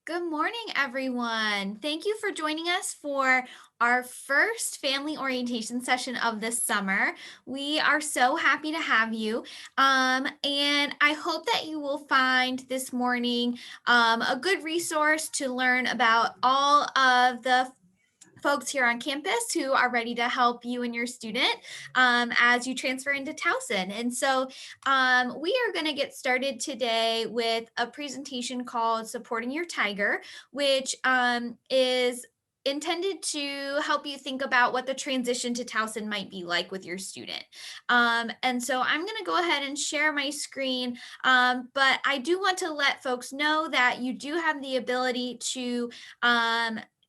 Good morning, everyone. Thank you for joining us for our first family orientation session of this summer. We are so happy to have you. And I hope that you will find this morning a good resource to learn about all of the folks here on campus who are ready to help you and your student as you transfer into Towson. And so we are going to get started today with a presentation called Supporting Your Tiger, which is intended to help you think about what the transition to Towson might be like with your student. And so I'm going to go ahead and share my screen, but I do want to let folks know that you do have the ability to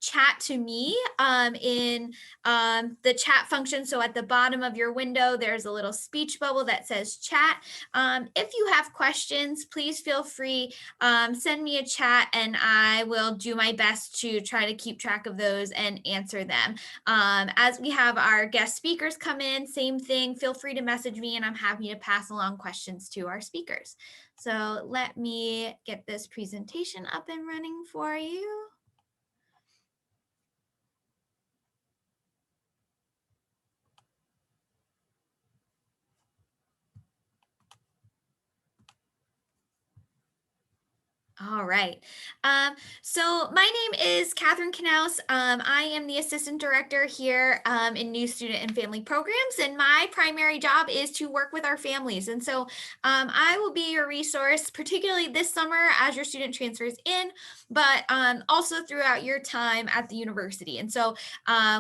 chat to me in the chat function. So at the bottom of your window, there's a little speech bubble that says chat. If you have questions, please feel free, send me a chat and I will do my best to try to keep track of those and answer them. As we have our guest speakers come in, same thing, feel free to message me and I'm happy to pass along questions to our speakers. So let me get this presentation up and running for you. All right. So my name is Catherine Knaus. I am the assistant director here in New Student and Family Programs, and my primary job is to work with our families. And so I will be your resource, particularly this summer as your student transfers in, but also throughout your time at the university. And so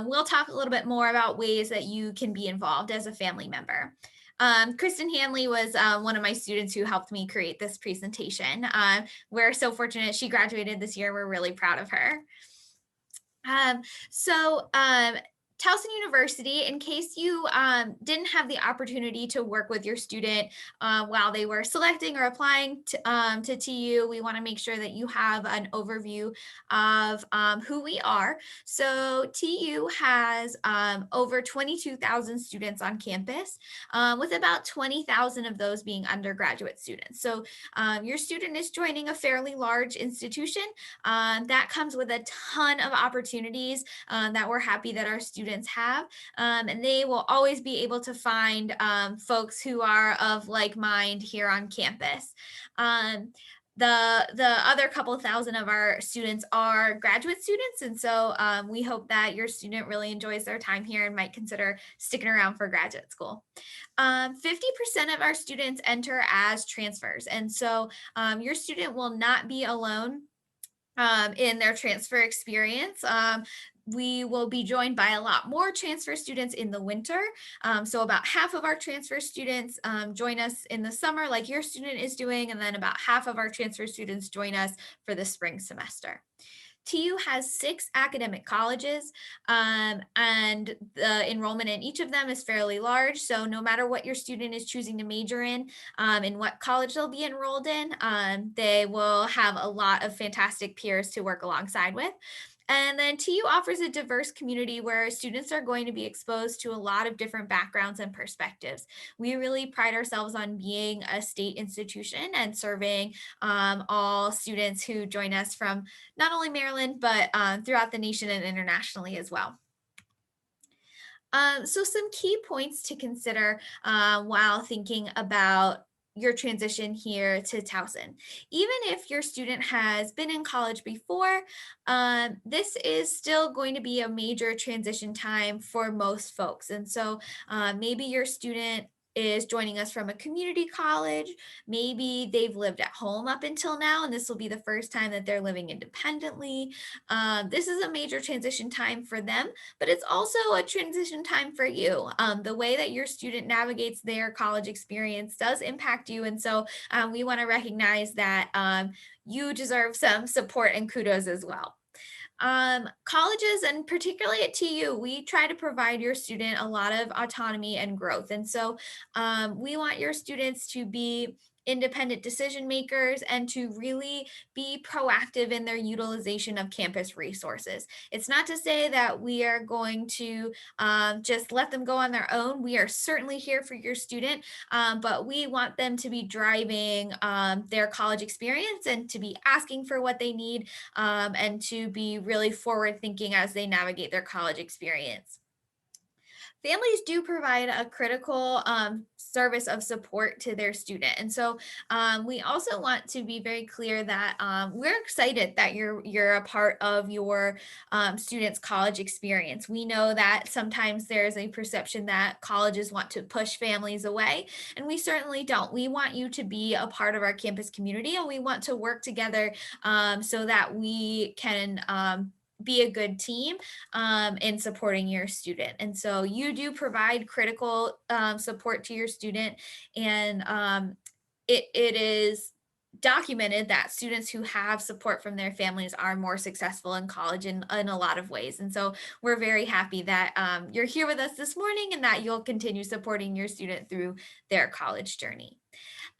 we'll talk a little bit more about ways that you can be involved as a family member. Kristin Hanley was one of my students who helped me create this presentation. We're so fortunate she graduated this year. We're really proud of her. Um, so Towson University, in case you didn't have the opportunity to work with your student while they were selecting or applying to TU, we want to make sure that you have an overview of who we are. So TU has over 22,000 students on campus, with about 20,000 of those being undergraduate students. So your student is joining a fairly large institution that comes with a ton of opportunities that we're happy that our students have. And they will always be able to find folks who are of like mind here on campus. The other couple thousand of our students are graduate students. And so we hope that your student really enjoys their time here and might consider sticking around for graduate school. 50% of our students enter as transfers. And so your student will not be alone in their transfer experience. We will be joined by a lot more transfer students in the winter. So about half of our transfer students join us in the summer like your student is doing, and then about half of our transfer students join us for the spring semester. TU has 6 academic colleges, and the enrollment in each of them is fairly large. So no matter what your student is choosing to major in what college they'll be enrolled in, they will have a lot of fantastic peers to work alongside with. And then TU offers a diverse community where students are going to be exposed to a lot of different backgrounds and perspectives. We really pride ourselves on being a state institution and serving all students who join us from not only Maryland, but throughout the nation and internationally as well. So some key points to consider while thinking about your transition here to Towson. Even if your student has been in college before, this is still going to be a major transition time for most folks. And so maybe your student is joining us from a community college. Maybe they've lived at home up until now, and this will be the first time that they're living independently. This is a major transition time for them, but it's also a transition time for you. The way that your student navigates their college experience does impact you. And so we want to recognize that you deserve some support and kudos as well. Colleges, and particularly at TU, we try to provide your student a lot of autonomy and growth. And so we want your students to be independent decision makers and to really be proactive in their utilization of campus resources. It's not to say that we are going to just let them go on their own. We are certainly here for your student, but we want them to be driving their college experience and to be asking for what they need, and to be really forward thinking as they navigate their college experience. Families do provide a critical service of support to their student. And so we also want to be very clear that we're excited that you're a part of your student's college experience. We know that sometimes there's a perception that colleges want to push families away, and we certainly don't. We want you to be a part of our campus community, and we want to work together so that we can be a good team in supporting your student. And so you do provide critical support to your student, and it is documented that students who have support from their families are more successful in college in a lot of ways. And so we're very happy that you're here with us this morning and that you'll continue supporting your student through their college journey.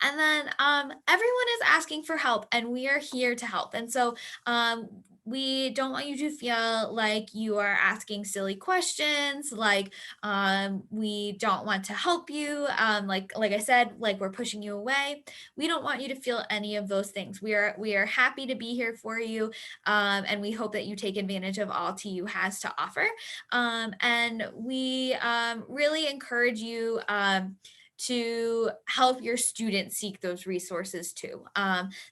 And then everyone is asking for help, and we are here to help. And so we don't want you to feel like you are asking silly questions, like we don't want to help you, like I said, like we're pushing you away. We don't want you to feel any of those things. We are happy to be here for you, and we hope that you take advantage of all TU has to offer. And we really encourage you to help your students seek those resources too.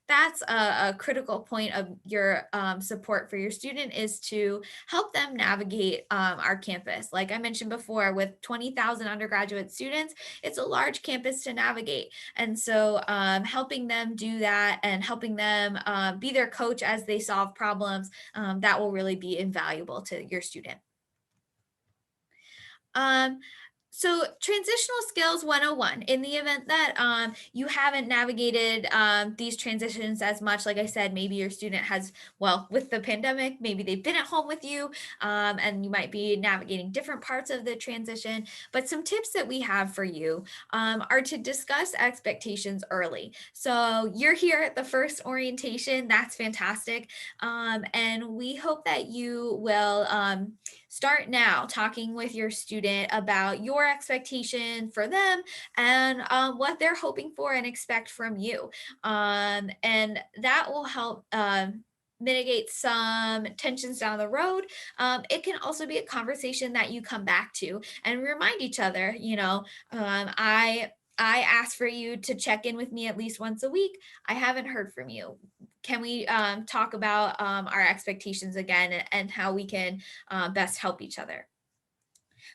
That's a critical point of your support for your student, is to help them navigate our campus. Like I mentioned before, with 20,000 undergraduate students, it's a large campus to navigate. And so helping them do that and helping them be their coach as they solve problems, that will really be invaluable to your student. Um, so transitional skills 101, in the event that you haven't navigated these transitions as much, like I said, maybe your student has, well, with the pandemic, maybe they've been at home with you, and you might be navigating different parts of the transition. But some tips that we have for you are to discuss expectations early. So you're here at the first orientation. That's fantastic. And we hope that you will start now talking with your student about your expectation for them and what they're hoping for and expect from you. And that will help mitigate some tensions down the road. It can also be a conversation that you come back to and remind each other, I asked for you to check in with me at least once a week. I haven't heard from you. Can we talk about our expectations again and how we can best help each other?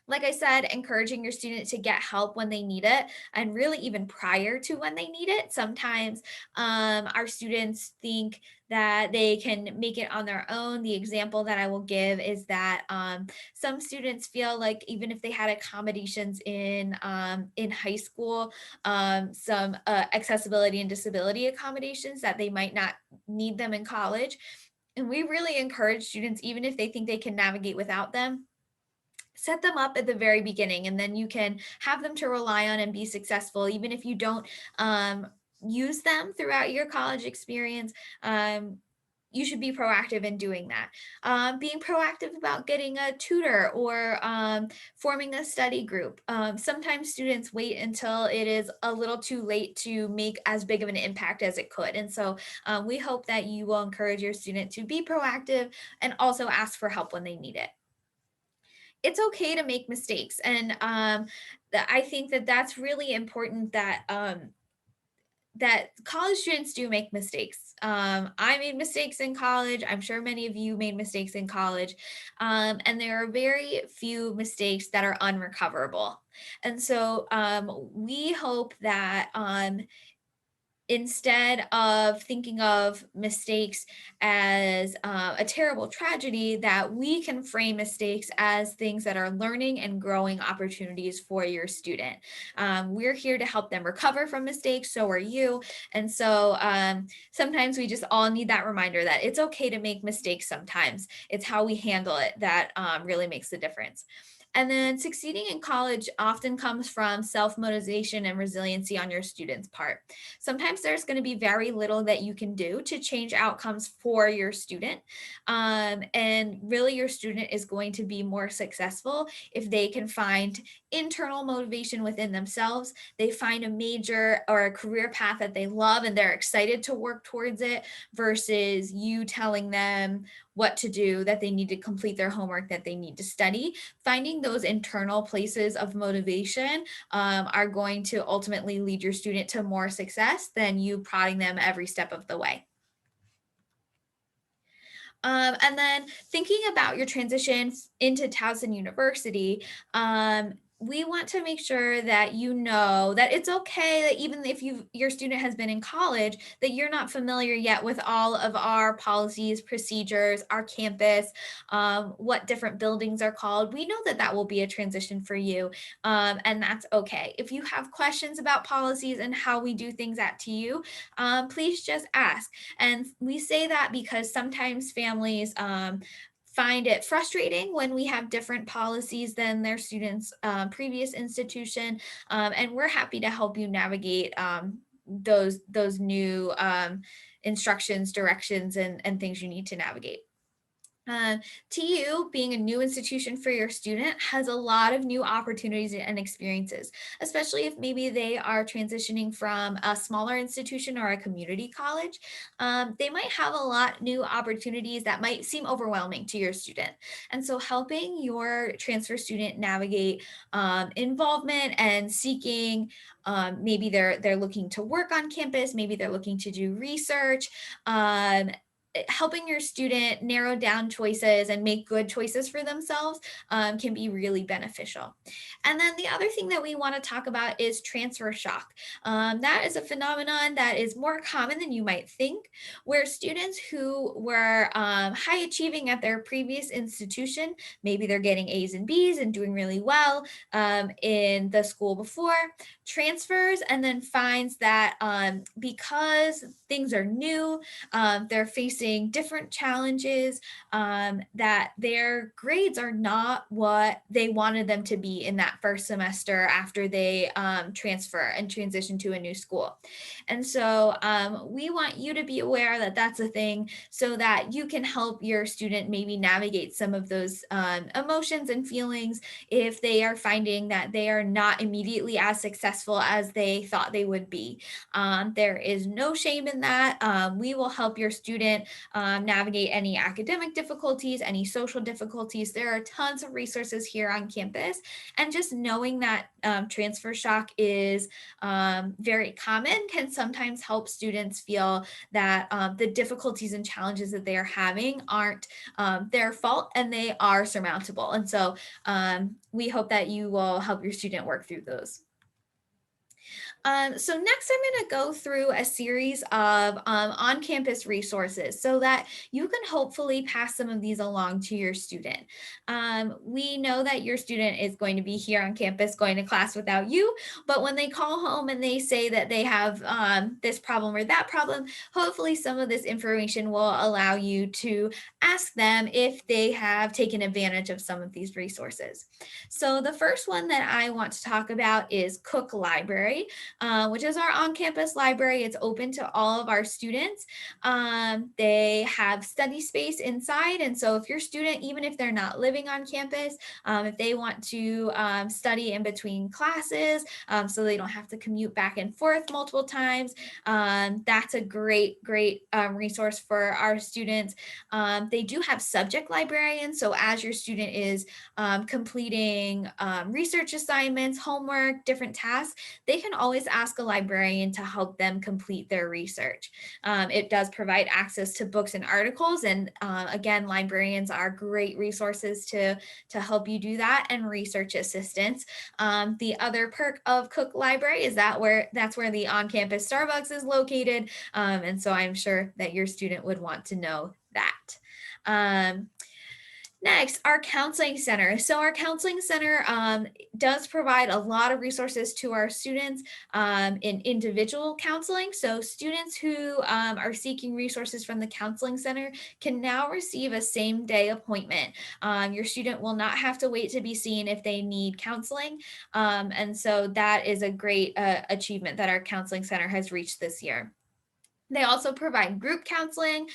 Like I said, encouraging your student to get help when they need it, and really even prior to when they need it. Sometimes our students think that they can make it on their own. The example that I will give is that some students feel like even if they had accommodations in high school, some accessibility and disability accommodations, that they might not need them in college. And we really encourage students, even if they think they can navigate without them, set them up at the very beginning, and then you can have them to rely on and be successful even if you don't use them throughout your college experience. You should be proactive in doing that. Being proactive about getting a tutor or forming a study group. Sometimes students wait until it is a little too late to make as big of an impact as it could. And so we hope that you will encourage your student to be proactive and also ask for help when they need it. It's okay to make mistakes. And I think that that's really important, that that college students do make mistakes. I made mistakes in college. I'm sure many of you made mistakes in college. And there are very few mistakes that are unrecoverable. And so we hope that instead of thinking of mistakes as a terrible tragedy, that we can frame mistakes as things that are learning and growing opportunities for your student. We're here to help them recover from mistakes, so are you. And so sometimes we just all need that reminder that it's okay to make mistakes sometimes. It's how we handle it that really makes the difference. And then succeeding in college often comes from self-motivation and resiliency on your student's part. Sometimes there's going to be very little that you can do to change outcomes for your student. And really, your student is going to be more successful if they can find internal motivation within themselves. They find a major or a career path that they love and they're excited to work towards it versus you telling them what to do, that they need to complete their homework, that they need to study. Finding those internal places of motivation are going to ultimately lead your student to more success than you prodding them every step of the way. And then thinking about your transition into Towson University, we want to make sure that you know that it's okay that even if your student has been in college, that you're not familiar yet with all of our policies, procedures, our campus, what different buildings are called. We know that that will be a transition for you, and that's okay. If you have questions about policies and how we do things at TU, please just ask. And we say that because sometimes families find it frustrating when we have different policies than their students' previous institution, and we're happy to help you navigate those new instructions, directions, and things you need to navigate. Uh, TU, being a new institution for your student, has a lot of new opportunities and experiences, especially if maybe they are transitioning from a smaller institution or a community college. They might have a lot new opportunities that might seem overwhelming to your student. And so helping your transfer student navigate involvement and seeking, maybe they're looking to work on campus, maybe they're looking to do research, helping your student narrow down choices and make good choices for themselves can be really beneficial. And then the other thing that we want to talk about is transfer shock. That is a phenomenon that is more common than you might think, where students who were high achieving at their previous institution, maybe they're getting A's and B's and doing really well in the school before, transfers and then finds that because things are new, they're facing different challenges, that their grades are not what they wanted them to be in that first semester after they transfer and transition to a new school. And so we want you to be aware that that's a thing so that you can help your student maybe navigate some of those emotions and feelings if they are finding that they are not immediately as successful as they thought they would be. There is no shame in that. We will help your student navigate any academic difficulties, any social difficulties. There are tons of resources here on campus. And just knowing that transfer shock is very common can sometimes help students feel that the difficulties and challenges that they are having aren't their fault and they are surmountable. And so we hope that you will help your student work through those. So next I'm going to go through a series of on-campus resources so that you can hopefully pass some of these along to your student. We know that your student is going to be here on campus going to class without you, but when they call home and they say that they have this problem or that problem, hopefully some of this information will allow you to ask them if they have taken advantage of some of these resources. So the first one that I want to talk about is Cook Library, which is our on-campus library. It's open to all of our students. They have study space inside. And so if your student, even if they're not living on campus, if they want to study in between classes so they don't have to commute back and forth multiple times, that's a great resource for our students. They do have subject librarians. So as your student is completing research assignments, homework, different tasks, they can always ask a librarian to help them complete their research. It does provide access to books and articles. And again, librarians are great resources to help you do that, and research assistants. The other perk of Cook Library is that's where the on-campus Starbucks is located. And so I'm sure that your student would want to know that. Next, our counseling center. So our counseling center does provide a lot of resources to our students in individual counseling. So students who are seeking resources from the counseling center can now receive a same day appointment. Your student will not have to wait to be seen if they need counseling. And so that is a great achievement that our counseling center has reached this year. They also provide group counseling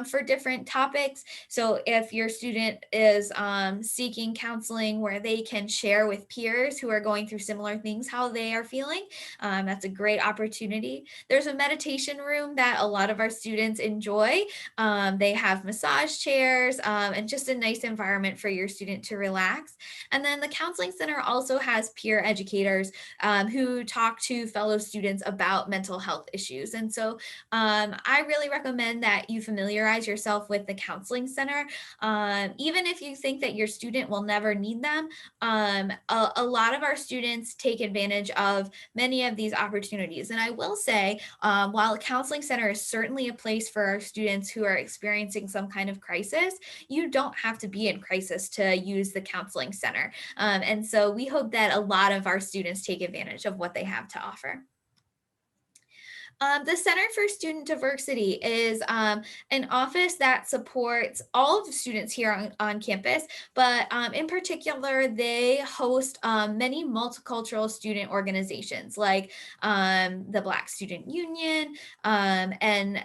for different topics. So if your student is seeking counseling where they can share with peers who are going through similar things how they are feeling, that's a great opportunity. There's a meditation room that a lot of our students enjoy. They have massage chairs and just a nice environment for your student to relax. And then the counseling center also has peer educators who talk to fellow students about mental health issues. And so I really recommend that you familiarize yourself with the counseling center. Even if you think that your student will never need them, a lot of our students take advantage of many of these opportunities. And I will say, while a counseling center is certainly a place for our students who are experiencing some kind of crisis, you don't have to be in crisis to use the counseling center. And so we hope that a lot of our students take advantage of what they have to offer. The Center for Student Diversity is an office that supports all of the students here on campus, but in particular, they host many multicultural student organizations like the Black Student Union and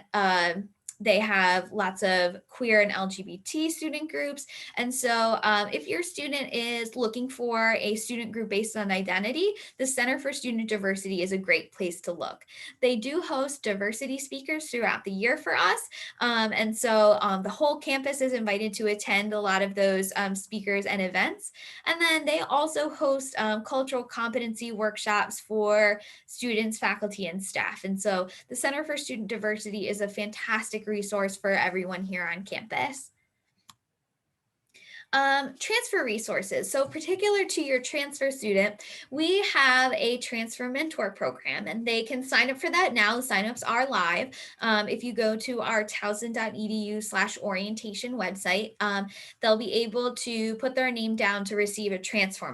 they have lots of queer and LGBT student groups. And so if your student is looking for a student group based on identity, the Center for Student Diversity is a great place to look. They do host diversity speakers throughout the year for us. And so the whole campus is invited to attend a lot of those speakers and events. And then they also host cultural competency workshops for students, faculty, and staff. And so the Center for Student Diversity is a fantastic resource for everyone here on campus. Transfer resources. So particular to your transfer student, we have a transfer mentor program and they can sign up for that now. The signups are live. If you go to our towson.edu/orientation website, they'll be able to put their name down to receive a transfer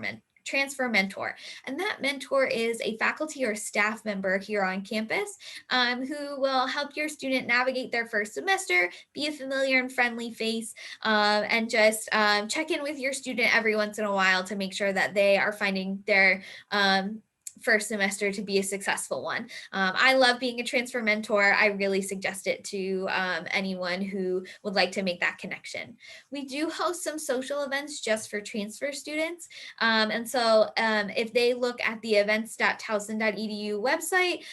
mentor. And that mentor is a faculty or staff member here on campus who will help your student navigate their first semester, be a familiar and friendly face, and just check in with your student every once in a while to make sure that they are finding their first semester to be a successful one. I love being a transfer mentor. I really suggest it to anyone who would like to make that connection. We do host some social events just for transfer students. And so if they look at the events.towson.edu website,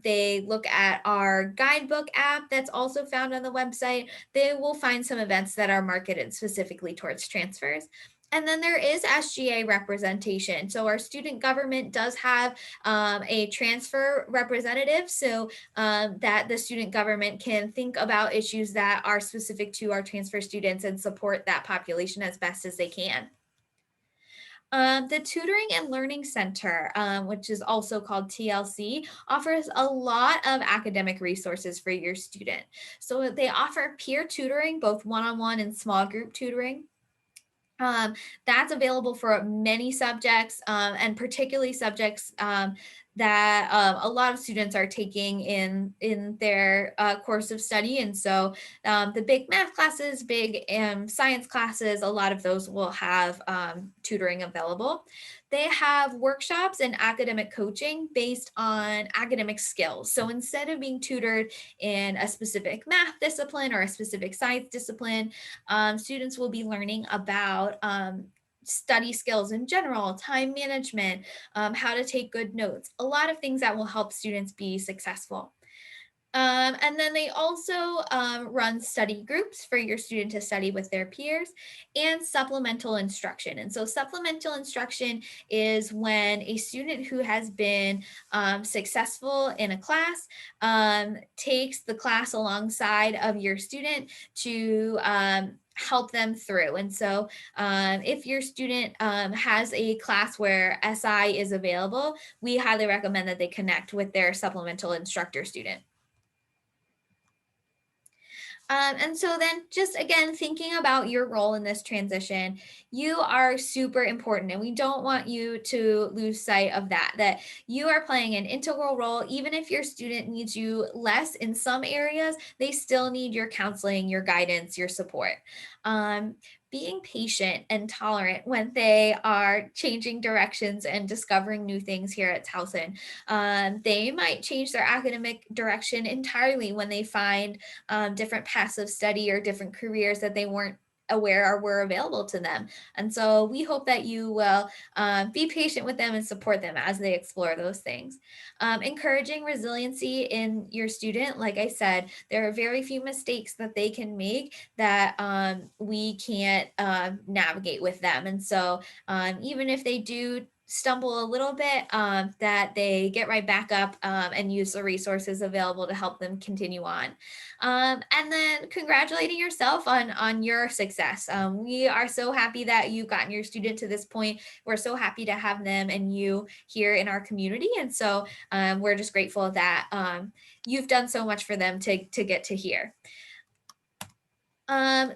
they look at our guidebook app that's also found on the website, they will find some events that are marketed specifically towards transfers. And then there is SGA representation. So our student government does have a transfer representative so that the student government can think about issues that are specific to our transfer students and support that population as best as they can. The Tutoring and Learning Center, which is also called TLC, offers a lot of academic resources for your student. So they offer peer tutoring, both one-on-one and small group tutoring. That's available for many subjects and particularly subjects that a lot of students are taking in their course of study. And so the big math classes, big science classes, a lot of those will have tutoring available. They have workshops and academic coaching based on academic skills. So instead of being tutored in a specific math discipline or a specific science discipline, students will be learning about study skills in general, time management, how to take good notes, a lot of things that will help students be successful. And then they also run study groups for your student to study with their peers and supplemental instruction. And so supplemental instruction is when a student who has been successful in a class takes the class alongside of your student to help them through. And so if your student has a class where SI is available, we highly recommend that they connect with their supplemental instructor student. And so then just again, thinking about your role in this transition, you are super important and we don't want you to lose sight of that you are playing an integral role. Even if your student needs you less in some areas, they still need your counseling, your guidance, your support. Um, being patient and tolerant when they are changing directions and discovering new things here at Towson. They might change their academic direction entirely when they find different paths of study or different careers that they weren't aware or were available to them. And so we hope that you will be patient with them and support them as they explore those things. Encouraging resiliency in your student. Like I said, there are very few mistakes that they can make that we can't navigate with them. And so even if they do stumble a little bit, that they get right back up and use the resources available to help them continue on. And then congratulating yourself on your success. We are so happy that you've gotten your student to this point. We're so happy to have them and you here in our community. And so we're just grateful that you've done so much for them to get to here.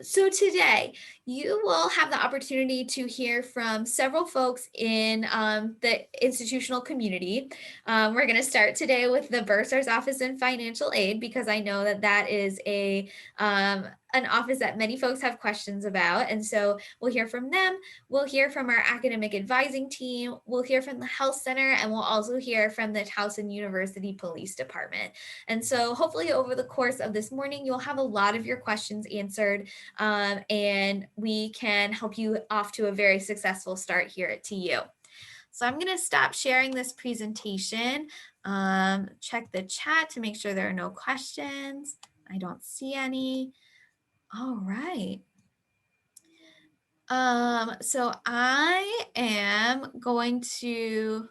So today you will have the opportunity to hear from several folks in the institutional community. We're going to start today with the Bursar's Office in Financial Aid, because I know that that is an office that many folks have questions about. And so we'll hear from them. We'll hear from our academic advising team. We'll hear from the health center, and we'll also hear from the Towson University Police Department. And so hopefully over the course of this morning, you'll have a lot of your questions answered, and we can help you off to a very successful start here at TU. So I'm going to stop sharing this presentation. Check the chat to make sure there are no questions. I don't see any. All right. So I am going to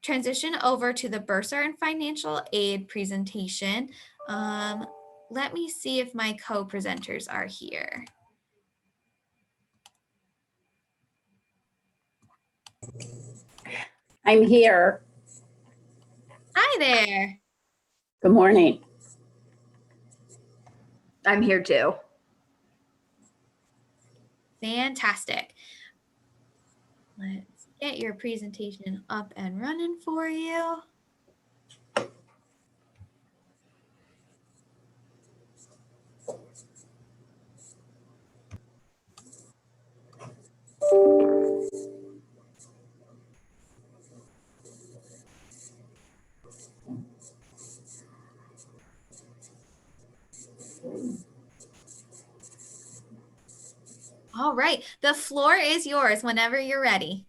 transition over to the Bursar and Financial Aid presentation. Let me see if my co-presenters are here. I'm here. Hi there. Good morning. I'm here too. Fantastic. Let's get your presentation up and running for you. All right, the floor is yours whenever you're ready.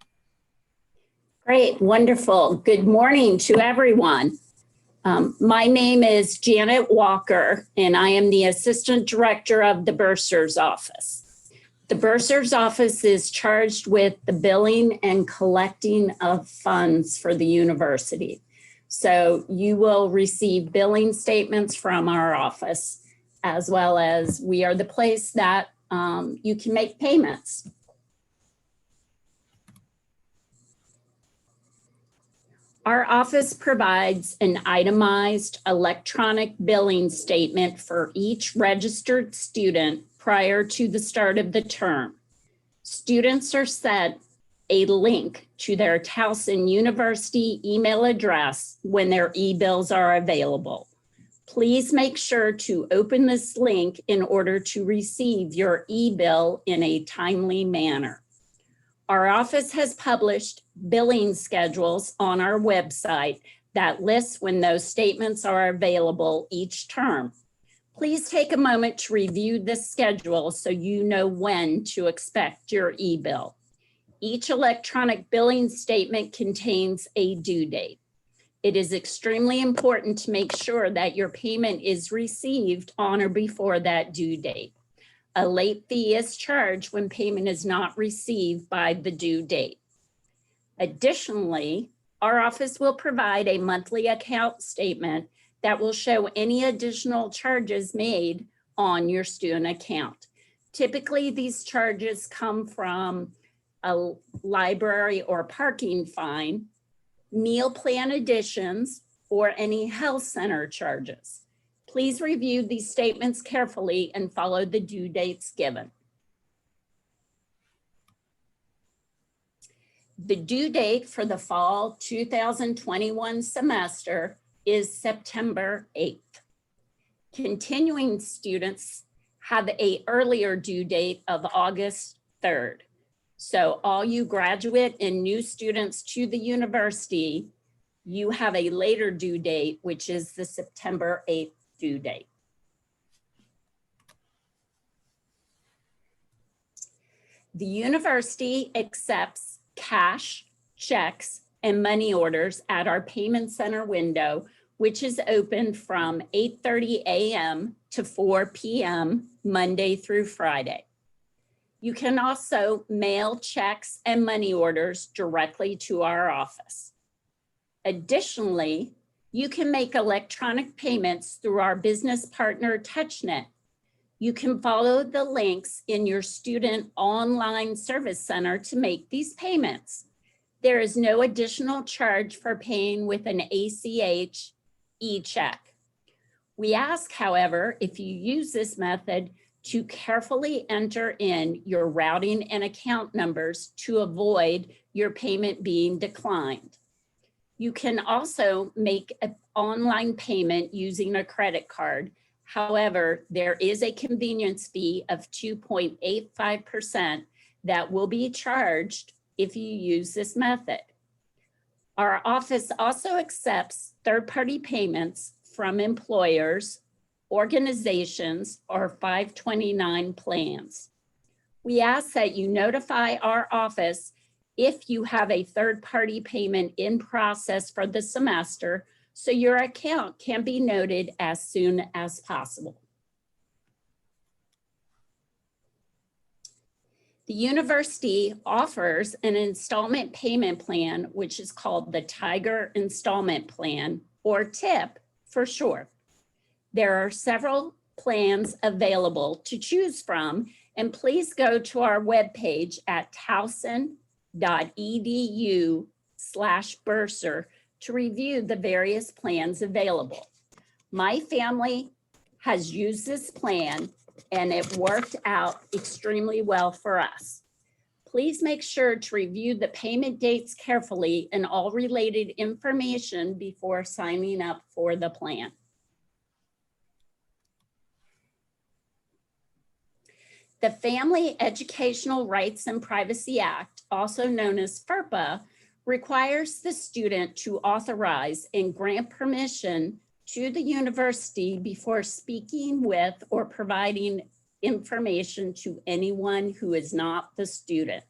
Great, wonderful. Good morning to everyone. My name is Janet Walker, and I am the Assistant Director of the Bursar's Office. The Bursar's Office is charged with the billing and collecting of funds for the university. So you will receive billing statements from our office, as well as we are the place that you can make payments. Our office provides an itemized electronic billing statement for each registered student prior to the start of the term. Students are sent a link to their Towson University email address when their e-bills are available. Please make sure to open this link in order to receive your e-bill in a timely manner. Our office has published billing schedules on our website that lists when those statements are available each term. Please take a moment to review this schedule so you know when to expect your e-bill. Each electronic billing statement contains a due date. It is extremely important to make sure that your payment is received on or before that due date. A late fee is charged when payment is not received by the due date. Additionally, our office will provide a monthly account statement that will show any additional charges made on your student account. Typically, these charges come from a library or parking fine, meal plan additions, or any health center charges. Please review these statements carefully and follow the due dates given. The due date for the fall 2021 semester is September 8th. Continuing students have an earlier due date of August 3rd. So all you graduate and new students to the university, you have a later due date, which is the September 8th due date. The university accepts cash, checks, and money orders at our payment center window, which is open from 8:30 a.m. to 4 p.m. Monday through Friday. You can also mail checks and money orders directly to our office. Additionally, you can make electronic payments through our business partner TouchNet. You can follow the links in your student online service center to make these payments. There is no additional charge for paying with an ACH e-check. We ask, however, if you use this method to carefully enter in your routing and account numbers to avoid your payment being declined. You can also make an online payment using a credit card. However, there is a convenience fee of 2.85% that will be charged if you use this method. Our office also accepts third-party payments from employers, organizations, or 529 plans. We ask that you notify our office if you have a third-party payment in process for the semester, so your account can be noted as soon as possible. The university offers an installment payment plan, which is called the Tiger Installment Plan, or TIP for short. There are several plans available to choose from, and please go to our webpage at towson.edu/bursar to review the various plans available. My family has used this plan and it worked out extremely well for us. Please make sure to review the payment dates carefully and all related information before signing up for the plan. The Family Educational Rights and Privacy Act, also known as FERPA, requires the student to authorize and grant permission to the university before speaking with or providing information to anyone who is not the student.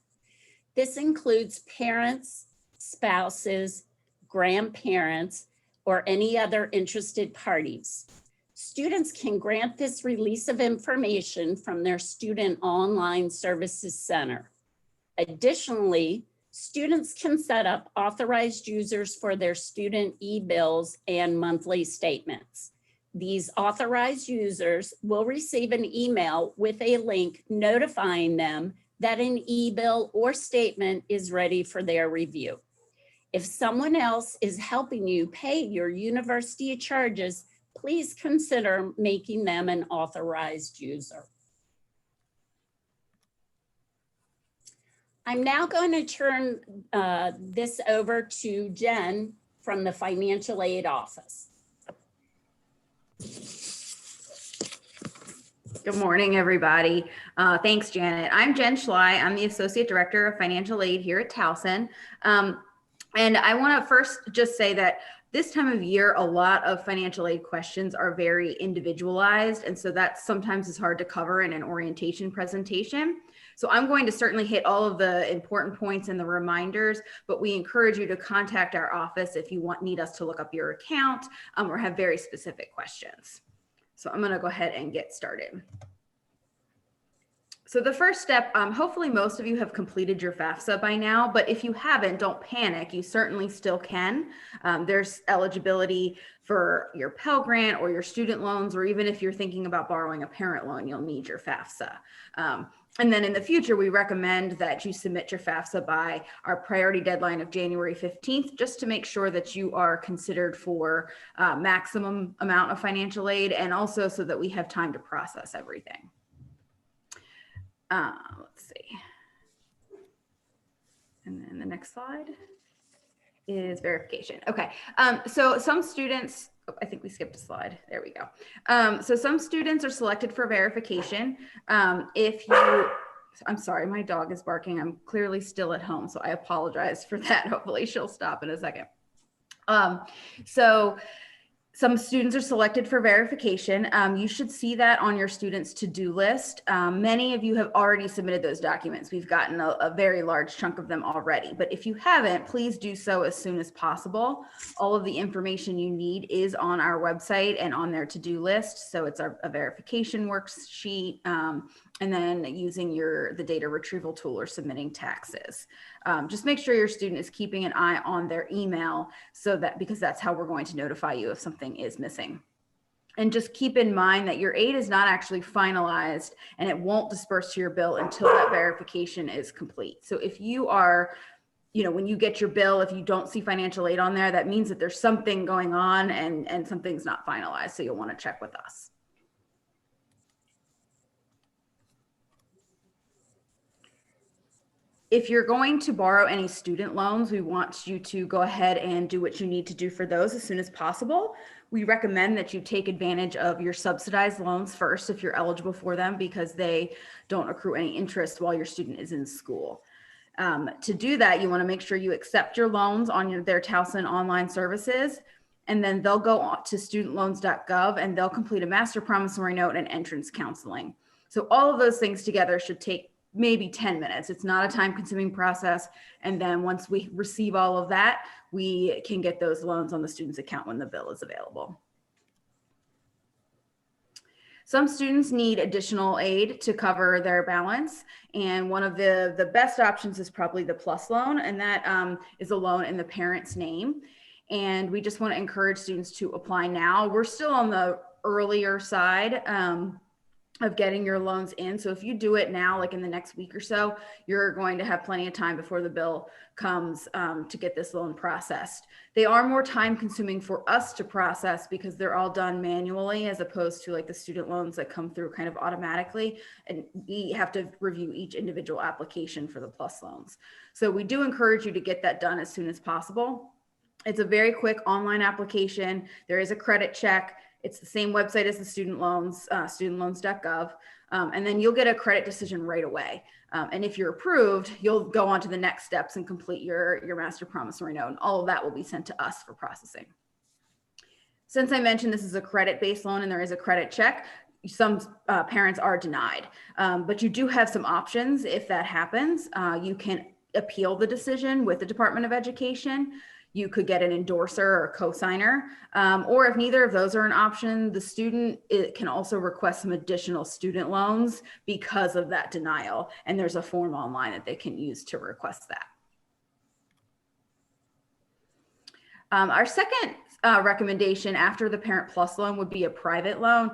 This includes parents, spouses, grandparents, or any other interested parties. Students can grant this release of information from their Student Online Services Center. Additionally, students can set up authorized users for their student e-bills and monthly statements. These authorized users will receive an email with a link notifying them that an e-bill or statement is ready for their review. If someone else is helping you pay your university charges, please consider making them an authorized user. I'm now going to turn this over to Jen from the Financial Aid Office. Good morning, everybody. Thanks, Janet. I'm Jen Schley. I'm the Associate Director of Financial Aid here at Towson. And I want to first just say that this time of year, a lot of financial aid questions are very individualized. And so that sometimes is hard to cover in an orientation presentation. So I'm going to certainly hit all of the important points and the reminders, but we encourage you to contact our office if you need us to look up your account or have very specific questions. So I'm going to go ahead and get started. So the first step, hopefully most of you have completed your FAFSA by now, but if you haven't, don't panic. You certainly still can. There's eligibility for your Pell Grant or your student loans, or even if you're thinking about borrowing a parent loan, you'll need your FAFSA. And then in the future, we recommend that you submit your FAFSA by our priority deadline of January 15th, just to make sure that you are considered for maximum amount of financial aid, and also so that we have time to process everything. Let's see. And then the next slide is verification. Okay, so some students, I think we skipped a slide. There we go. So some students are selected for verification. I'm sorry, my dog is barking. I'm clearly still at home, so I apologize for that. Hopefully she'll stop in a second. So some students are selected for verification. You should see that on your students' to-do list. Many of you have already submitted those documents. We've gotten a very large chunk of them already, but if you haven't, please do so as soon as possible. All of the information you need is on our website and on their to-do list. So it's a verification worksheet, and then using the data retrieval tool or submitting taxes. Just make sure your student is keeping an eye on their email, because that's how we're going to notify you if something is missing. And just keep in mind that your aid is not actually finalized, and it won't disperse to your bill until that verification is complete. So if you are, when you get your bill, if you don't see financial aid on there, that means that there's something going on and something's not finalized. So you'll want to check with us. If you're going to borrow any student loans, we want you to go ahead and do what you need to do for those as soon as possible. We recommend that you take advantage of your subsidized loans first if you're eligible for them, because they don't accrue any interest while your student is in school. To do that, you want to make sure you accept your loans on their Towson online services, and then they'll go to studentloans.gov and they'll complete a master promissory note and entrance counseling. So all of those things together should take maybe 10 minutes. It's not a time-consuming process. And then once we receive all of that, we can get those loans on the student's account when the bill is available. Some students need additional aid to cover their balance. And one of the best options is probably the PLUS loan. And that is a loan in the parent's name. And we just want to encourage students to apply now. We're still on the earlier side of getting your loans in. So if you do it now, like in the next week or so, you're going to have plenty of time before the bill comes to get this loan processed. They are more time consuming for us to process because they're all done manually, as opposed to like the student loans that come through kind of automatically. And we have to review each individual application for the PLUS loans. So we do encourage you to get that done as soon as possible. It's a very quick online application. There is a credit check. It's the same website as the student loans, studentloans.gov, and then you'll get a credit decision right away. And if you're approved, you'll go on to the next steps and complete your master promissory note, and all of that will be sent to us for processing. Since I mentioned this is a credit-based loan and there is a credit check, some parents are denied, but you do have some options if that happens. You can appeal the decision with the Department of Education. You could get an endorser or a cosigner, or if neither of those are an option, the student can also request some additional student loans because of that denial. And there's a form online that they can use to request that. Our second recommendation after the Parent Plus loan would be a private loan.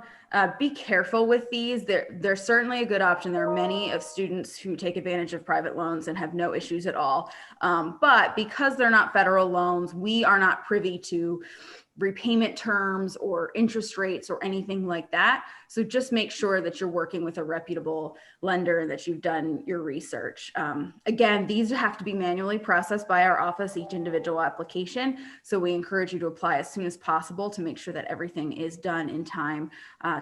Be careful with these. They're certainly a good option. There are many of students who take advantage of private loans and have no issues at all. But because they're not federal loans, we are not privy to repayment terms or interest rates or anything like that. So just make sure that you're working with a reputable lender and that you've done your research. Again, these have to be manually processed by our office, each individual application. So we encourage you to apply as soon as possible to make sure that everything is done in time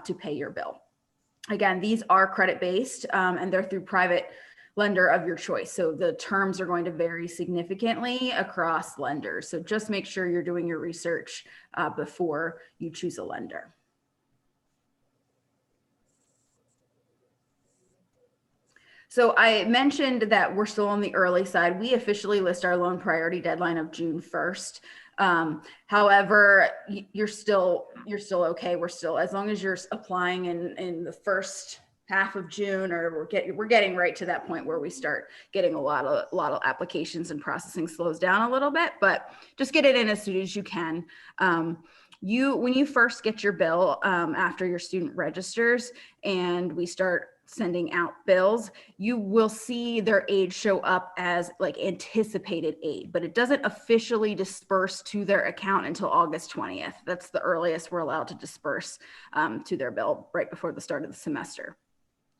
to pay your bill. Again, these are credit-based and they're through private lender of your choice. So the terms are going to vary significantly across lenders. So just make sure you're doing your research before you choose a lender. So I mentioned that we're still on the early side. We officially list our loan priority deadline of June 1st. However, you're still okay. We're still, as long as you're applying in the first half of June, or we're getting right to that point where we start getting a lot of applications and processing slows down a little bit, but just get it in as soon as you can. When you first get your bill after your student registers and we start sending out bills, you will see their aid show up as like anticipated aid, but it doesn't officially disperse to their account until August 20th. That's the earliest we're allowed to disperse to their bill, right before the start of the semester.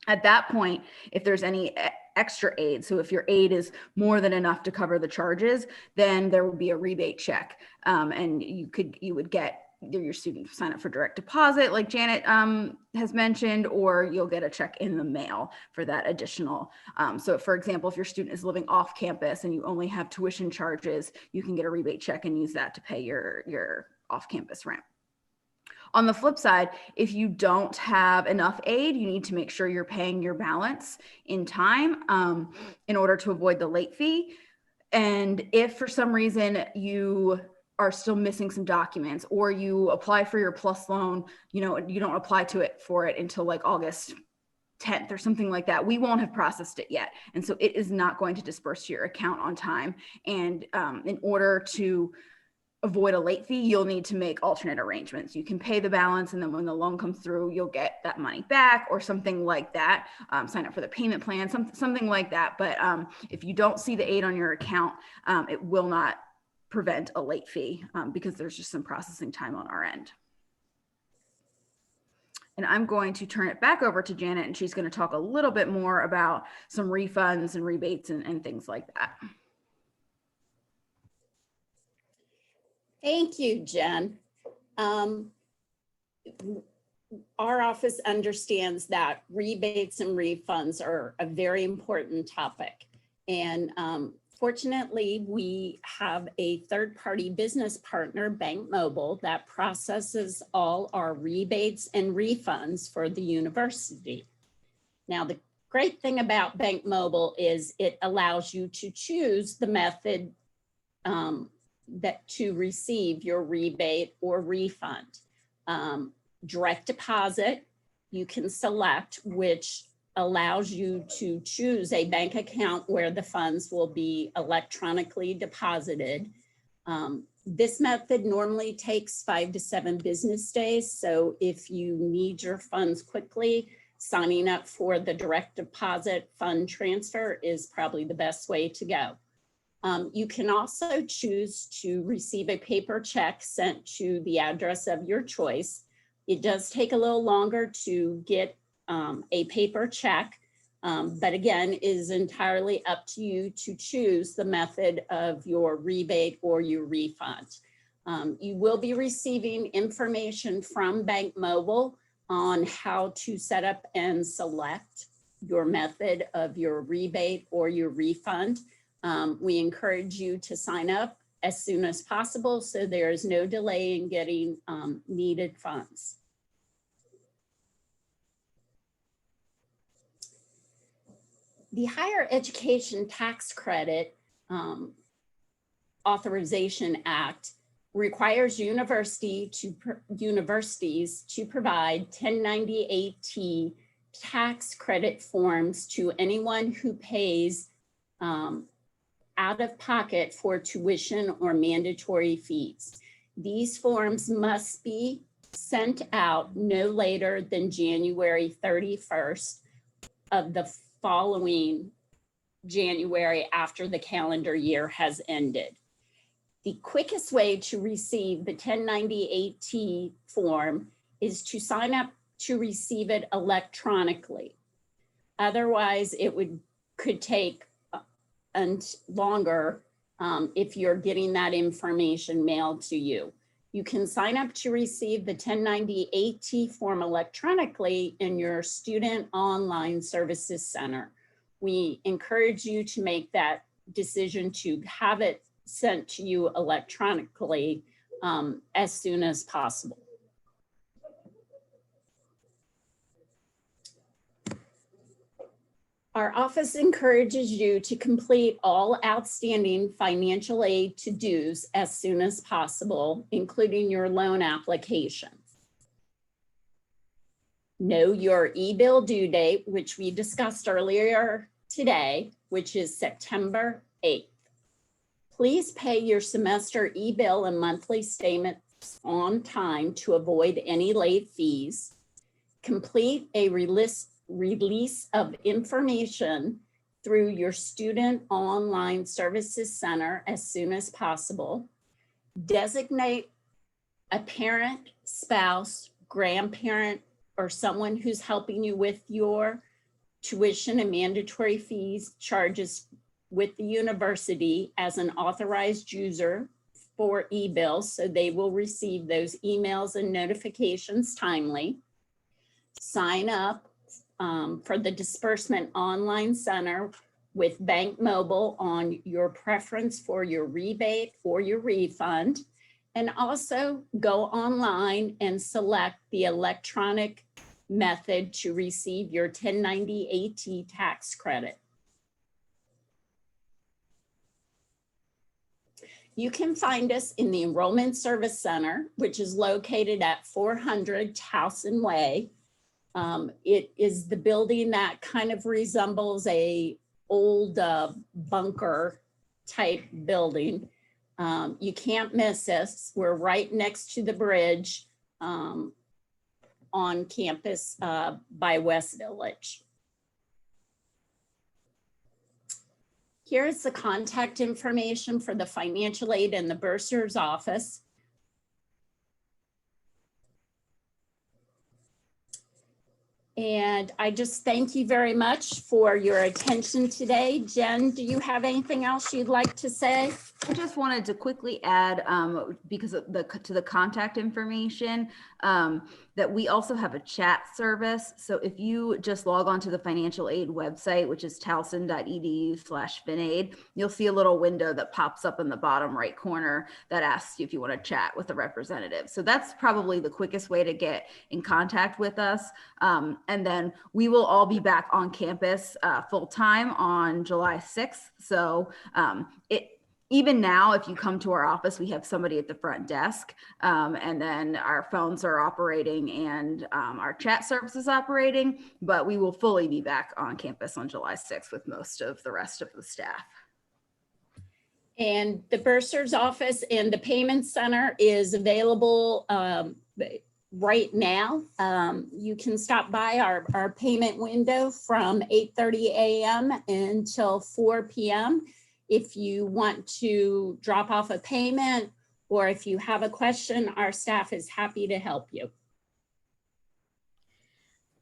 At that point, if there's any extra aid, so if your aid is more than enough to cover the charges, then there would be a rebate check, and you would get your student sign up for direct deposit, like Janet has mentioned, or you'll get a check in the mail for that additional. So for example, if your student is living off campus and you only have tuition charges, you can get a rebate check and use that to pay your off-campus rent. On the flip side, if you don't have enough aid, you need to make sure you're paying your balance in time in order to avoid the late fee. And if for some reason you are still missing some documents, or you apply for your PLUS loan, you don't apply for it until like August 10th or something like that, we won't have processed it yet. And so it is not going to disperse to your account on time. And in order to avoid a late fee, you'll need to make alternate arrangements. You can pay the balance, and then when the loan comes through, you'll get that money back or something like that. Sign up for the payment plan, something like that. But if you don't see the aid on your account, it will not prevent a late fee because there's just some processing time on our end. And I'm going to turn it back over to Janet, and she's going to talk a little bit more about some refunds and rebates and things like that. Thank you, Jen. Our office understands that rebates and refunds are a very important topic. And fortunately, we have a third-party business partner, Bank Mobile, that processes all our rebates and refunds for the university. Now, the great thing about Bank Mobile is it allows you to choose the method that to receive your rebate or refund. Direct deposit, you can select, which allows you to choose a bank account where the funds will be electronically deposited. This method normally takes 5 to 7 business days. So if you need your funds quickly, signing up for the direct deposit fund transfer is probably the best way to go. You can also choose to receive a paper check sent to the address of your choice. It does take a little longer to get a paper check, but again, it is entirely up to you to choose the method of your rebate or your refund. You will be receiving information from Bank Mobile on how to set up and select your method of your rebate or your refund. We encourage you to sign up as soon as possible so there is no delay in getting needed funds. The Higher Education Tax Credit Authorization Act requires universities to provide 1098-T tax credit forms to anyone who pays out of pocket for tuition or mandatory fees. These forms must be sent out no later than January 31st of the following January after the calendar year has ended. The quickest way to receive the 1098-T form is to sign up to receive it electronically. Otherwise, it could take longer if you're getting that information mailed to you. You can sign up to receive the 1098-T form electronically in your Student Online Services Center. We encourage you to make that decision to have it sent to you electronically as soon as possible. Our office encourages you to complete all outstanding financial aid to-dos as soon as possible, including your loan applications. Know your e-bill due date, which we discussed earlier today, which is September 8th. Please pay your semester e-bill and monthly statements on time to avoid any late fees. Complete a release of information through your Student Online Services Center as soon as possible. Designate a parent, spouse, grandparent, or someone who's helping you with your tuition and mandatory fees charges with the university as an authorized user for e-bills, so they will receive those emails and notifications timely. Sign up for the Disbursement Online Center with Bank Mobile on your preference for your rebate or your refund. And also go online and select the electronic method to receive your 1090 AT tax credit. You can find us in the Enrollment Service Center, which is located at 400 Towson Way. It is the building that kind of resembles a old bunker type building. You can't miss us. We're right next to the bridge on campus by West Village. Here's the contact information for the financial aid and the bursar's office. And I just thank you very much for your attention today. Jen, do you have anything else you'd like to say? I just wanted to quickly add, because of to the contact information, that we also have a chat service. So if you just log on to the financial aid website, which is towson.edu/finaid, you'll see a little window that pops up in the bottom right corner that asks you if you want to chat with a representative. So that's probably the quickest way to get in contact with us. And then we will all be back on campus full time on July 6th. So even now, if you come to our office, we have somebody at the front desk, and then our phones are operating and our chat service is operating, but we will fully be back on campus on July 6th with most of the rest of the staff. And the bursar's office and the payment center is available right now. You can stop by our payment window from 8:30 a.m. until 4 p.m. If you want to drop off a payment or if you have a question, our staff is happy to help you.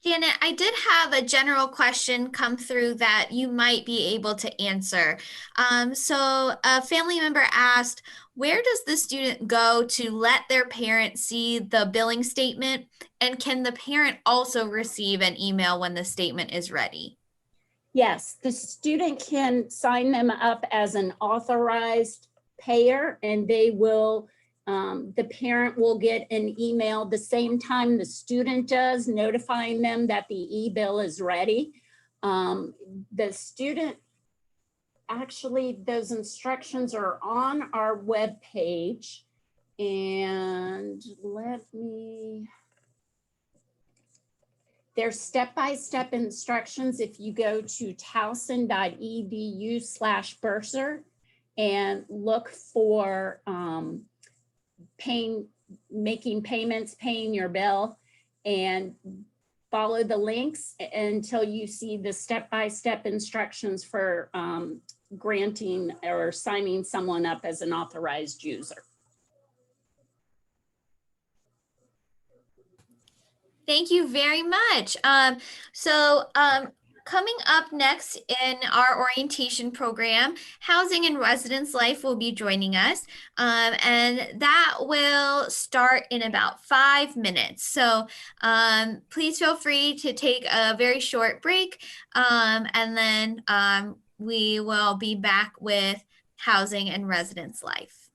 Janet, I did have a general question come through that you might be able to answer. So a family member asked, where does the student go to let their parent see the billing statement? And can the parent also receive an email when the statement is ready? Yes, the student can sign them up as an authorized payer, and they will, the parent will get an email the same time the student does, notifying them that the e-bill is ready. The student, actually, those instructions are on our webpage, and there's step-by-step instructions if you go to towson.edu/bursar and look for making payments, paying your bill, and follow the links until you see the step-by-step instructions for granting or signing someone up as an authorized user. Thank you very much. Coming up next in our orientation program, Housing and Residence Life will be joining us, and that will start in about 5 minutes. So please feel free to take a very short break, and then we will be back with Housing and Residence Life.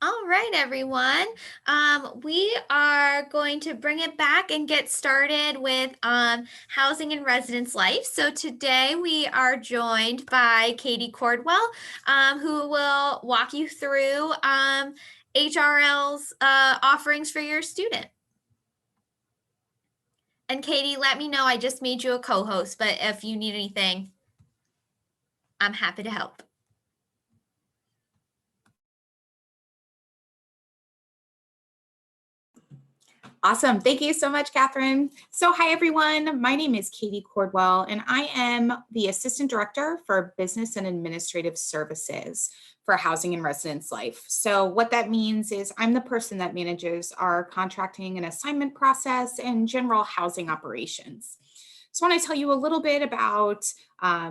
All right, everyone. We are going to bring it back and get started with housing and residence life. So today we are joined by Katie Cordwell, who will walk you through HRL's offerings for your student. And Katie, let me know. I just made you a co-host, but if you need anything, I'm happy to help. Awesome. Thank you so much, Catherine. So hi, everyone. My name is Katie Cordwell, and I am the Assistant Director for Business and Administrative Services for Housing and Residence Life. So what that means is I'm the person that manages our contracting and assignment process and general housing operations. So I want to tell you a little bit about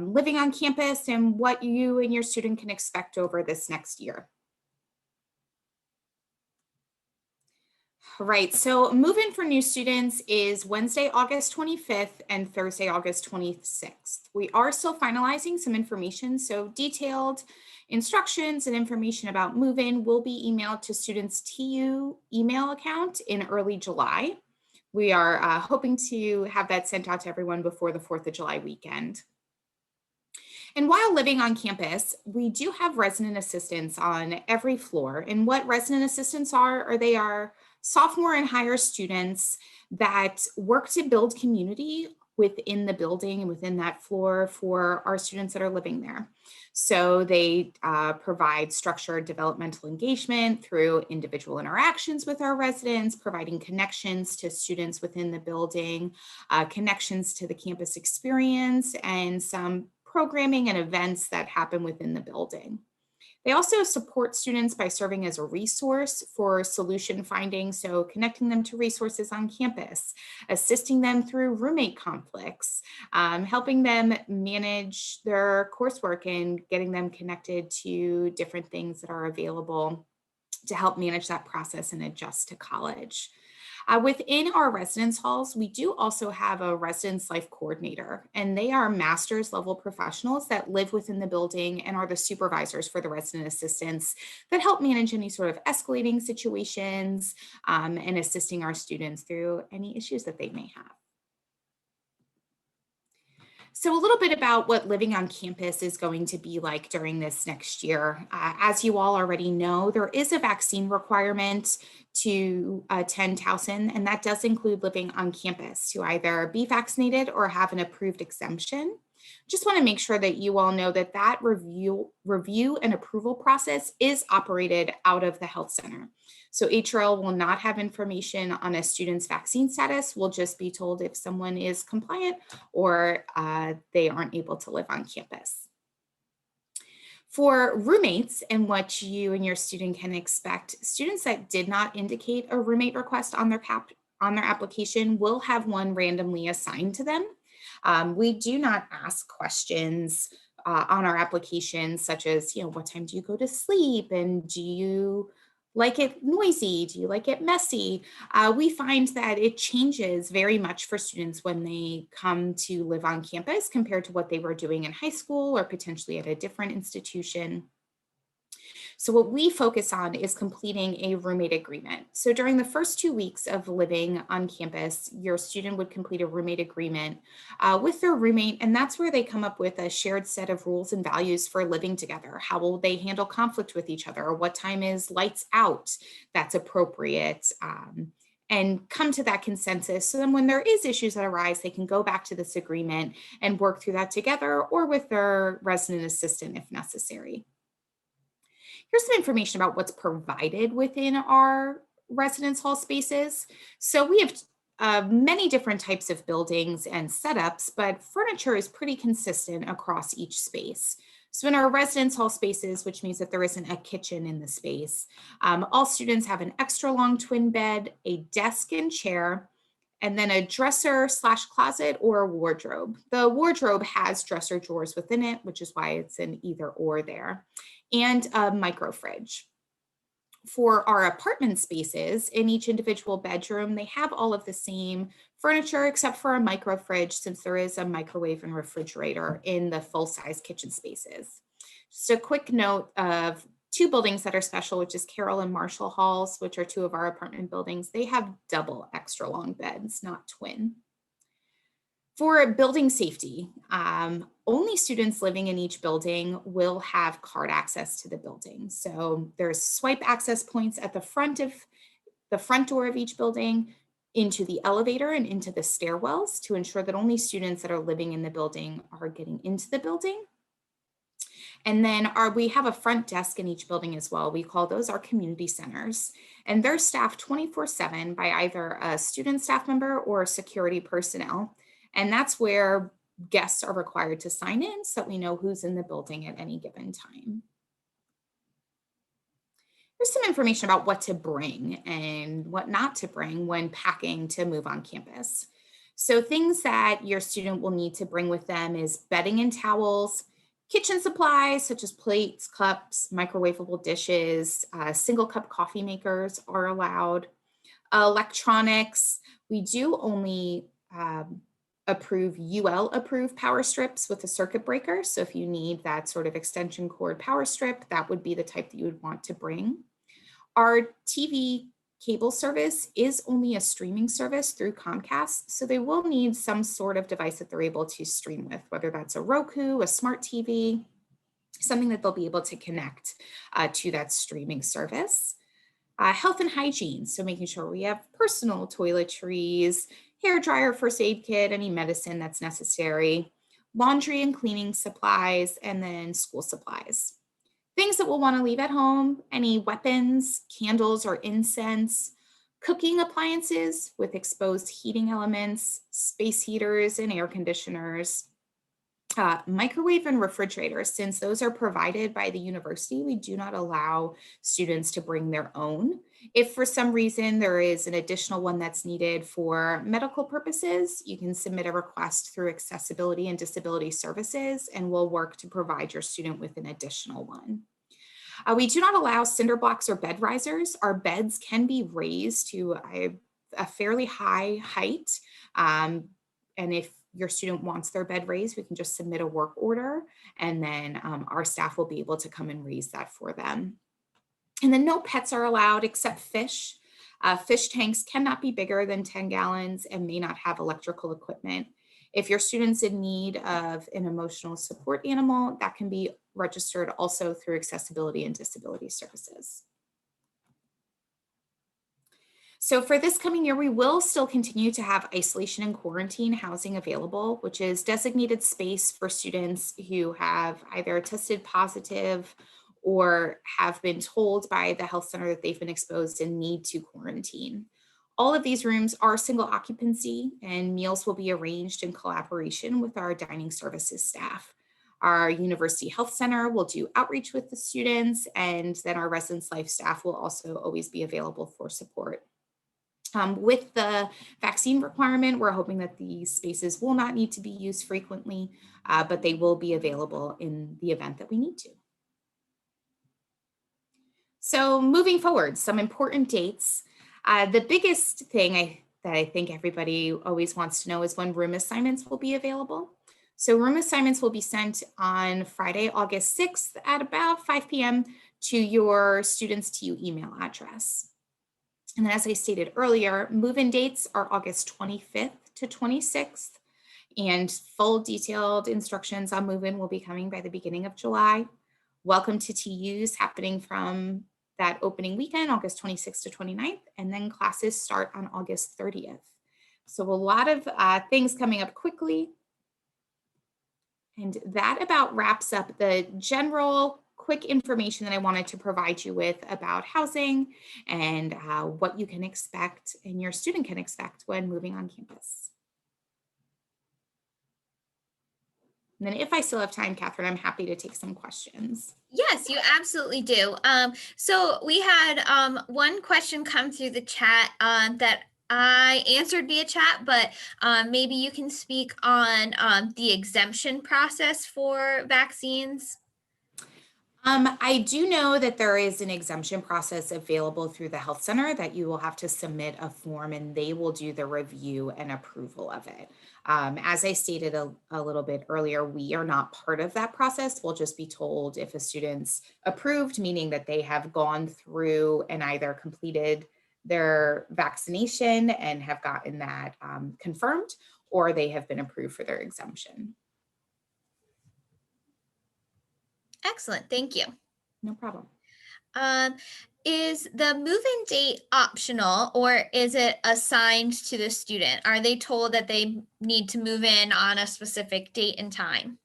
living on campus and what you and your student can expect over this next year. Right, so move-in for new students is Wednesday, August 25th and Thursday, August 26th. We are still finalizing some information, so detailed instructions and information about move-in will be emailed to students' TU email account in early July. We are hoping to have that sent out to everyone before the 4th of July weekend. And while living on campus, we do have resident assistants on every floor. And what resident assistants are they are sophomore and higher students that work to build community within the building and within that floor for our students that are living there. So they provide structured developmental engagement through individual interactions with our residents, providing connections to students within the building, connections to the campus experience, and some programming and events that happen within the building. They also support students by serving as a resource for solution finding, so connecting them to resources on campus, assisting them through roommate conflicts, helping them manage their coursework and getting them connected to different things that are available to help manage that process and adjust to college. Within our residence halls, we do also have a residence life coordinator, and they are master's level professionals that live within the building and are the supervisors for the resident assistants that help manage any sort of escalating situations and assisting our students through any issues that they may have. So a little bit about what living on campus is going to be like during this next year. As you all already know, there is a vaccine requirement to attend Towson, and that does include living on campus to either be vaccinated or have an approved exemption. Just want to make sure that you all know that that review and approval process is operated out of the health center. So HRL will not have information on a student's vaccine status. We'll just be told if someone is compliant or they aren't able to live on campus. For roommates and what you and your student can expect, students that did not indicate a roommate request on their application will have one randomly assigned to them. We do not ask questions on our application, such as, what time do you go to sleep? And do you like it noisy? Do you like it messy? We find that it changes very much for students when they come to live on campus compared to what they were doing in high school or potentially at a different institution. So what we focus on is completing a roommate agreement. So during the first 2 weeks of living on campus, your student would complete a roommate agreement with their roommate, and that's where they come up with a shared set of rules and values for living together. How will they handle conflict with each other? What time is lights out that's appropriate? And come to that consensus. So then when there is issues that arise, they can go back to this agreement and work through that together or with their resident assistant if necessary. Here's some information about what's provided within our residence hall spaces. So we have many different types of buildings and setups, but furniture is pretty consistent across each space. So in our residence hall spaces, which means that there isn't a kitchen in the space, all students have an extra long twin bed, a desk and chair, and then a dresser / closet or a wardrobe. The wardrobe has dresser drawers within it, which is why it's an either or there, and a micro fridge. For our apartment spaces, in each individual bedroom, they have all of the same furniture except for a micro fridge, since there is a microwave and refrigerator in the full-size kitchen spaces. Just a quick note of two buildings that are special, which is Carroll and Marshall Halls, which are two of our apartment buildings. They have double extra long beds, not twin. For building safety, only students living in each building will have card access to the building. So there's swipe access points at the front door of each building, into the elevator and into the stairwells to ensure that only students that are living in the building are getting into the building. And then we have a front desk in each building as well. We call those our community centers, and they're staffed 24/7 by either a student staff member or security personnel. And that's where guests are required to sign in so that we know who's in the building at any given time. Here's some information about what to bring and what not to bring when packing to move on campus. So things that your student will need to bring with them is bedding and towels, kitchen supplies such as plates, cups, microwavable dishes, single cup coffee makers are allowed. Electronics, we do only approve UL approved power strips with a circuit breaker. So if you need that sort of extension cord power strip, that would be the type that you would want to bring. Our TV cable service is only a streaming service through Comcast, so they will need some sort of device that they're able to stream with, whether that's a Roku, a smart TV, something that they'll be able to connect to that streaming service. Health and hygiene, so making sure we have personal toiletries, hair dryer, first aid kit, any medicine that's necessary, laundry and cleaning supplies, and then school supplies. Things that we'll want to leave at home, any weapons, candles or incense, cooking appliances with exposed heating elements, space heaters and air conditioners, microwave and refrigerators. Since those are provided by the university, we do not allow students to bring their own. If for some reason there is an additional one that's needed for medical purposes, you can submit a request through Accessibility and Disability Services, and we'll work to provide your student with an additional one. We do not allow cinder blocks or bed risers. Our beds can be raised to a fairly high height. And if your student wants their bed raised, we can just submit a work order, and then our staff will be able to come and raise that for them. And then no pets are allowed except fish. Fish tanks cannot be bigger than 10 gallons and may not have electrical equipment. If your student's in need of an emotional support animal, that can be registered also through Accessibility and Disability Services. So for this coming year, we will still continue to have isolation and quarantine housing available, which is designated space for students who have either tested positive or have been told by the health center that they've been exposed and need to quarantine. All of these rooms are single occupancy, and meals will be arranged in collaboration with our dining services staff. Our University Health Center will do outreach with the students, and then our residence life staff will also always be available for support. With the vaccine requirement, we're hoping that these spaces will not need to be used frequently, but they will be available in the event that we need to. So moving forward, some important dates. The biggest thing that I think everybody always wants to know is when room assignments will be available. So room assignments will be sent on Friday, August 6th at about 5 p.m. to your student's TU email address. And then as I stated earlier, move-in dates are August 25th to 26th, and full detailed instructions on move-in will be coming by the beginning of July. Welcome to TUs happening from that opening weekend, August 26th to 29th, and then classes start on August 30th. So a lot of things coming up quickly. And that about wraps up the general quick information that I wanted to provide you with about housing and what you can expect and your student can expect when moving on campus. And then if I still have time, Catherine, I'm happy to take some questions. Yes, you absolutely do. So we had one question come through the chat that I answered via chat, but maybe you can speak on the exemption process for vaccines. I do know that there is an exemption process available through the health center that you will have to submit a form and they will do the review and approval of it. As I stated a little bit earlier, we are not part of that process. We'll just be told if a student's approved, meaning that they have gone through and either completed their vaccination and have gotten that confirmed, or they have been approved for their exemption. Excellent, thank you. No problem. Is the move-in date optional or is it assigned to the student? Are they told that they need to move in on a specific date and time?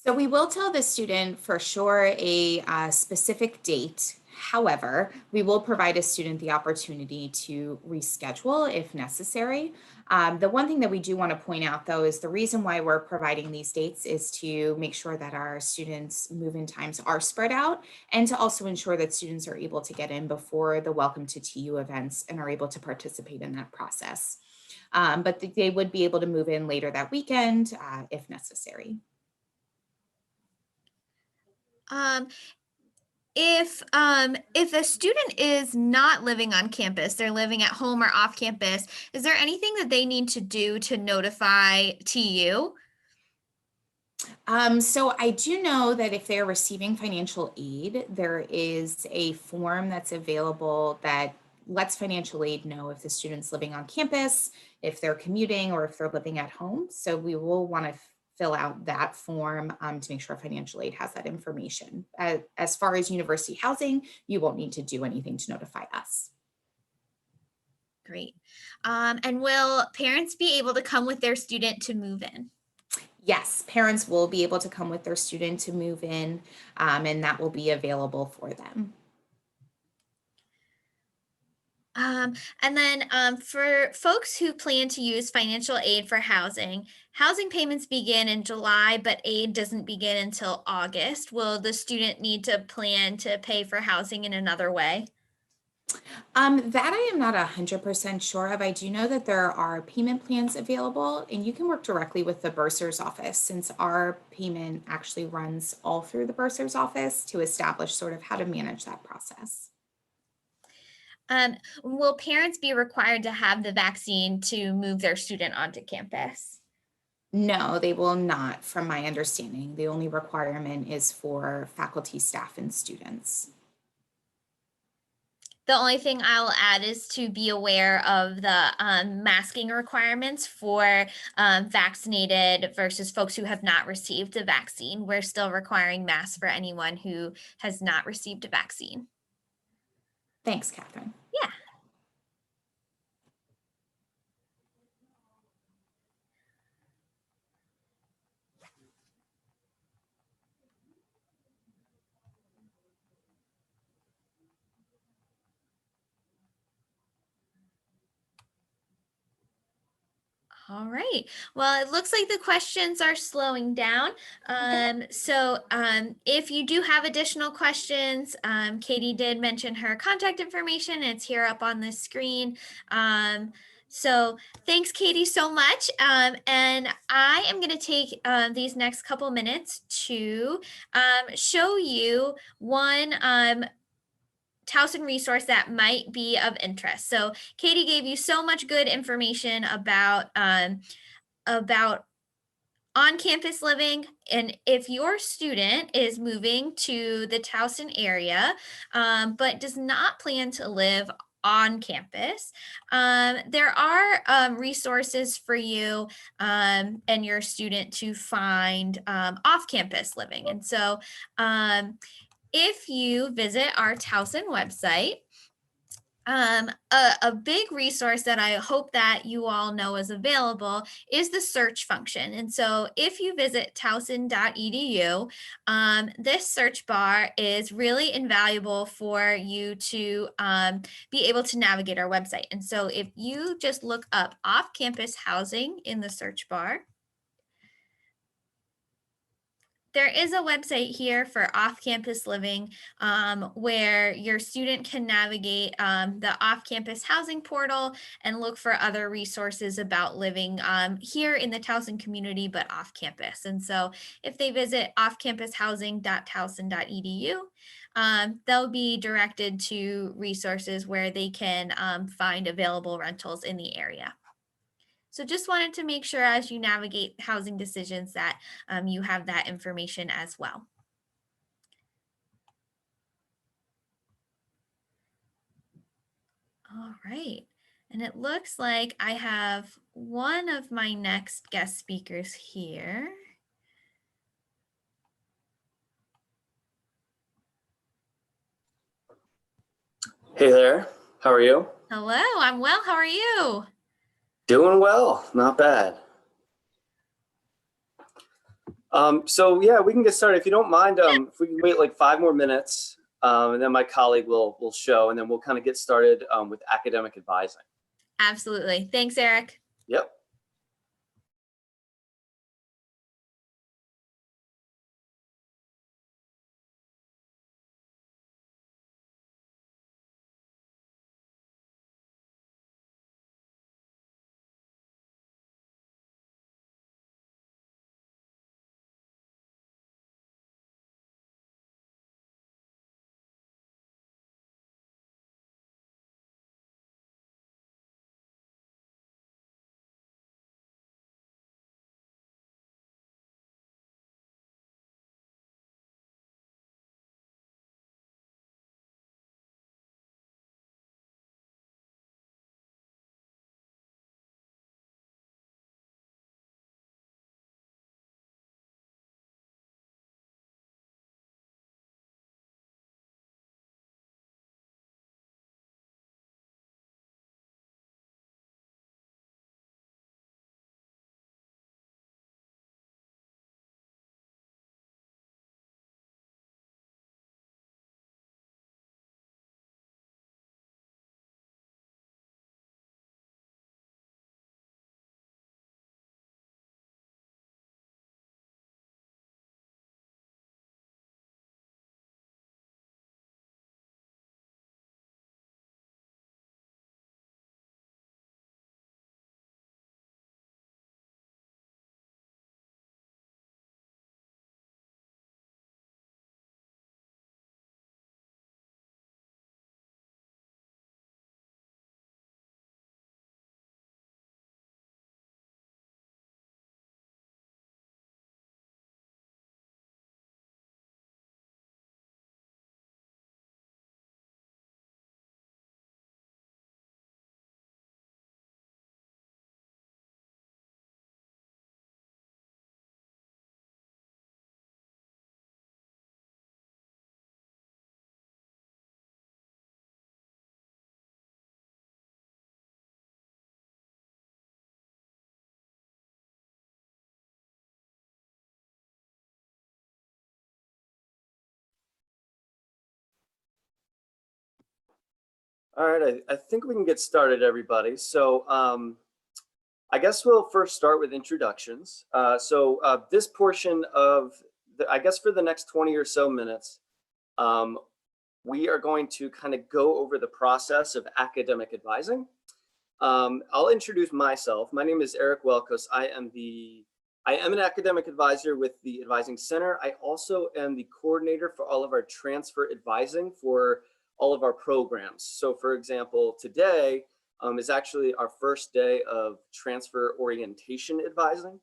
So we will tell the student for sure a specific date. However, we will provide a student the opportunity to reschedule if necessary. The one thing that we do want to point out, though, is the reason why we're providing these dates is to make sure that our students' move-in times are spread out and to also ensure that students are able to get in before the Welcome to TU events and are able to participate in that process. But they would be able to move in later that weekend if necessary. If a student is not living on campus, they're living at home or off campus, is there anything that they need to do to notify TU? So I do know that if they're receiving financial aid, there is a form that's available that lets financial aid know if the student's living on campus, if they're commuting, or if they're living at home. So we will want to fill out that form to make sure financial aid has that information. As far as university housing, you won't need to do anything to notify us. Great. And will parents be able to come with their student to move in? Yes, parents will be able to come with their student to move in, and that will be available for them. And then for folks who plan to use financial aid for housing payments begin in July, but aid doesn't begin until August. Will the student need to plan to pay for housing in another way? That I am not 100% sure of. I do know that there are payment plans available and you can work directly with the bursar's office since our payment actually runs all through the bursar's office to establish sort of how to manage that process. Will parents be required to have the vaccine to move their student onto campus? No, they will not, from my understanding. The only requirement is for faculty, staff, and students. The only thing I'll add is to be aware of the masking requirements for vaccinated versus folks who have not received the vaccine. We're still requiring masks for anyone who has not received a vaccine. Thanks, Catherine. Yeah. All right. Well, it looks like the questions are slowing down. So if you do have additional questions, Katie did mention her contact information. It's here up on the screen. So thanks, Katie, so much. And I am going to take these next couple minutes to show you one Towson resource that might be of interest. So Katie gave you so much good information about on-campus living. And if your student is moving to the Towson area, but does not plan to live on campus, there are resources for you and your student to find off-campus living. And so if you visit our Towson website, a big resource that I hope that you all know is available is the search function. And so if you visit towson.edu, this search bar is really invaluable for you to be able to navigate our website. And so if you just look up off-campus housing in the search bar, There is a website here for off-campus living where your student can navigate the off-campus housing portal and look for other resources about living here in the Towson community, but off-campus. And so if they visit offcampushousing.towson.edu, they'll be directed to resources where they can find available rentals in the area. So just wanted to make sure as you navigate housing decisions that you have that information as well. All right. And it looks like I have one of my next guest speakers here. Hey there, how are you? Hello, I'm well. How are you? Doing well, not bad. So yeah, we can get started. If you don't mind, if we can wait like 5 more minutes, and then my colleague will show, and then we'll kind of get started with academic advising. Absolutely. Thanks, Eric. Yep. All right, I think we can get started, everybody. So I guess we'll first start with introductions. This portion of, I guess for the next 20 or so minutes, we are going to kind of go over the process of academic advising. I'll introduce myself. My name is Eric Welkos. I am an academic advisor with the Advising Center. I also am the coordinator for all of our transfer advising for all of our programs. So for example, today is actually our first day of transfer orientation advising.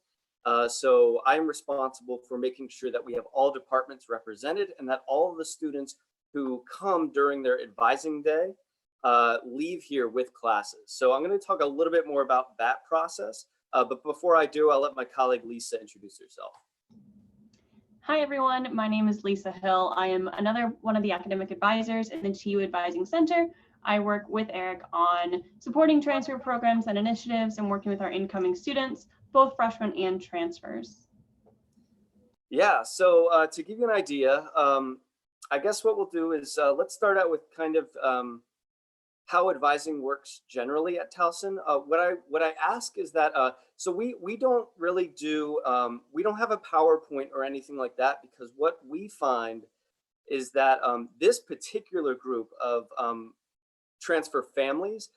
So I'm responsible for making sure that we have all departments represented and that all of the students who come during their advising day leave here with classes. So I'm going to talk a little bit more about that process. But before I do, I'll let my colleague Lisa introduce herself. Hi, everyone. My name is Lisa Hill. I am another one of the academic advisors in the TU Advising Center. I work with Eric on supporting transfer programs and initiatives and working with our incoming students, both freshmen and transfers. Yeah, so to give you an idea, I guess what we'll do is let's start out with kind of how advising works generally at Towson. What I ask is that so we don't really do we don't have a PowerPoint or anything like that, because what we find is that this particular group of transfer families,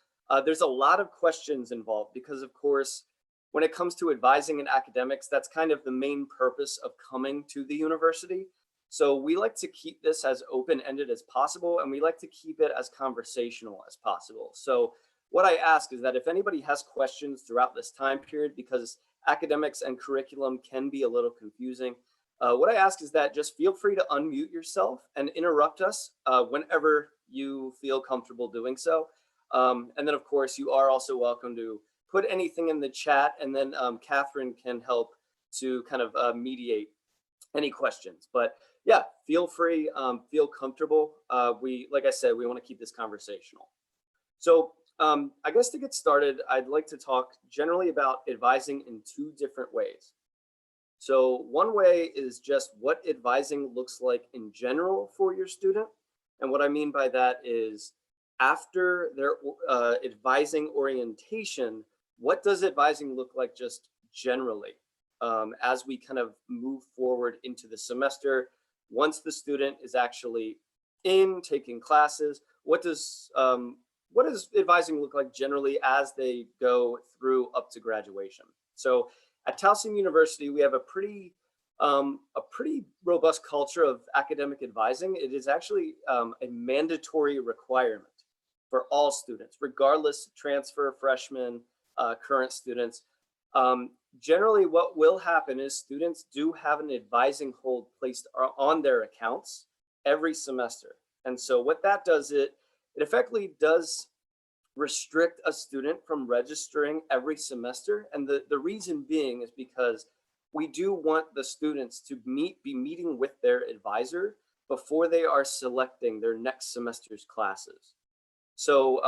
there's a lot of questions involved, because of course, when it comes to advising in academics, that's kind of the main purpose of coming to the university. So we like to keep this as open-ended as possible, and we like to keep it as conversational as possible. So what I ask is that if anybody has questions throughout this time period, because academics and curriculum can be a little confusing, what I ask is that just feel free to unmute yourself and interrupt us whenever you feel comfortable doing so. And then of course, you are also welcome to put anything in the chat, and then Catherine can help to kind of mediate any questions. But yeah, feel free, feel comfortable. Like I said, we want to keep this conversational. So I guess to get started, I'd like to talk generally about advising in two different ways. So one way is just what advising looks like in general for your student. And what I mean by that is after their advising orientation, what does advising look like just generally as we kind of move forward into the semester? Once the student is actually in taking classes, what does advising look like generally as they go through up to graduation? So at Towson University, we have a pretty robust culture of academic advising. It is actually a mandatory requirement for all students, regardless of transfer, freshmen, current students. Generally, what will happen is students do have an advising hold placed on their accounts every semester. And so what that does, it effectively does restrict a student from registering every semester. And the reason being is because we do want the students to be meeting with their advisor before they are selecting their next semester's classes. So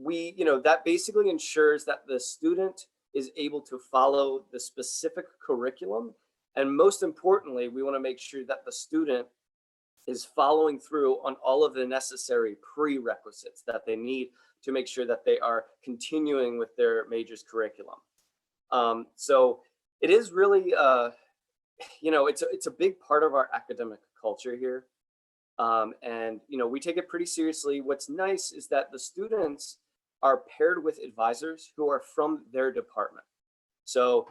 that basically ensures that the student is able to follow the specific curriculum. And most importantly, we want to make sure that the student is following through on all of the necessary prerequisites that they need to make sure that they are continuing with their major's curriculum. So it is really, it's a big part of our academic culture here. And we take it pretty seriously. What's nice is that the students are paired with advisors who are from their department. So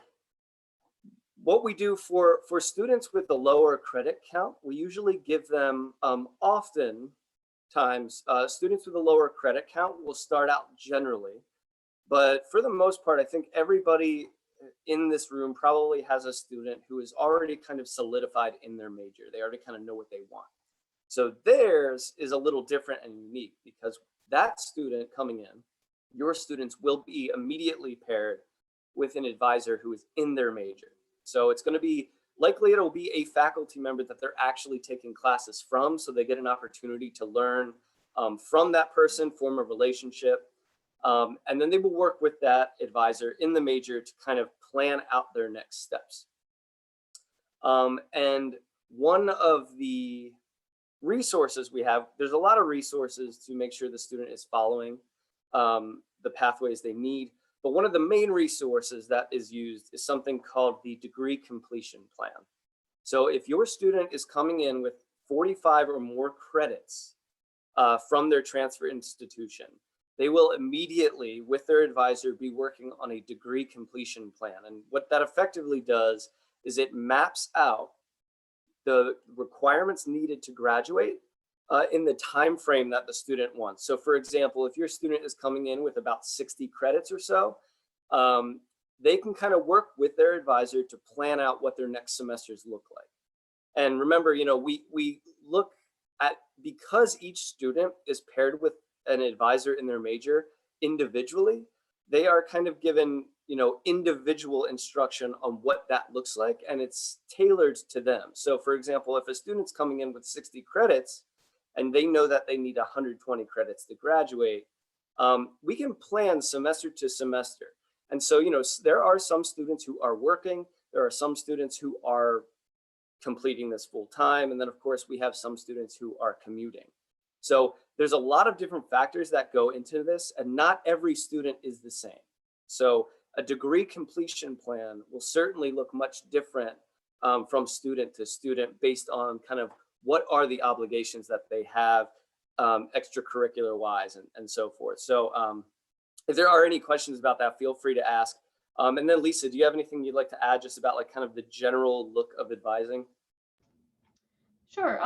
what we do for students with the lower credit count, we usually give them oftentimes students with a lower credit count will start out generally. But for the most part, I think everybody in this room probably has a student who is already kind of solidified in their major. They already kind of know what they want. So theirs is a little different and unique, because that student coming in, your students will be immediately paired with an advisor who is in their major. So it's going to be likely it'll be a faculty member that they're actually taking classes from. So they get an opportunity to learn from that person, form a relationship. And then they will work with that advisor in the major to kind of plan out their next steps. And one of the resources we have, there's a lot of resources to make sure the student is following the pathways they need. But one of the main resources that is used is something called the degree completion plan. So if your student is coming in with 45 or more credits from their transfer institution, they will immediately, with their advisor, be working on a degree completion plan. And what that effectively does is it maps out the requirements needed to graduate in the time frame that the student wants. So for example, if your student is coming in with about 60 credits or so, they can kind of work with their advisor to plan out what their next semesters look like. And remember, we look at, because each student is paired with an advisor in their major individually, they are kind of given individual instruction on what that looks like, and it's tailored to them. So for example, if a student's coming in with 60 credits and they know that they need 120 credits to graduate, we can plan semester to semester. And so, there are some students who are working, there are some students who are completing this full time, and then of course we have some students who are commuting. So there's a lot of different factors that go into this, and not every student is the same. So a degree completion plan will certainly look much different from student to student based on kind of what are the obligations that they have extracurricular wise and so forth. So if there are any questions about that, feel free to ask. And then Lisa, do you have anything you'd like to add just about like kind of the general look of advising? Sure.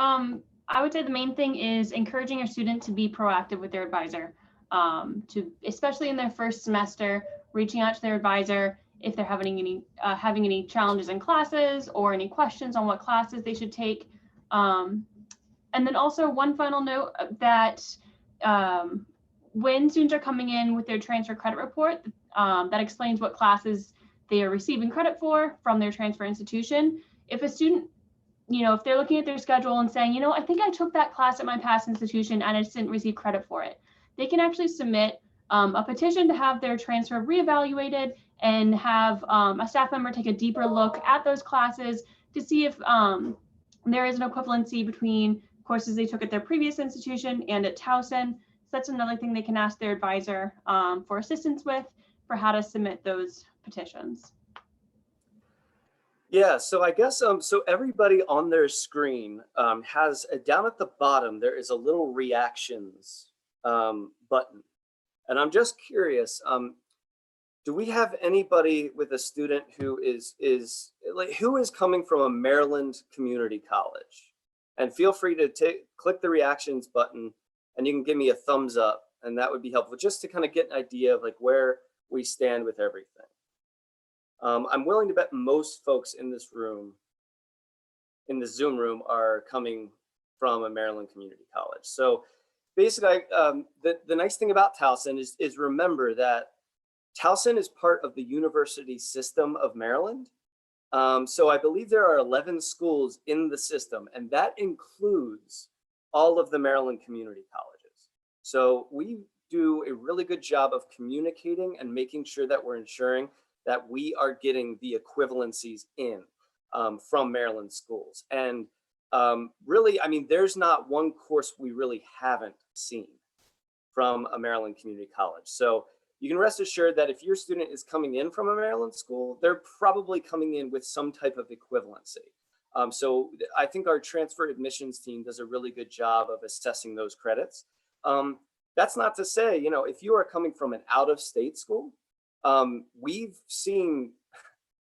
I would say the main thing is encouraging your student to be proactive with their advisor, especially in their first semester, reaching out to their advisor if they're having any challenges in classes or any questions on what classes they should take. And then also one final note that when students are coming in with their transfer credit report, that explains what classes they are receiving credit for from their transfer institution. If a student, if they're looking at their schedule and saying, I think I took that class at my past institution and I just didn't receive credit for it, they can actually submit a petition to have their transfer reevaluated and have a staff member take a deeper look at those classes to see if there is an equivalency between courses they took at their previous institution and at Towson. So that's another thing they can ask their advisor for assistance with for how to submit those petitions. Yeah, so I guess so everybody on their screen has down at the bottom there is a little reactions button, and I'm just curious, do we have anybody with a student who is coming from a Maryland community college? And feel free to click the reactions button, and you can give me a thumbs up, and that would be helpful just to kind of get an idea of like where we stand with everything. I'm willing to bet most folks in this room, in the Zoom room, are coming from a Maryland community college. So basically, the nice thing about Towson is remember that Towson is part of the university system of Maryland. So I believe there are 11 schools in the system, and that includes all of the Maryland community colleges. So we do a really good job of communicating and making sure that we're ensuring that we are getting the equivalencies in from Maryland schools. And really, I mean, there's not one course we really haven't seen from a Maryland community college. So you can rest assured that if your student is coming in from a Maryland school, they're probably coming in with some type of equivalency. So I think our transfer admissions team does a really good job of assessing those credits. That's not to say, if you are coming from an out-of-state school, we've seen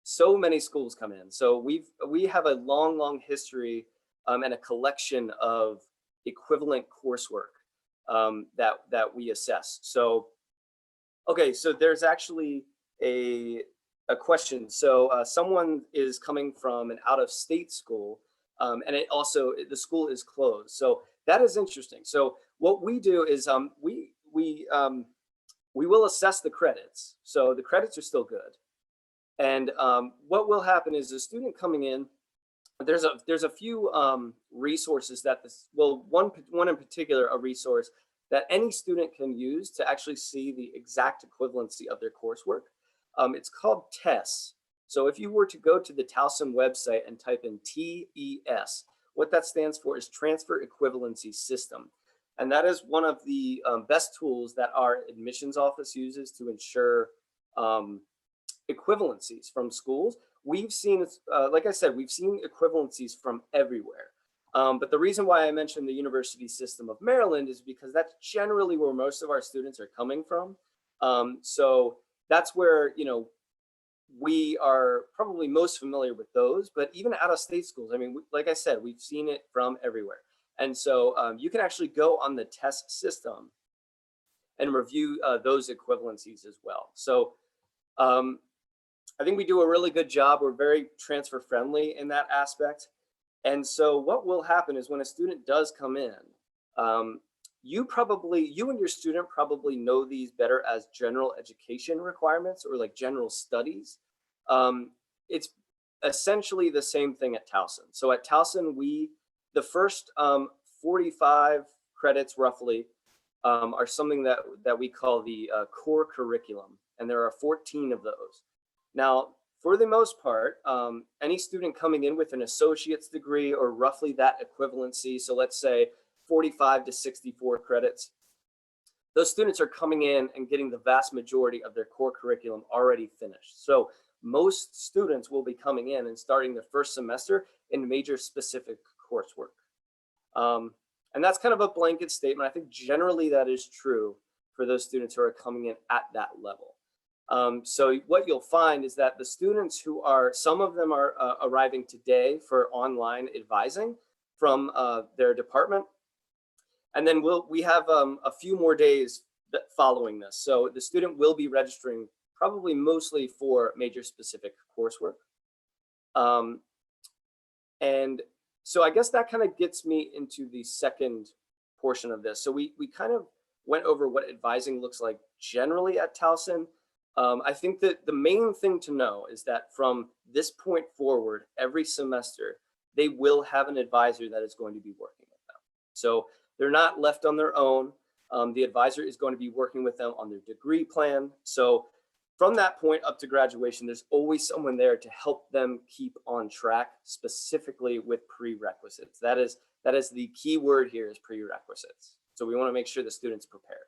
so many schools come in. So we have a long history and a collection of equivalent coursework that we assess. So, okay, so there's actually a question. So someone is coming from an out-of-state school, and the school is closed. So that is interesting. So what we do is we will assess the credits. So the credits are still good. And what will happen is a student coming in, there's a few resources that one in particular, a resource that any student can use to actually see the exact equivalency of their coursework. It's called TESS. So if you were to go to the Towson website and type in TES, what that stands for is Transfer Equivalency System. And that is one of the best tools that our admissions office uses to ensure equivalencies from schools. We've seen, like I said, we've seen equivalencies from everywhere. But the reason why I mentioned the University System of Maryland is because that's generally where most of our students are coming from. So that's where, we are probably most familiar with those, but even out of state schools, I mean, like I said, we've seen it from everywhere. And so you can actually go on the test system and review those equivalencies as well. So I think we do a really good job. We're very transfer friendly in that aspect. And so what will happen is when a student does come in, you and your student probably know these better as general education requirements or like general studies. It's essentially the same thing at Towson. So at Towson, the first 45 credits roughly are something that we call the core curriculum, and there are 14 of those. Now, for the most part, any student coming in with an associate's degree or roughly that equivalency, so let's say 45 to 64 credits. Those students are coming in and getting the vast majority of their core curriculum already finished. So most students will be coming in and starting their first semester in major specific coursework. And that's kind of a blanket statement. I think generally that is true for those students who are coming in at that level. So what you'll find is that the students who are, some of them are arriving today for online advising from their department. And then we have a few more days following this. So the student will be registering probably mostly for major specific coursework. And so I guess that kind of gets me into the second portion of this. So we kind of went over what advising looks like generally at Towson. I think that the main thing to know is that from this point forward, every semester, they will have an advisor that is going to be working with them. So they're not left on their own. The advisor is going to be working with them on their degree plan. So from that point up to graduation, there's always someone there to help them keep on track, specifically with prerequisites. That is the key word here, is prerequisites. So we want to make sure the student's prepared.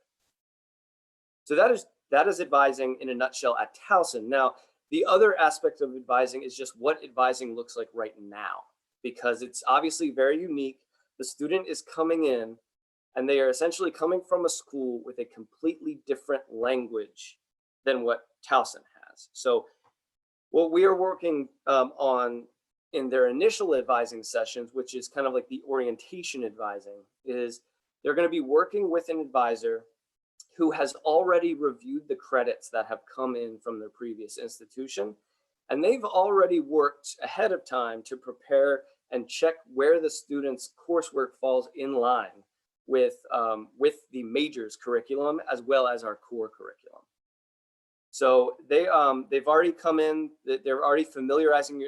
So that is advising in a nutshell at Towson. Now, the other aspect of advising is just what advising looks like right now, because it's obviously very unique. The student is coming in and they are essentially coming from a school with a completely different language than what Towson has. So what we are working on in their initial advising sessions, which is kind of like the orientation advising, is they're going to be working with an advisor who has already reviewed the credits that have come in from their previous institution. And they've already worked ahead of time to prepare and check where the student's coursework falls in line with the majors curriculum as well as our core curriculum. So they've already come in, they're already familiarizing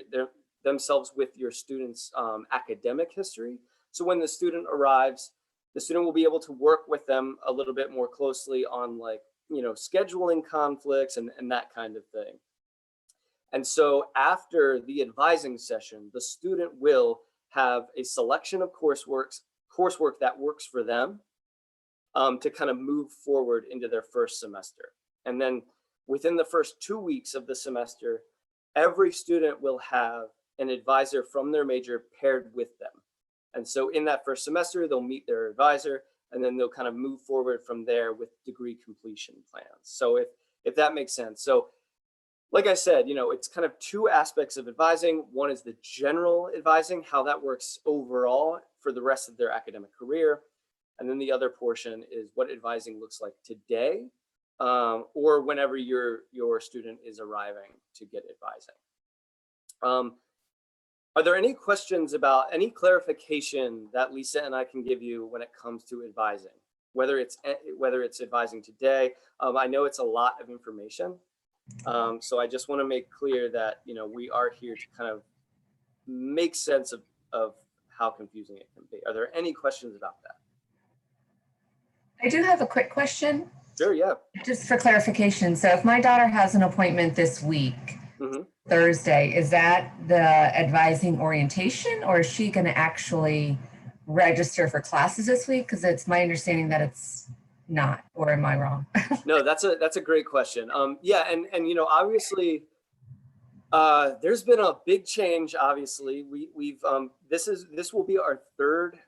themselves with your student's academic history. So when the student arrives, the student will be able to work with them a little bit more closely on, like, scheduling conflicts and that kind of thing. And so after the advising session, the student will have a selection of coursework that works for them to kind of move forward into their first semester. And then within the first 2 weeks of the semester, every student will have an advisor from their major paired with them. And so in that first semester, they'll meet their advisor, and then they'll kind of move forward from there with degree completion plans. So if that makes sense. So like I said, it's kind of two aspects of advising. One is the general advising, how that works overall for the rest of their academic career. And then the other portion is what advising looks like today, or whenever your student is arriving to get advising. Are there any questions about any clarification that Lisa and I can give you when it comes to advising, whether it's advising today? I know it's a lot of information. So I just want to make clear that, we are here to kind of make sense of how confusing it can be. Are there any questions about that? I do have a quick question. Sure, yeah. Just for clarification. So if my daughter has an appointment this week, Thursday, is that the advising orientation, or is she going to actually register for classes this week? Because it's my understanding that it's not, or am I wrong? No, that's a great question. Yeah, and obviously there's been a big change. Obviously, this will be our third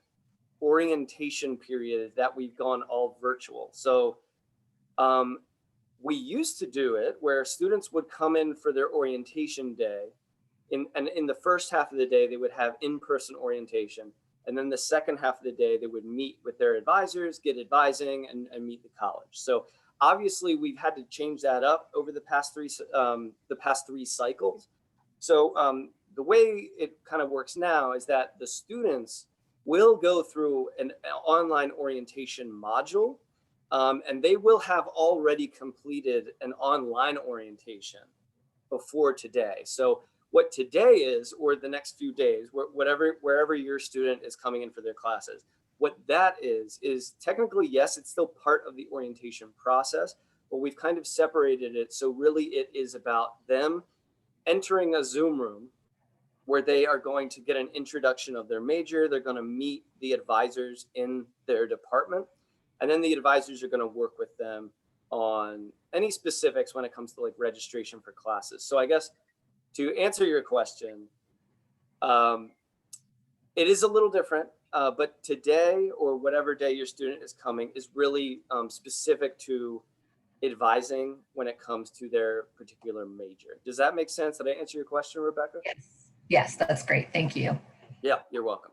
orientation period that we've gone all virtual. So we used to do it where students would come in for their orientation day, and in the first half of the day they would have in-person orientation, and then the second half of the day they would meet with their advisors, get advising, and meet the college. So obviously we've had to change that up over the past three cycles. So the way it kind of works now is that the students will go through an online orientation module, and they will have already completed an online orientation before today. So what today is, or the next few days, wherever your student is coming in for their classes, what that is technically, yes, it's still part of the orientation process, but we've kind of separated it. So really it is about them entering a Zoom room where they are going to get an introduction of their major. They're going to meet the advisors in their department, and then the advisors are going to work with them on any specifics when it comes to like registration for classes. So I guess to answer your question, it is a little different, but today or whatever day your student is coming is really specific to advising when it comes to their particular major. Does that make sense? Did I answer your question, Rebecca? Yes. Yes, that's great. Thank you. Yeah, you're welcome.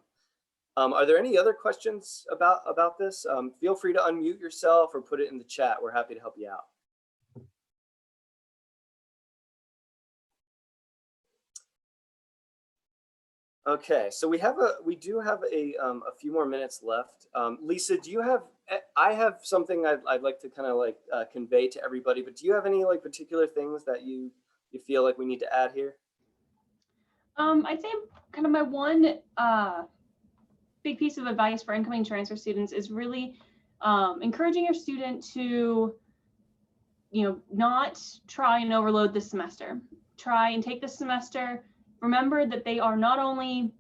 Are there any other questions about this? Feel free to unmute yourself or put it in the chat. We're happy to help you out. Okay, so we do have a few more minutes left. Lisa, do you have? I have something I'd like to kind of like convey to everybody, but do you have any like particular things that you feel like we need to add here? I'd say kind of my one big piece of advice for incoming transfer students is really encouraging your student to, not try and overload this semester. Try and take this semester. Remember that they are not only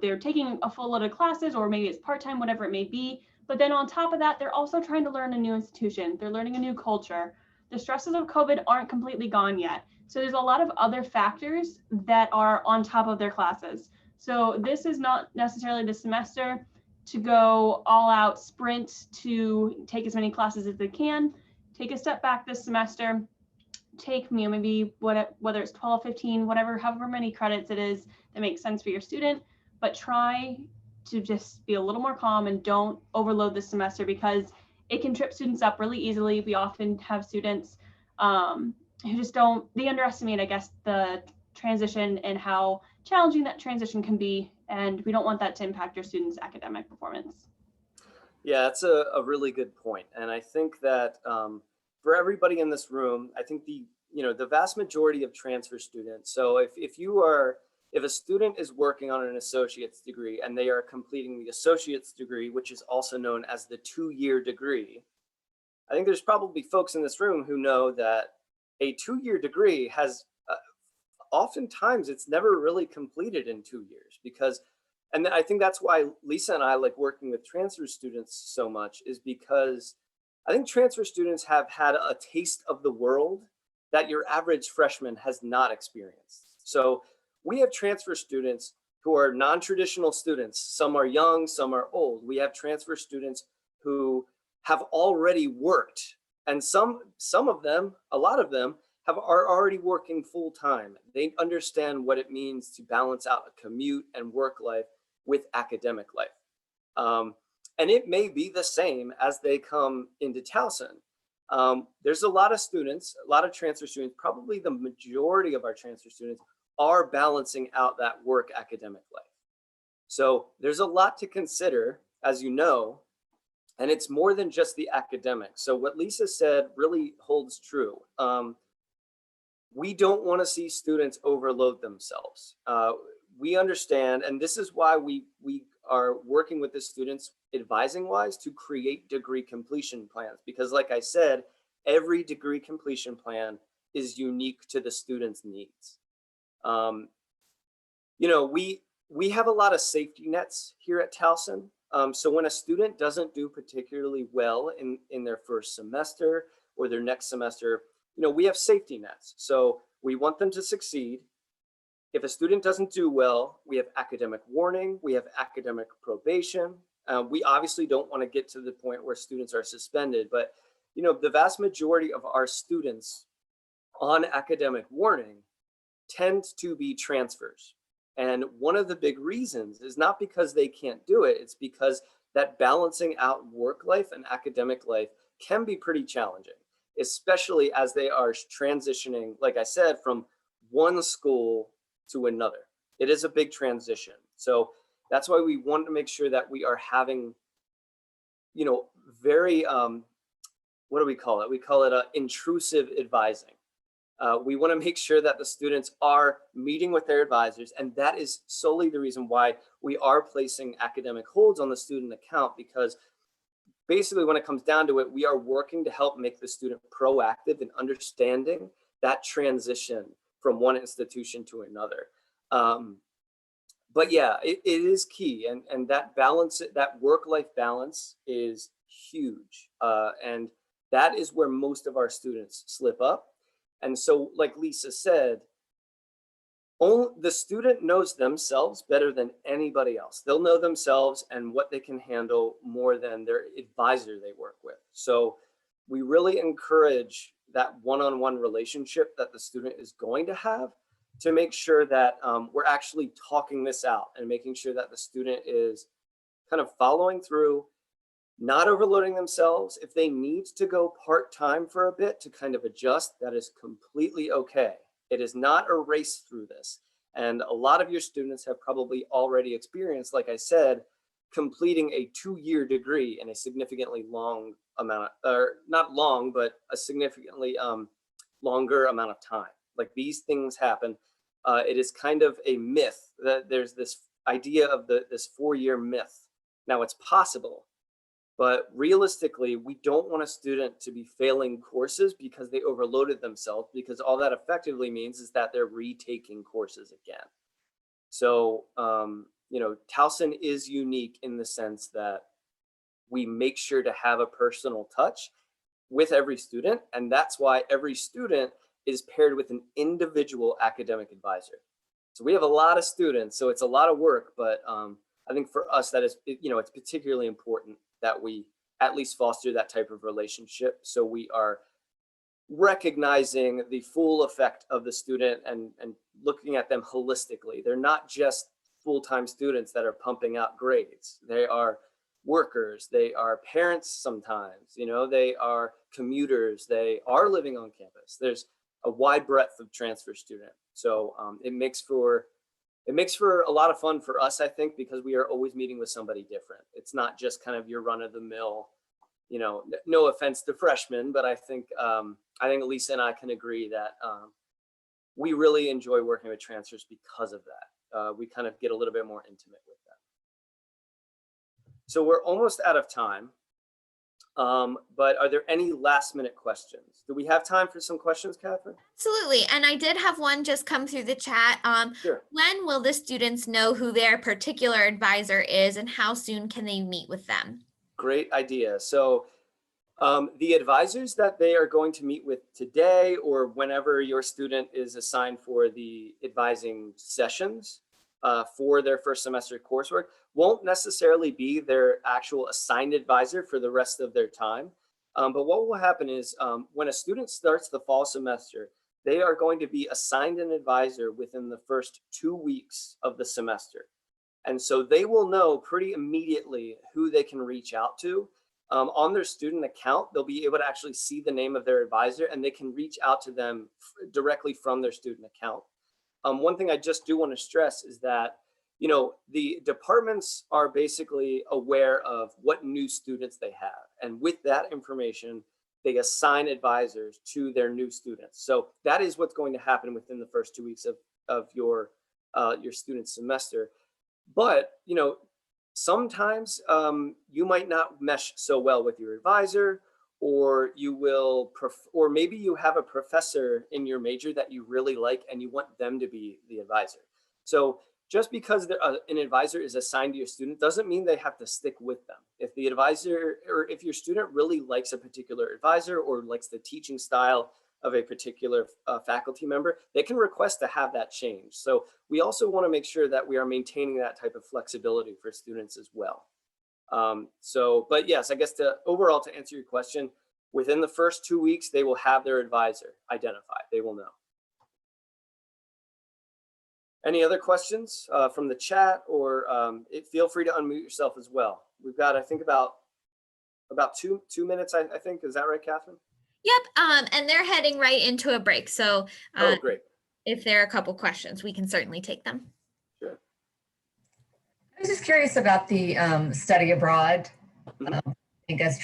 they're taking a full load of classes, or maybe it's part-time, whatever it may be, but then on top of that, they're also trying to learn a new institution. They're learning a new culture. The stresses of COVID aren't completely gone yet. So there's a lot of other factors that are on top of their classes. So this is not necessarily the semester to go all out sprint to take as many classes as they can. Take a step back this semester. Take maybe whether it's 12, 15, however many credits it is that makes sense for your student, but try to just be a little more calm and don't overload the semester, because it can trip students up really easily. We often have students who just they underestimate, I guess, the transition and how challenging that transition can be, and we don't want that to impact your students' academic performance. Yeah, that's a really good point, and I think that for everybody in this room, I think the vast majority of transfer students. So if a student is working on an associate's degree and they are completing the associate's degree, which is also known as the 2-year degree, I think there's probably folks in this room who know that a 2-year degree has oftentimes it's never really completed in 2 years, and I think that's why Lisa and I like working with transfer students so much, is because I think transfer students have had a taste of the world that your average freshman has not experienced. So we have transfer students who are non-traditional students. Some are young, some are old. We have transfer students who have already worked, and some of them, a lot of them, are already working full time. They understand what it means to balance out a commute and work life with academic life. And it may be the same as they come into Towson. There's a lot of students, a lot of transfer students, probably the majority of our transfer students are balancing out that work academic life. So there's a lot to consider, as you know, and it's more than just the academics. So what Lisa said really holds true. We don't want to see students overload themselves. We understand, and this is why we are working with the students advising wise to create degree completion plans, because like I said, every degree completion plan is unique to the student's needs. We have a lot of safety nets here at Towson. So when a student doesn't do particularly well in their first semester or their next semester, we have safety nets. So we want them to succeed. If a student doesn't do well, we have academic warning, we have academic probation. We obviously don't want to get to the point where students are suspended, but the vast majority of our students on academic warning tend to be transfers. And one of the big reasons is not because they can't do it, it's because that balancing out work life and academic life can be pretty challenging, especially as they are transitioning, like I said, from one school to another. It is a big transition. So that's why we want to make sure that we are having, very, what do we call it? We call it intrusive advising. We want to make sure that the students are meeting with their advisors, and that is solely the reason why we are placing academic holds on the student account, because basically when it comes down to it, we are working to help make the student proactive in understanding that transition from one institution to another. But yeah, it is key, and that balance, that work-life balance is huge, and that is where most of our students slip up. And so, like Lisa said, the student knows themselves better than anybody else. They'll know themselves and what they can handle more than their advisor they work with. So we really encourage that one-on-one relationship that the student is going to have, to make sure that we're actually talking this out and making sure that the student is kind of following through, not overloading themselves. If they need to go part-time for a bit to kind of adjust, that is completely okay. It is not a race through this. And a lot of your students have probably already experienced, like I said, completing a 2-year degree in a significantly long amount, or not long, but a significantly longer amount of time. Like, these things happen. It is kind of a myth that there's this idea of this 4-year myth. Now, it's possible, but realistically, we don't want a student to be failing courses because they overloaded themselves, because all that effectively means is that they're retaking courses again. So, you know, Towson is unique in the sense that we make sure to have a personal touch with every student, and that's why every student is paired with an individual academic advisor. So we have a lot of students, so it's a lot of work, but I think for us that is, you know, it's particularly important that we at least foster that type of relationship, so we are recognizing the full effect of the student and looking at them holistically. They're not just full-time students that are pumping out grades. They are workers, they are parents sometimes, you know, they are commuters, they are living on campus. There's a wide breadth of transfer student. So it makes for a lot of fun for us, I think, because we are always meeting with somebody different. It's not just kind of your run-of-the-mill, you know, no offense to freshmen, but I think Lisa and I can agree that we really enjoy working with transfers because of that. We kind of get a little bit more intimate with them. So we're almost out of time. But are there any last minute questions? Do we have time for some questions, Catherine? Absolutely. And I did have one just come through the chat. Sure. When will the students know who their particular advisor is, and how soon can they meet with them? Great idea. So the advisors that they are going to meet with today, or whenever your student is assigned for the advising sessions for their first semester coursework, won't necessarily be their actual assigned advisor for the rest of their time. But what will happen is when a student starts the fall semester, they are going to be assigned an advisor within the first 2 weeks of the semester. And so they will know pretty immediately who they can reach out to. On their student account, they'll be able to actually see the name of their advisor, and they can reach out to them directly from their student account. One thing I just do want to stress is that, you know, the departments are basically aware of what new students they have. And with that information, they assign advisors to their new students. So that is what's going to happen within the first 2 weeks of your student semester. But, you know, sometimes you might not mesh so well with your advisor, or you will, or maybe you have a professor in your major that you really like and you want them to be the advisor. So just because an advisor is assigned to your student doesn't mean they have to stick with them. If the advisor, or if your student really likes a particular advisor or likes the teaching style of a particular faculty member, they can request to have that change. So we also want to make sure that we are maintaining that type of flexibility for students as well. But yes, I guess overall to answer your question, within the first 2 weeks, they will have their advisor identified. They will know. Any other questions from the chat, or feel free to unmute yourself as well. We've got, I think, about two minutes, I think. Is that right, Catherine? Yep. And they're heading right into a break. So oh, great. If there are a couple questions, we can certainly take them. Sure. I was just curious about the study abroad, Mm-hmm. I think as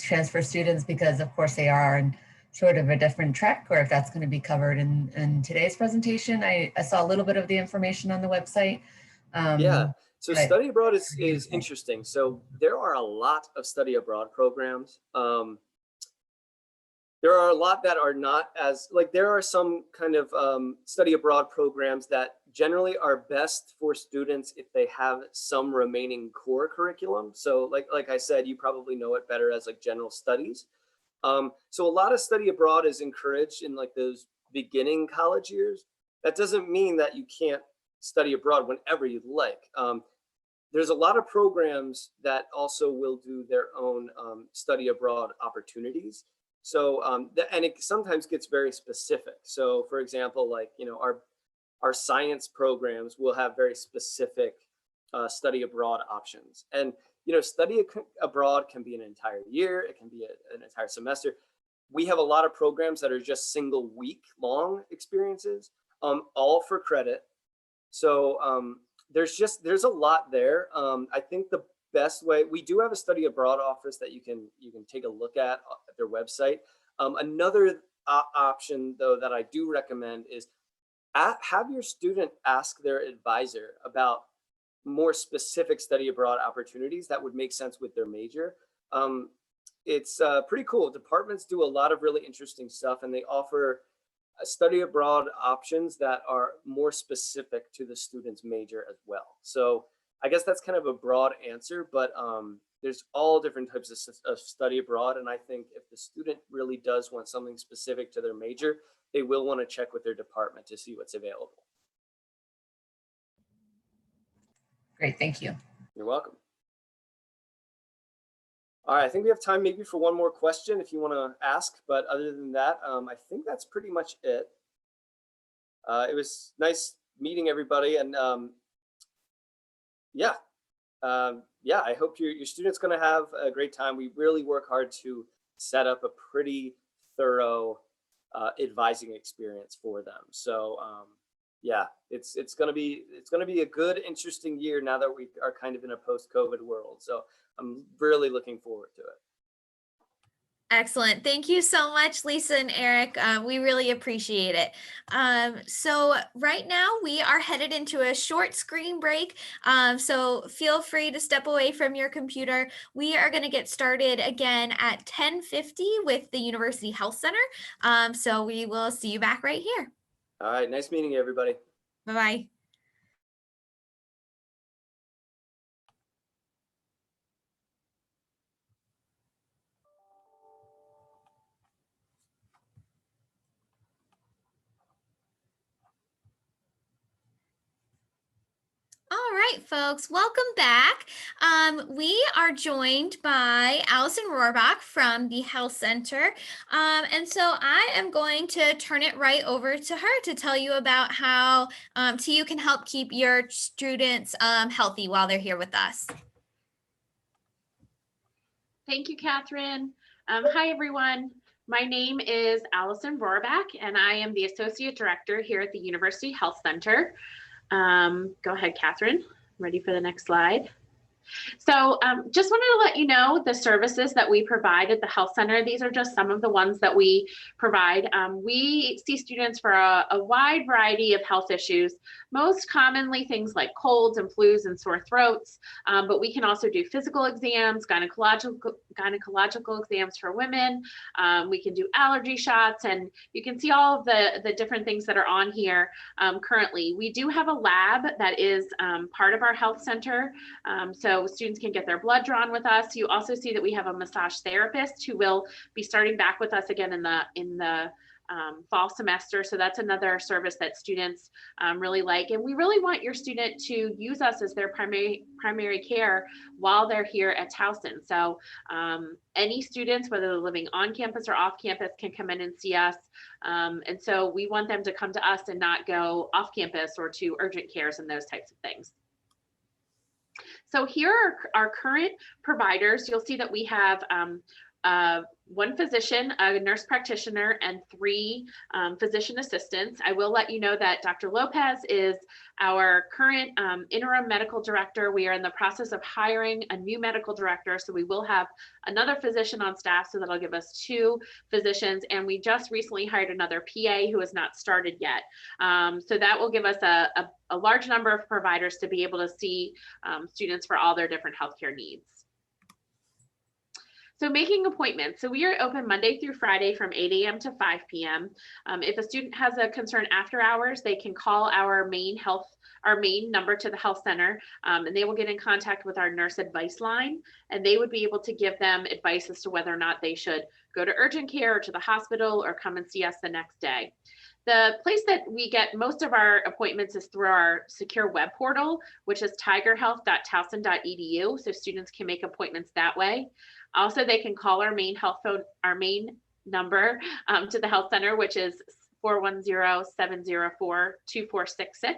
transfer students, because of course they are in sort of a different track, or if that's going to be covered in today's presentation. I saw a little bit of the information on the website. Yeah, so study abroad is interesting. So there are a lot of study abroad programs. There are a lot that are not as, like, there are some kind of study abroad programs that generally are best for students if they have some remaining core curriculum. So like I said, you probably know it better as like general studies. So a lot of study abroad is encouraged in like those beginning college years. That doesn't mean that you can't study abroad whenever you'd like. There's a lot of programs that also will do their own study abroad opportunities. So, and it sometimes gets very specific. So for example, like, you know, our science programs will have very specific study abroad options. And, you know, study abroad can be an entire year. It can be an entire semester. We have a lot of programs that are just single week long experiences, all for credit. So there's a lot there. I think the best way, we do have a study abroad office that you can take a look at their website. Another option though that I do recommend is have your student ask their advisor about more specific study abroad opportunities that would make sense with their major. It's pretty cool. Departments do a lot of really interesting stuff, and they offer study abroad options that are more specific to the student's major as well. So I guess that's kind of a broad answer, but there's all different types of study abroad. And I think if the student really does want something specific to their major, they will want to check with their department to see what's available. Great, thank you. You're welcome. All right, I think we have time maybe for one more question if you want to ask, but other than that, I think that's pretty much it. It was nice meeting everybody, and yeah, I hope your student's going to have a great time. We really work hard to set up a pretty thorough advising experience for them. So yeah, it's going to be a good, interesting year now that we are kind of in a post-COVID world. So I'm really looking forward to it. Excellent. Thank you so much, Lisa and Eric. We really appreciate it. So right now we are headed into a short screen break. So feel free to step away from your computer. We are going to get started again at 10:50 with the University Health Center. So we will see you back right here. All right. Nice meeting you, everybody. Bye-bye. All right, folks, welcome back. We are joined by Alison Rorback from the Health Center. And so I am going to turn it right over to her to tell you about how TU can help keep your students healthy while they're here with us. Thank you, Catherine. Hi, everyone. My name is Alison Rorback, and I am the Associate Director here at the University Health Center. Go ahead, Catherine. Ready for the next slide. So just wanted to let you know the services that we provide at the Health Center. These are just some of the ones that we provide. We see students for a wide variety of health issues, most commonly things like colds and flus and sore throats, but we can also do physical exams, gynecological exams for women. We can do allergy shots, and you can see all of the different things that are on here currently. We do have a lab that is part of our Health Center. So students can get their blood drawn with us. You also see that we have a massage therapist who will be starting back with us again in the fall semester. So that's another service that students really like. And we really want your student to use us as their primary care while they're here at Towson. So any students, whether they're living on campus or off campus, can come in and see us. And so we want them to come to us and not go off campus or to urgent cares and those types of things. So here are our current providers. You'll see that we have one physician, a nurse practitioner, and 3 physician assistants. I will let you know that Dr. Lopez is our current interim medical director. We are in the process of hiring a new medical director, so we will have another physician on staff, so that'll give us 2 physicians. And we just recently hired another PA who has not started yet. So that will give us a large number of providers to be able to see students for all their different healthcare needs. So making appointments. So we are open Monday through Friday from 8 a.m. to 5 p.m. If a student has a concern after hours, they can call our main number to the health center, and they will get in contact with our nurse advice line, and they would be able to give them advice as to whether or not they should go to urgent care or to the hospital or come and see us the next day. The place that we get most of our appointments is through our secure web portal, which is tigerhealth.towson.edu. So students can make appointments that way. Also, they can call our main number to the health center, which is 410-704-2466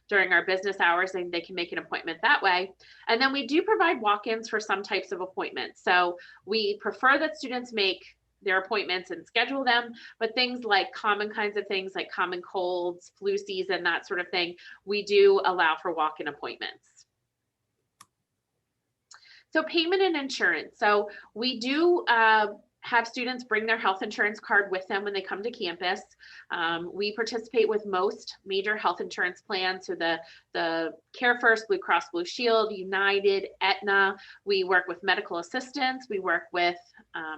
during our business hours, and they can make an appointment that way. And then we do provide walk-ins for some types of appointments. So we prefer that students make their appointments and schedule them, but things like common kinds of things like common colds, flu season, that sort of thing, we do allow for walk-in appointments. So payment and insurance. So we do have students bring their health insurance card with them when they come to campus. We participate with most major health insurance plans. So the Care First, Blue Cross Blue Shield, United, Aetna. We work with medical assistants. We work with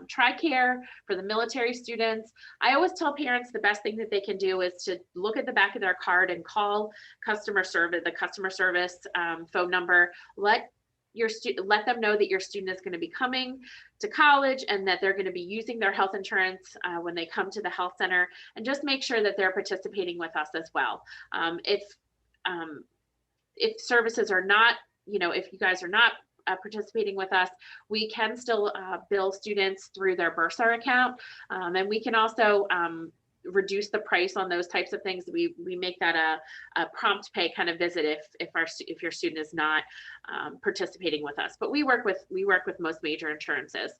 TRICARE for the military students. I always tell parents the best thing that they can do is to look at the back of their card and call the customer service phone number. Let them know that your student is going to be coming to college and that they're going to be using their health insurance when they come to the health center, and just make sure that they're participating with us as well. If services are not, if you guys are not participating with us, we can still bill students through their Bursar account, and we can also reduce the price on those types of things. We make that a prompt pay kind of visit if your student is not participating with us. But we work with most major insurances.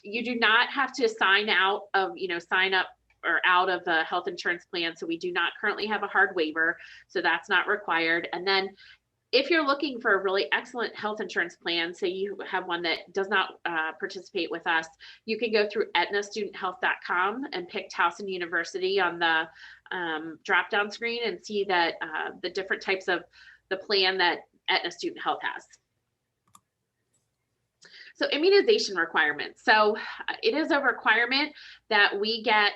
You do not have to sign up or out of a health insurance plan. So we do not currently have a hard waiver, so that's not required. And then if you're looking for a really excellent health insurance plan, say you have one that does not participate with us, you can go through aetnastudenthealth.com and pick Towson University on the drop-down screen and see that the different types of the plan that Aetna Student Health has. So immunization requirements. So it is a requirement that we get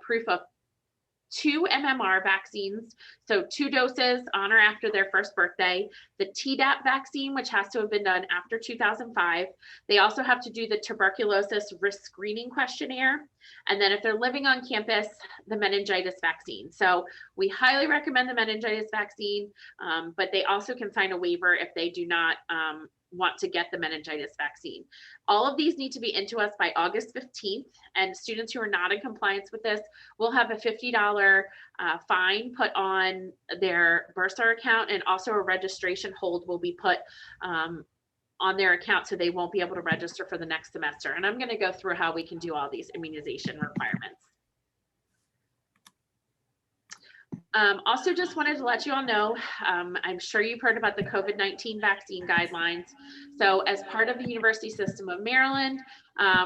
proof of 2 MMR vaccines, so 2 doses on or after their first birthday, the Tdap vaccine, which has to have been done after 2005. They also have to do the tuberculosis risk screening questionnaire. And then if they're living on campus, the meningitis vaccine. So we highly recommend the meningitis vaccine, but they also can sign a waiver if they do not want to get the meningitis vaccine. All of these need to be into us by August 15th, and students who are not in compliance with this will have a $50 fine put on their Bursar account, and also a registration hold will be put on their account, so they won't be able to register for the next semester. And I'm going to go through how we can do all these immunization requirements. Also just wanted to let you all know, I'm sure you've heard about the COVID-19 vaccine guidelines. So as part of the University System of Maryland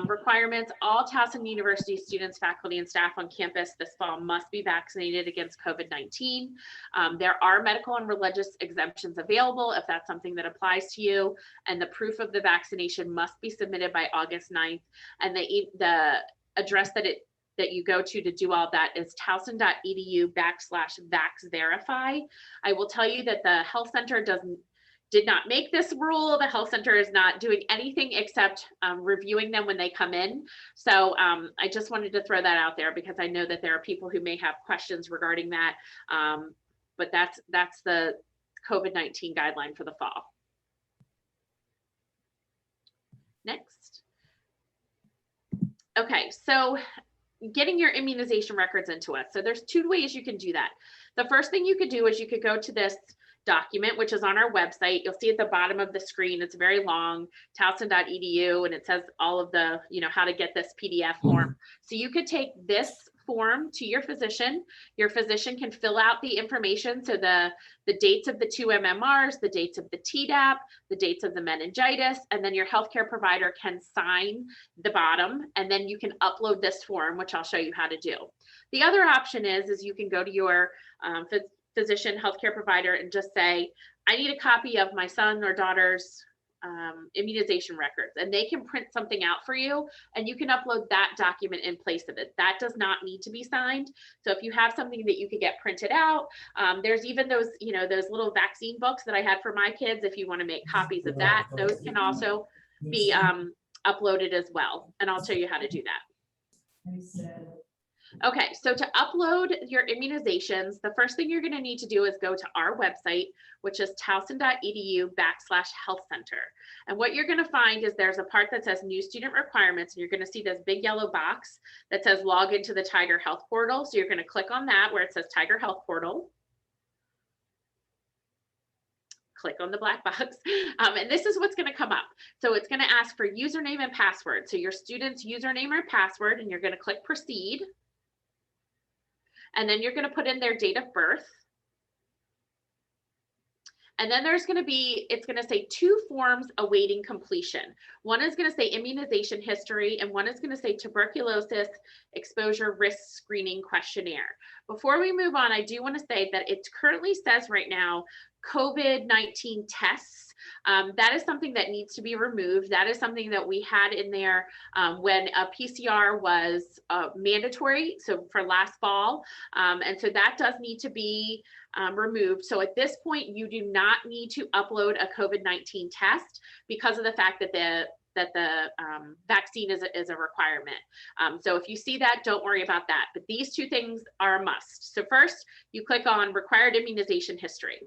requirements, all Towson University students, faculty, and staff on campus this fall must be vaccinated against COVID-19. There are medical and religious exemptions available if that's something that applies to you, and the proof of the vaccination must be submitted by August 9th. And the address that you go to do all that is towson.edu/vaxverify. I will tell you that the health center did not make this rule. The health center is not doing anything except reviewing them when they come in. So I just wanted to throw that out there because I know that there are people who may have questions regarding that. But that's the COVID-19 guideline for the fall. Next. Okay, so getting your immunization records into us. So there's 2 ways you can do that. The first thing you could do is you could go to this document, which is on our website. You'll see at the bottom of the screen, it's very long, towson.edu, and it says all of the, how to get this PDF form. So you could take this form to your physician. Your physician can fill out the information. So the dates of the 2 MMRs, the dates of the Tdap, the dates of the meningitis, and then your healthcare provider can sign the bottom, and then you can upload this form, which I'll show you how to do. The other option is you can go to your physician, healthcare provider, and just say, I need a copy of my son or daughter's immunization records, and they can print something out for you and you can upload that document in place of it. That does not need to be signed. So if you have something that you could get printed out, there's even those, you know, those little vaccine books that I had for my kids. If you want to make copies of that, those can also be uploaded as well. And I'll show you how to do that. Okay, so to upload your immunizations, the first thing you're going to need to do is go to our website, which is towson.edu/health center. And what you're going to find is there's a part that says new student requirements, and you're going to see this big yellow box that says log into the Tiger Health Portal. So you're going to click on that where it says Tiger Health Portal. Click on the black box, and this is what's going to come up. So it's going to ask for username and password. So your student's username or password, and you're going to click proceed. And then you're going to put in their date of birth. And then there's going to be, it's going to say 2 forms awaiting completion. One is going to say immunization history, and one is going to say tuberculosis exposure risk screening questionnaire. Before we move on, I do want to say that it currently says right now, COVID-19 tests. That is something that needs to be removed. That is something that we had in there when a PCR was mandatory, so for last fall. And so that does need to be removed. So at this point, you do not need to upload a COVID-19 test because of the fact that the vaccine is a requirement. So if you see that, don't worry about that. But these 2 things are a must. So first, you click on required immunization history.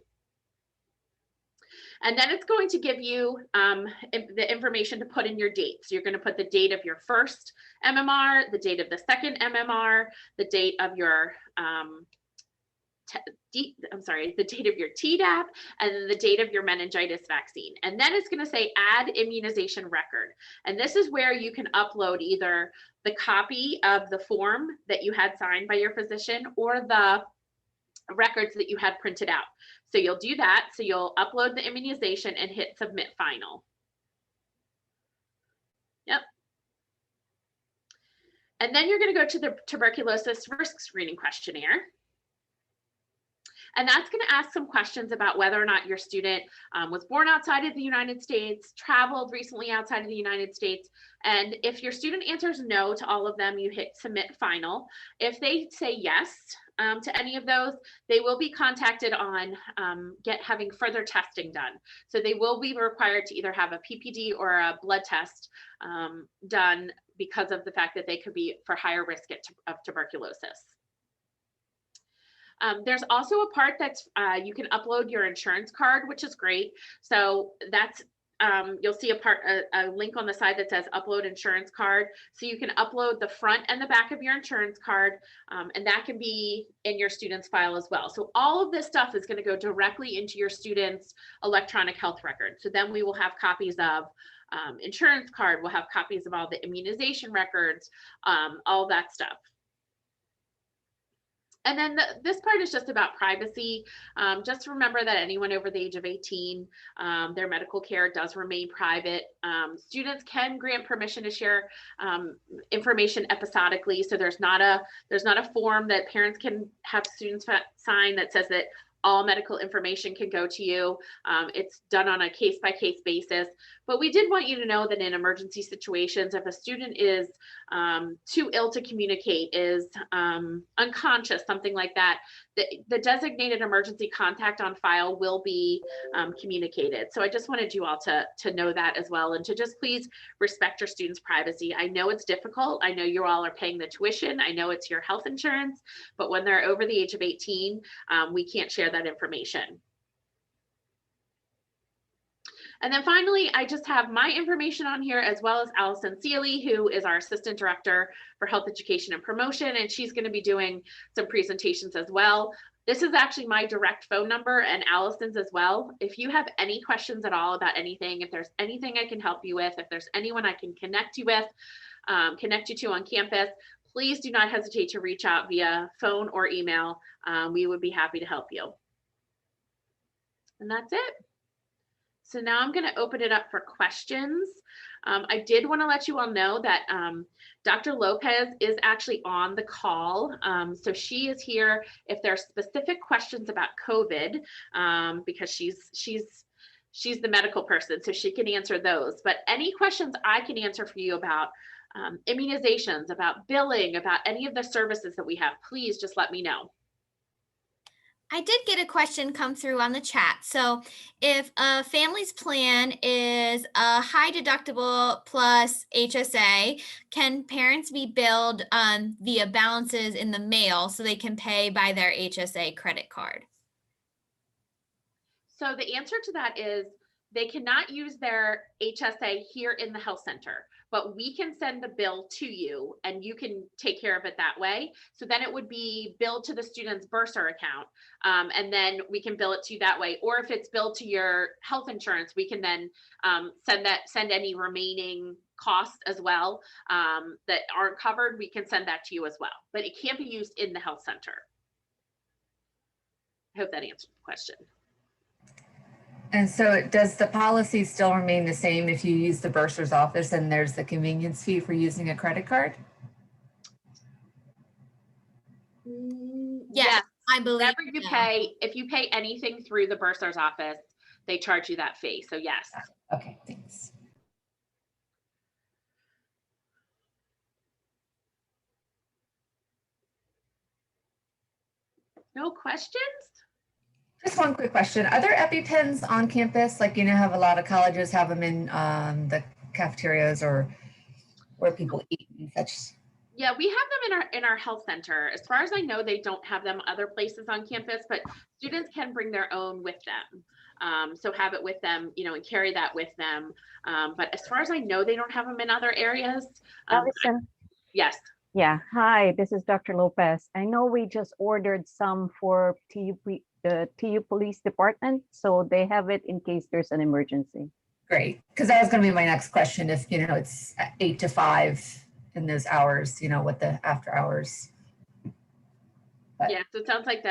And then it's going to give you the information to put in your date. So you're going to put the date of your first MMR, the date of the second MMR, the date of your the date of your Tdap, and then the date of your meningitis vaccine. And then it's going to say add immunization record. And this is where you can upload either the copy of the form that you had signed by your physician or the records that you had printed out. So you'll do that. So you'll upload the immunization and hit submit final. Yep. And then you're going to go to the tuberculosis risk screening questionnaire. And that's going to ask some questions about whether or not your student was born outside of the United States, traveled recently outside of the United States. And if your student answers no to all of them, you hit submit final. If they say yes to any of those, they will be contacted on having further testing done. So they will be required to either have a PPD or a blood test done because of the fact that they could be for higher risk of tuberculosis. There's also a part that's you can upload your insurance card, which is great. So that's you'll see a link on the side that says upload insurance card. So you can upload the front and the back of your insurance card, and that can be in your student's file as well. So all of this stuff is going to go directly into your student's electronic health record. So then we will have copies of insurance card, we'll have copies of all the immunization records, all that stuff. And then this part is just about privacy. Just remember that anyone over the age of 18, their medical care does remain private. Students can grant permission to share information episodically. So there's not a form that parents can have students sign that says that all medical information can go to you. It's done on a case-by-case basis. But we did want you to know that in emergency situations, if a student is too ill to communicate, is unconscious, something like that, the designated emergency contact on file will be communicated. So I just wanted you all to know that as well, and to just please respect your students' privacy. I know it's difficult. I know you all are paying the tuition. I know it's your health insurance, but when they're over the age of 18, we can't share that information. And then finally, I just have my information on here, as well as Alison Seeley, who is our Assistant Director for Health Education and Promotion, and she's going to be doing some presentations as well. This is actually my direct phone number and Alison's as well. If you have any questions at all about anything, if there's anything I can help you with, if there's anyone I can connect you with, connect you to on campus, please do not hesitate to reach out via phone or email. We would be happy to help you. And that's it. So now I'm going to open it up for questions. I did want to let you all know that Dr. Lopez is actually on the call. So she is here if there are specific questions about COVID, because she's she's the medical person, so she can answer those. But any questions I can answer for you about immunizations, about billing, about any of the services that we have, please just let me know. I did get a question come through on the chat. So if a family's plan is a high deductible plus HSA, can parents be billed via balances in the mail so they can pay by their HSA credit card? So the answer to that is they cannot use their HSA here in the health center, but we can send the bill to you and you can take care of it that way. So then it would be billed to the student's bursar account, and then we can bill it to you that way. Or if it's billed to your health insurance, we can then send any remaining costs as well that aren't covered. We can send that to you as well, but it can't be used in the health center. I hope that answers the question. And so does the policy still remain the same if you use the bursar's office and there's the convenience fee for using a credit card? Yes, I believe whatever you pay, if you pay anything through the bursar's office, they charge you that fee. So yes. Okay, thanks. No questions? Just one quick question. Are there EpiPens on campus? Like, you know, have a lot of colleges have them in the cafeterias or where people eat and such? Yeah, we have them in our health center. As far as I know, they don't have them other places on campus, but students can bring their own with them. So have it with them, you know, and carry that with them. But as far as I know, they don't have them in other areas. Alison? Yes. Yeah, hi, this is Dr. Lopez. I know we just ordered some for the TU Police Department, so they have it in case there's an emergency. Great, because that was going to be my next question. If, you know, it's 8 to 5 in those hours, you know, what the after hours. But yeah, so it sounds like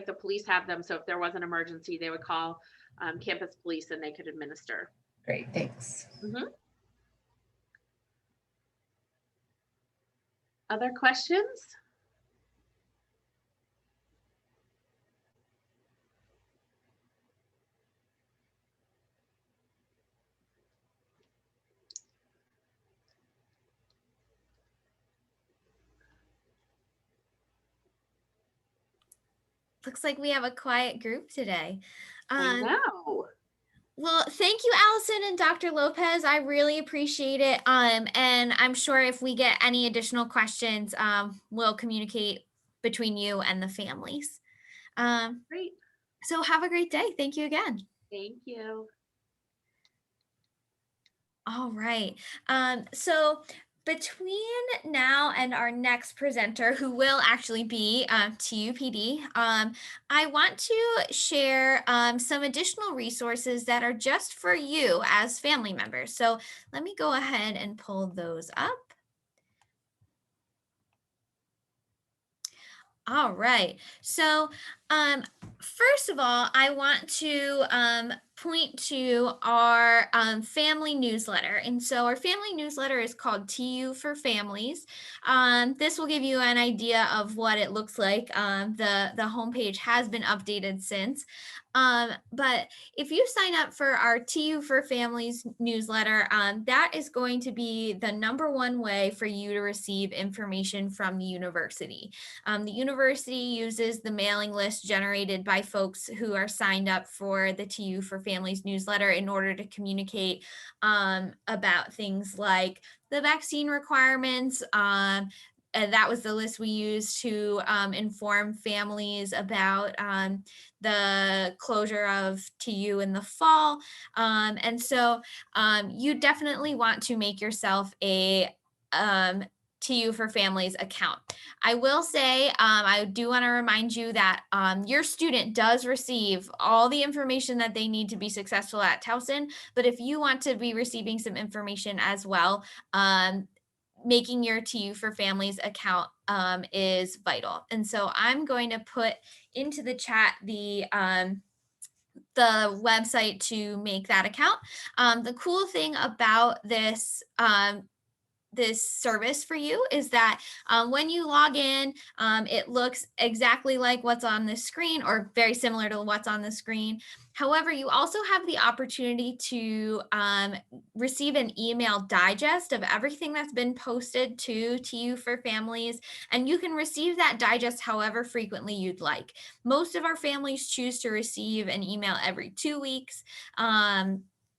the police have them. So if there was an emergency, they would call campus police and they could administer. Great, thanks. Mm-hmm. Other questions? Looks like we have a quiet group today. I know. Well, thank you, Alison and Dr. Lopez. I really appreciate it. And I'm sure if we get any additional questions, we'll communicate between you and the families. Great. So have a great day. Thank you again. Thank you. All right. So between now and our next presenter, who will actually be TUPD, I want to share some additional resources that are just for you as family members. So let me go ahead and pull those up. All right. So first of all, I want to point to our family newsletter. And so our family newsletter is called TU for Families. This will give you an idea of what it looks like. The homepage has been updated since. But if you sign up for our TU for Families newsletter, that is going to be the #1 way for you to receive information from the university. The university uses the mailing list generated by folks who are signed up for the TU for Families newsletter in order to communicate about things like the vaccine requirements. And that was the list we used to inform families about the closure of TU in the fall. And so you definitely want to make yourself a TU for Families account. I will say, I do want to remind you that your student does receive all the information that they need to be successful at Towson, but if you want to be receiving some information as well, making your TU for Families account is vital. And so I'm going to put into the chat the website to make that account. The cool thing about this this service for you is that when you log in, it looks exactly like what's on the screen or very similar to what's on the screen. However, you also have the opportunity to receive an email digest of everything that's been posted to TU for Families, and you can receive that digest however frequently you'd like. Most of our families choose to receive an email every 2 weeks.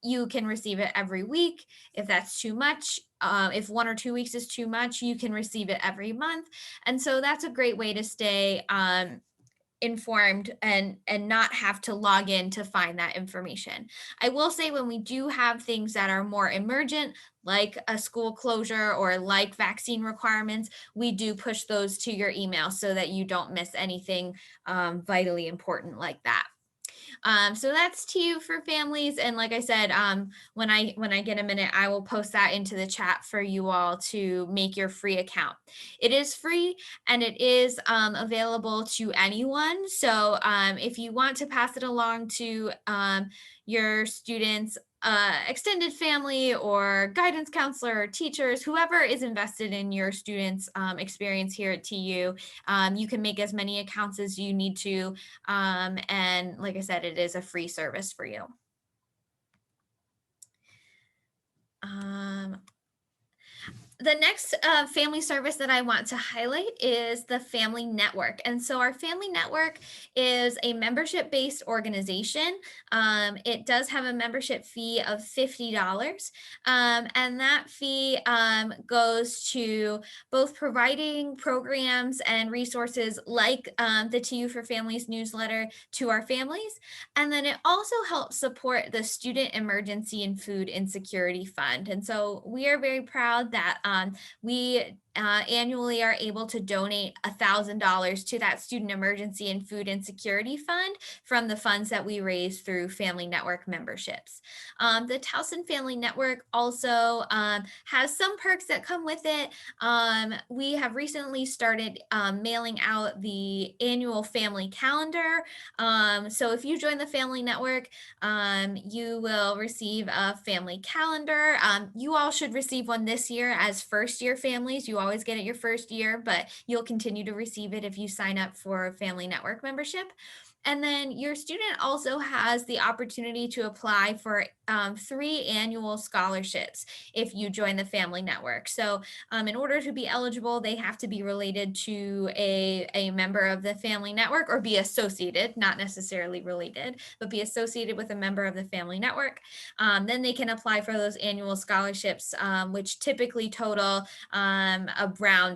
You can receive it every week if that's too much. If 1 or 2 weeks is too much, you can receive it every month. And so that's a great way to stay informed and not have to log in to find that information. I will say when we do have things that are more emergent, like a school closure or like vaccine requirements, we do push those to your email so that you don't miss anything vitally important like that. So that's TU for Families. And like I said, when I get a minute, I will post that into the chat for you all to make your free account. It is free and it is available to anyone. So if you want to pass it along to your students, extended family or guidance counselor or teachers, whoever is invested in your students' experience here at TU, you can make as many accounts as you need to. And like I said, it is a free service for you. The next family service that I want to highlight is the Family Network. And so our Family Network is a membership-based organization. It does have a membership fee of $50. And that fee goes to both providing programs and resources like the TU for Families newsletter to our families. And then it also helps support the Student Emergency and Food Insecurity Fund. And so we are very proud that we annually are able to donate $1,000 to that Student Emergency and Food Insecurity Fund from the funds that we raise through Family Network memberships. The Towson Family Network also has some perks that come with it. We have recently started mailing out the annual family calendar. So if you join the Family Network, you will receive a family calendar. You all should receive one this year as first-year families. You always get it your first year, but you'll continue to receive it if you sign up for Family Network membership. And then your student also has the opportunity to apply for 3 annual scholarships if you join the Family Network. So in order to be eligible, they have to be related to a member of the Family Network or be associated, not necessarily related, but be associated with a member of the Family Network. Then they can apply for those annual scholarships, which typically total around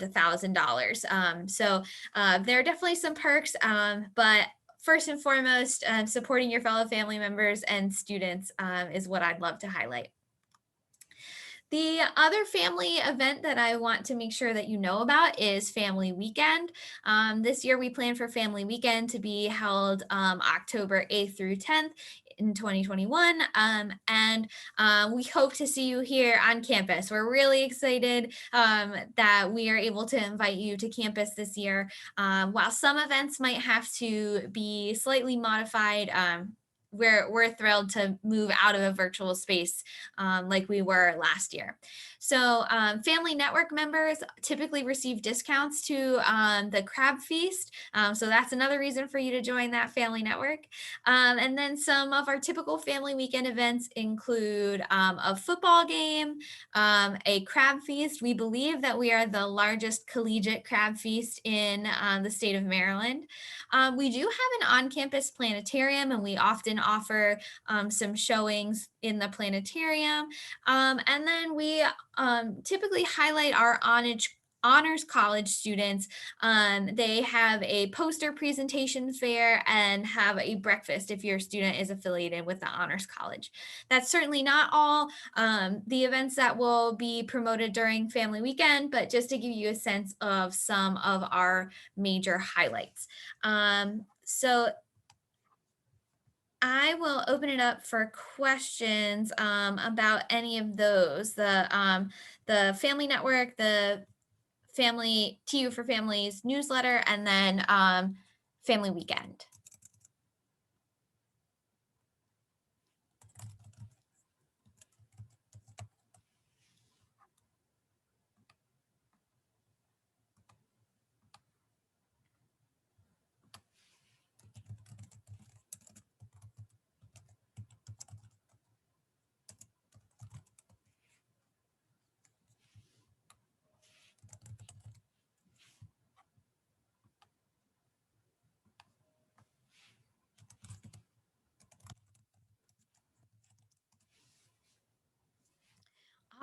$1,000. So there are definitely some perks, but first and foremost, supporting your fellow family members and students is what I'd love to highlight. The other family event that I want to make sure that you know about is Family Weekend. This year we plan for Family Weekend to be held October 8th through 10th in 2021. And we hope to see you here on campus. We're really excited that we are able to invite you to campus this year. While some events might have to be slightly modified, we're thrilled to move out of a virtual space like we were last year. So Family Network members typically receive discounts to the Crab Feast. So that's another reason for you to join that Family Network. And then some of our typical Family Weekend events include a football game, a Crab Feast. We believe that we are the largest collegiate Crab Feast in the state of Maryland. We do have an on-campus planetarium, and we often offer some showings in the planetarium. And then we typically highlight our honors college students. They have a poster presentation fair and have a breakfast if your student is affiliated with the honors college. That's certainly not all the events that will be promoted during Family Weekend, but just to give you a sense of some of our major highlights. So I will open it up for questions about any of those. The Family Network, the Family TU for Families newsletter, and then Family Weekend.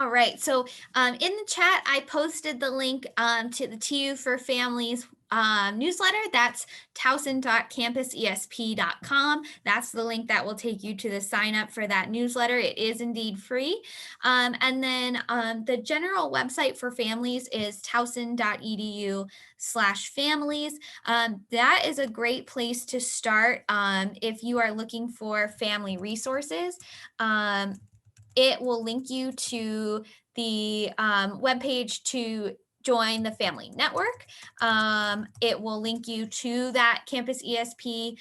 All right, so in the chat, I posted the link to the TU for Families newsletter. That's towson.campusesp.com. That's the link that will take you to the sign up for that newsletter. It is indeed free. And then the general website for families is towson.edu/families. That is a great place to start if you are looking for family resources. It will link you to the webpage to join the family network. It will link you to that Campus ESP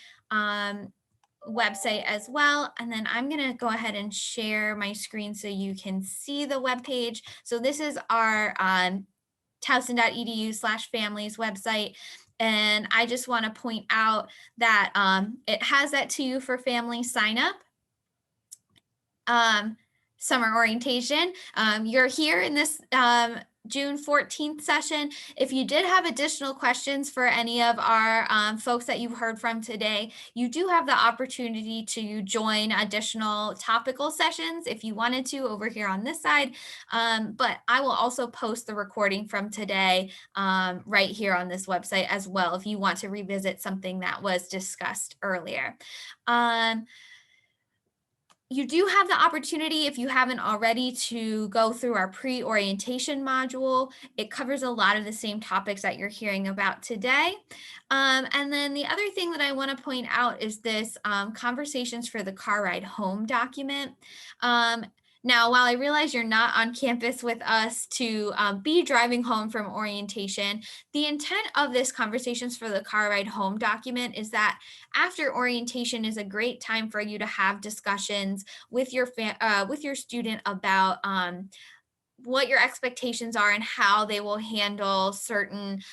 website as well. And then I'm going to go ahead and share my screen so you can see the webpage. So this is our towson.edu/families website. And I just want to point out that it has that TU for Families sign up. Summer orientation. You're here in this June 14th session. If you did have additional questions for any of our folks that you've heard from today, you do have the opportunity to join additional topical sessions if you wanted to over here on this side. But I will also post the recording from today right here on this website as well if you want to revisit something that was discussed earlier. You do have the opportunity, if you haven't already, to go through our pre-orientation module. It covers a lot of the same topics that you're hearing about today. And then the other thing that I want to point out is this Conversations for the Car Ride Home document. Now, while I realize you're not on campus with us to be driving home from orientation, the intent of this Conversations for the Car Ride Home document is that after orientation is a great time for you to have discussions with your student about what your expectations are and how they will handle certain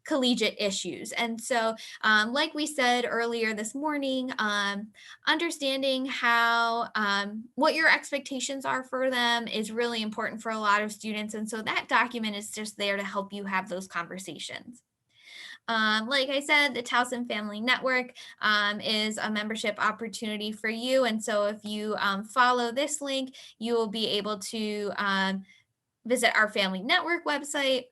collegiate issues. And so, like we said earlier this morning, understanding how what your expectations are for them is really important for a lot of students. And so that document is just there to help you have those conversations. Like I said, the Towson Family Network is a membership opportunity for you. And so if you follow this link, you will be able to visit our Family Network website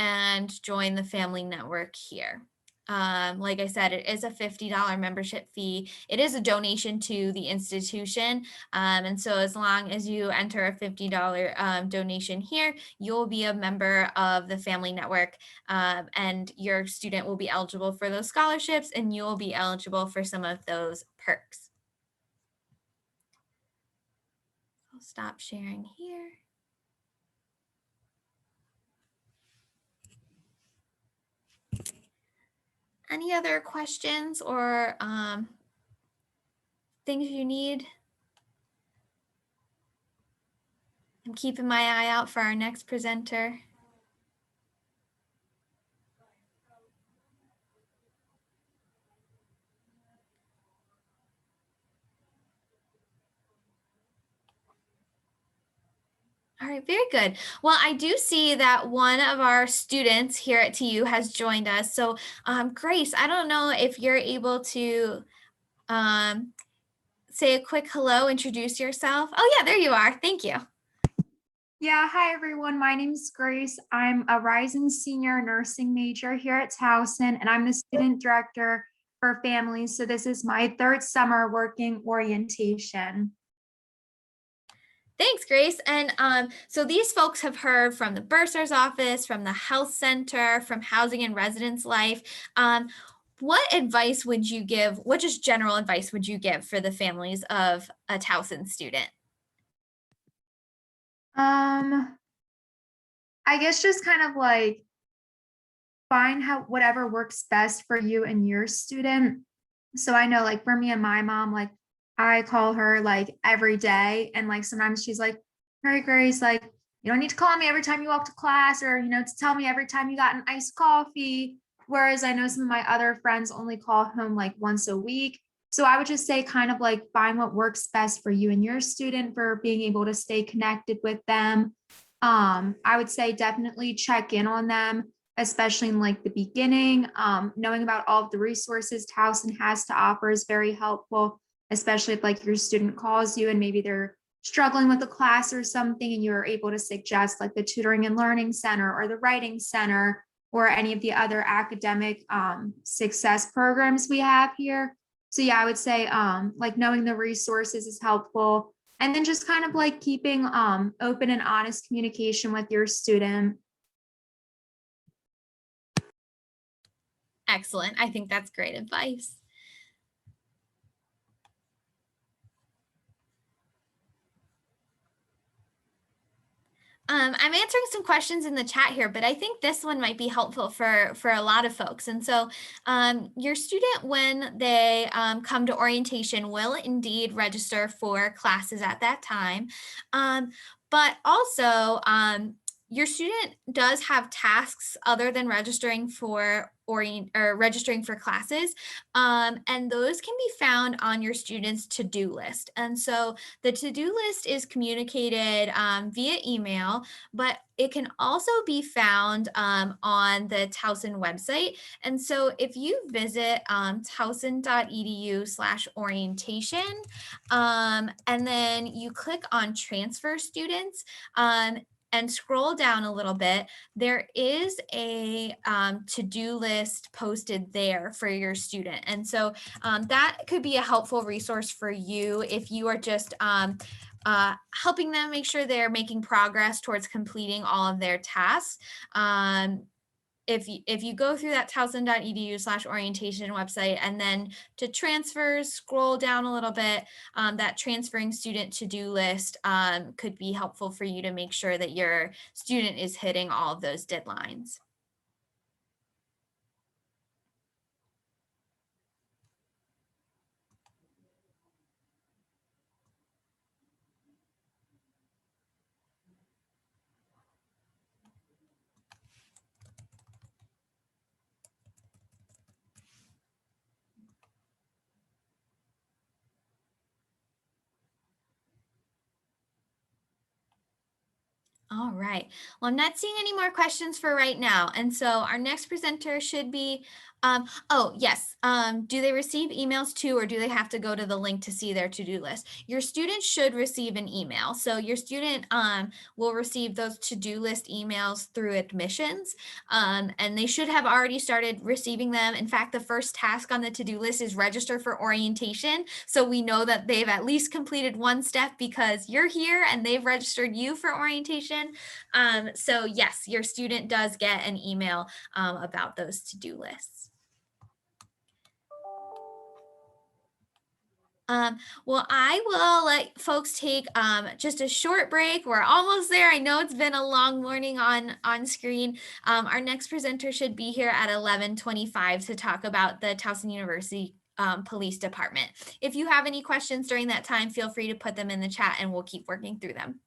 and join the family network here. Like I said, it is a $50 membership fee. It is a donation to the institution. And so as long as you enter a $50 donation here, you'll be a member of the family network, and your student will be eligible for those scholarships, and you'll be eligible for some of those perks. I'll stop sharing here. Any other questions or things you need? I'm keeping my eye out for our next presenter. All right, very good. Well, I do see that one of our students here at TU has joined us. So Grace, I don't know if you're able to say a quick hello, introduce yourself. Oh yeah, there you are. Thank you. Yeah, hi everyone. My name is Grace. I'm a rising senior nursing major here at Towson, and I'm the student director for families. So this is my third summer working orientation. Thanks, Grace. And so these folks have heard from the bursar's office, from the health center, from housing and residence life. What advice would you give? What just general advice would you give for the families of a Towson student? I guess just kind of like find whatever works best for you and your student. So I know, like, for me and my mom, like, I call her like every day, and like sometimes she's like, "Hey Grace, like, you don't need to call me every time you walk to class, or to tell me every time you got an iced coffee." Whereas I know some of my other friends only call home like once a week. So I would just say kind of like find what works best for you and your student for being able to stay connected with them. I would say definitely check in on them, especially in like the beginning. Knowing about all of the resources Towson has to offer is very helpful, especially if like your student calls you and maybe they're struggling with a class or something and you're able to suggest like the Tutoring and Learning Center or the Writing Center or any of the other academic success programs we have here. So yeah, I would say like knowing the resources is helpful. And then just kind of like keeping open and honest communication with your student. Excellent. I think that's great advice. I'm answering some questions in the chat here, but I think this one might be helpful for a lot of folks. And so your student, when they come to orientation, will indeed register for classes at that time. But also, your student does have tasks other than registering for registering for classes, and those can be found on your student's to-do list. And so the to-do list is communicated via email, but it can also be found on the Towson website. And so if you visit towson.edu/orientation, and then you click on transfer students, and scroll down a little bit, there is a to-do list posted there for your student. And so that could be a helpful resource for you if you are just helping them make sure they're making progress towards completing all of their tasks. If you go through that towson.edu/orientation website and then to transfers, scroll down a little bit, that transferring student to-do list could be helpful for you to make sure that your student is hitting all of those deadlines. All right. Well, I'm not seeing any more questions for right now. And so our next presenter should be, oh, yes. Do they receive emails too, or do they have to go to the link to see their to-do list? Your student should receive an email. So your student will receive those to-do list emails through admissions, and they should have already started receiving them. In fact, the first task on the to-do list is register for orientation. So we know that they've at least completed one step because you're here and they've registered you for orientation. So yes, your student does get an email about those to-do lists. Well, I will let folks take just a short break. We're almost there. I know it's been a long morning on screen. Our next presenter should be here at 11:25 to talk about the Towson University Police Department. If you have any questions during that time, feel free to put them in the chat and we'll keep working through them.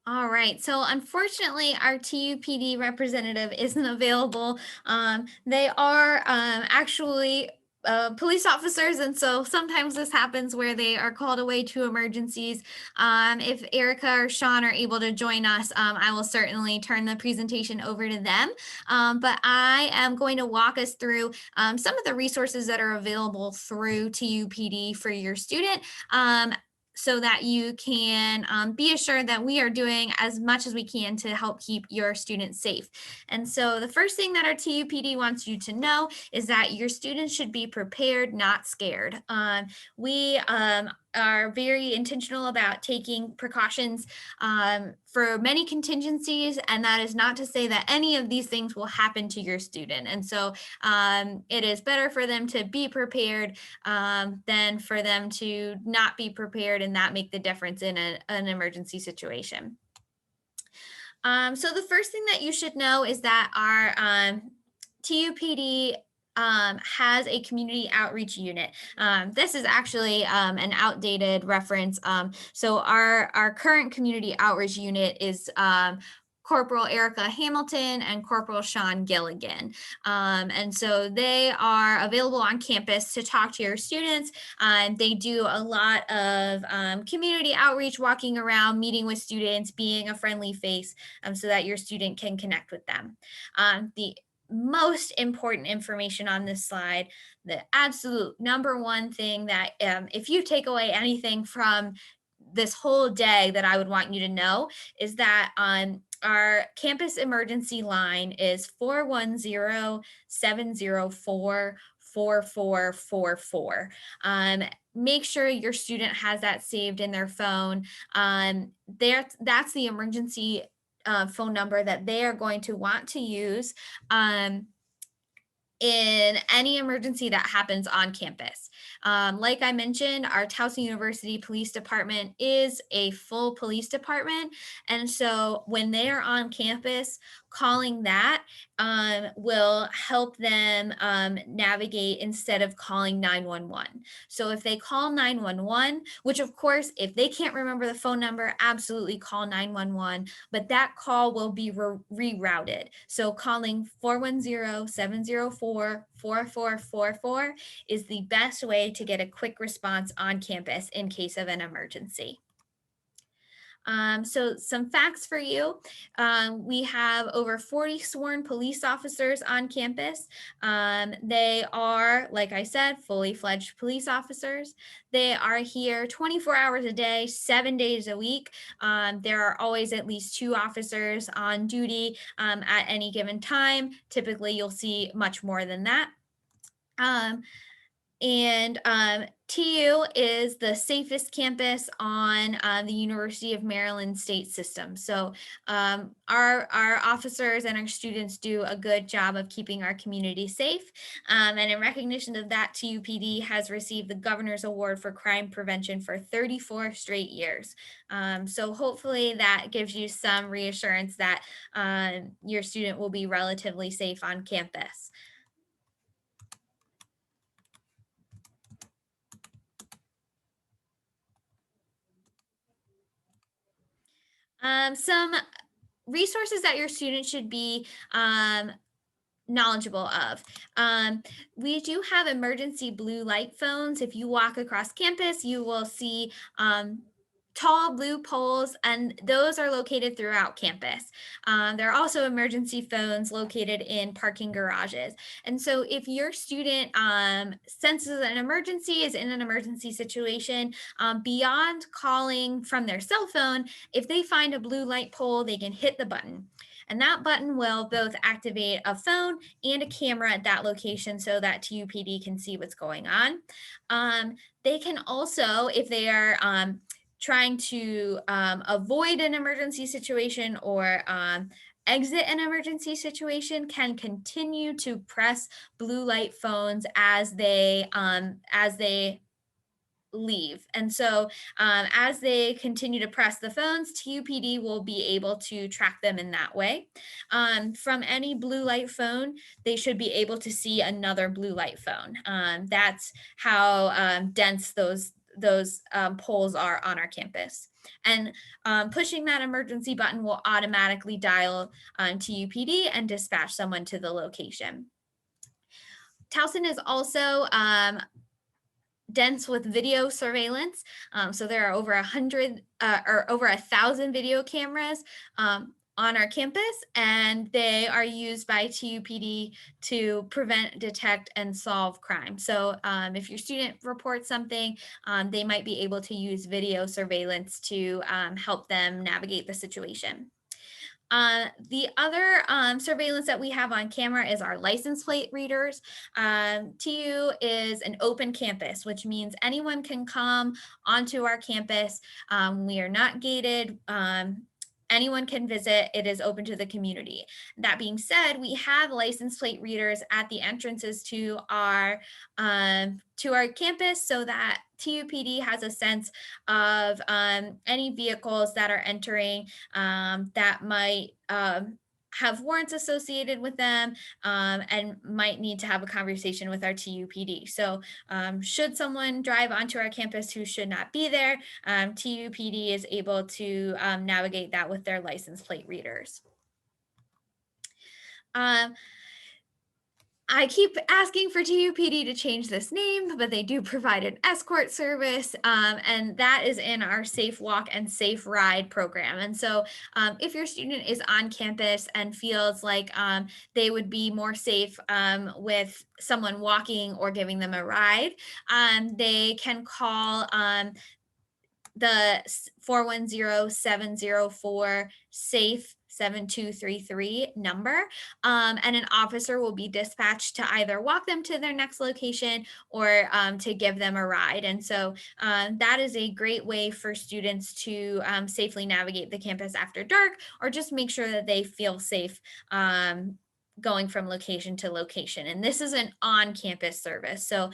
All right. So unfortunately, our TUPD representative isn't available. They are actually police officers, and so sometimes this happens where they are called away to emergencies. If Erica or Sean are able to join us, I will certainly turn the presentation over to them. But I am going to walk us through some of the resources that are available through TUPD for your student. So that you can be assured that we are doing as much as we can to help keep your students safe. And so the first thing that our TUPD wants you to know is that your students should be prepared, not scared. We are very intentional about taking precautions for many contingencies, and that is not to say that any of these things will happen to your student. And so it is better for them to be prepared than for them to not be prepared and that make the difference in an emergency situation. So the first thing that you should know is that our TUPD has a community outreach unit. This is actually an outdated reference. So our current community outreach unit is Corporal Erica Hamilton and Corporal Sean Gilligan. And so they are available on campus to talk to your students. They do a lot of community outreach, walking around, meeting with students, being a friendly face so that your student can connect with them. The most important information on this slide, the absolute number one thing that if you take away anything from this whole day that I would want you to know is that our campus emergency line is 410-704-4444. Make sure your student has that saved in their phone. That's the emergency phone number that they are going to want to use in any emergency that happens on campus. Like I mentioned, our Towson University Police Department is a full police department. And so when they are on campus, calling that will help them navigate instead of calling 911. So if they call 911, which of course, if they can't remember the phone number, absolutely call 911, but that call will be rerouted. So calling 410-704-4444 is the best way to get a quick response on campus in case of an emergency. So some facts for you. We have over 40 sworn police officers on campus. They are, like I said, fully fledged police officers. They are here 24 hours a day, 7 days a week. There are always at least 2 officers on duty at any given time. Typically, you'll see much more than that. TU is the safest campus on the University of Maryland state system. So our officers and our students do a good job of keeping our community safe. And in recognition of that, TUPD has received the Governor's Award for Crime Prevention for 34 straight years. So hopefully that gives you some reassurance that your student will be relatively safe on campus. Some resources that your students should be knowledgeable of. We do have emergency blue light phones. If you walk across campus, you will see tall blue poles, and those are located throughout campus. There are also emergency phones located in parking garages. And so if your student senses an emergency, is in an emergency situation, beyond calling from their cell phone, if they find a blue light pole, they can hit the button. And that button will both activate a phone and a camera at that location so that TUPD can see what's going on. They can also, if they are trying to avoid an emergency situation or exit an emergency situation, can continue to press blue light phones as they leave. And so as they continue to press the phones, TUPD will be able to track them in that way. From any blue light phone, they should be able to see another blue light phone. That's how dense those those poles are on our campus. And pushing that emergency button will automatically dial TUPD and dispatch someone to the location. Towson is also dense with video surveillance. So there are over 100 or over 1,000 video cameras on our campus, and they are used by TUPD to prevent, detect, and solve crime. So if your student reports something, they might be able to use video surveillance to help them navigate the situation. The other surveillance that we have on camera is our license plate readers. TU is an open campus, which means anyone can come onto our campus. We are not gated. Anyone can visit. It is open to the community. That being said, we have license plate readers at the entrances to our campus so that TUPD has a sense of any vehicles that are entering that might have warrants associated with them and might need to have a conversation with our TUPD. So should someone drive onto our campus who should not be there, TUPD is able to navigate that with their license plate readers. I keep asking for TUPD to change this name, but they do provide an escort service, and that is in our Safe Walk and Safe Ride program. And so if your student is on campus and feels like they would be more safe with someone walking or giving them a ride, they can call the 410-704-SAFE 7233 number, and an officer will be dispatched to either walk them to their next location or to give them a ride. And so that is a great way for students to safely navigate the campus after dark, or just make sure that they feel safe going from location to location. And this is an on-campus service. So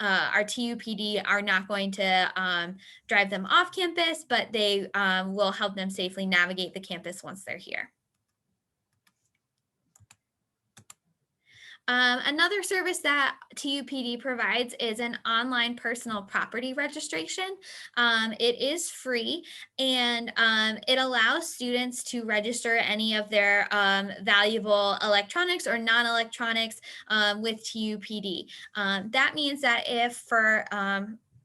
our TUPD are not going to drive them off campus, but they will help them safely navigate the campus once they're here. Another service that TUPD provides is an online personal property registration. It is free, and it allows students to register any of their valuable electronics or non-electronics with TUPD. That means that if for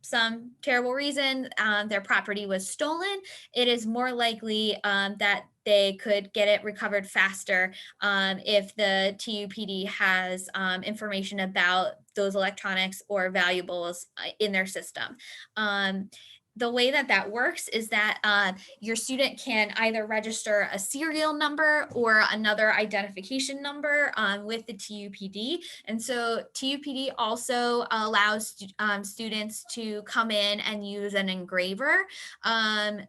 some terrible reason their property was stolen, it is more likely that they could get it recovered faster if the TUPD has information about those electronics or valuables in their system. The way that that works is that your student can either register a serial number or another identification number with the TUPD. And so TUPD also allows students to come in and use an engraver.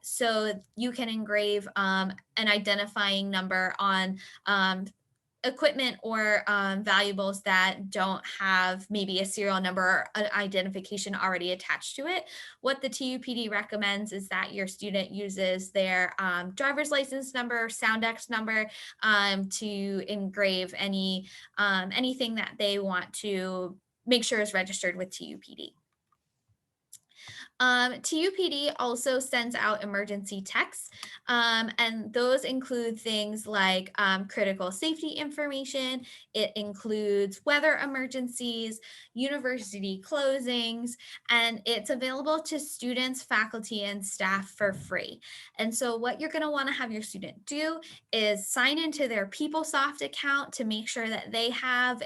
So you can engrave an identifying number on equipment or valuables that don't have maybe a serial number or an identification already attached to it. What the TUPD recommends is that your student uses their driver's license number, Soundex number to engrave anything that they want to make sure is registered with TUPD. TUPD also sends out emergency texts, and those include things like critical safety information. It includes weather emergencies, university closings, and it's available to students, faculty, and staff for free. And so what you're going to want to have your student do is sign into their PeopleSoft account to make sure that they have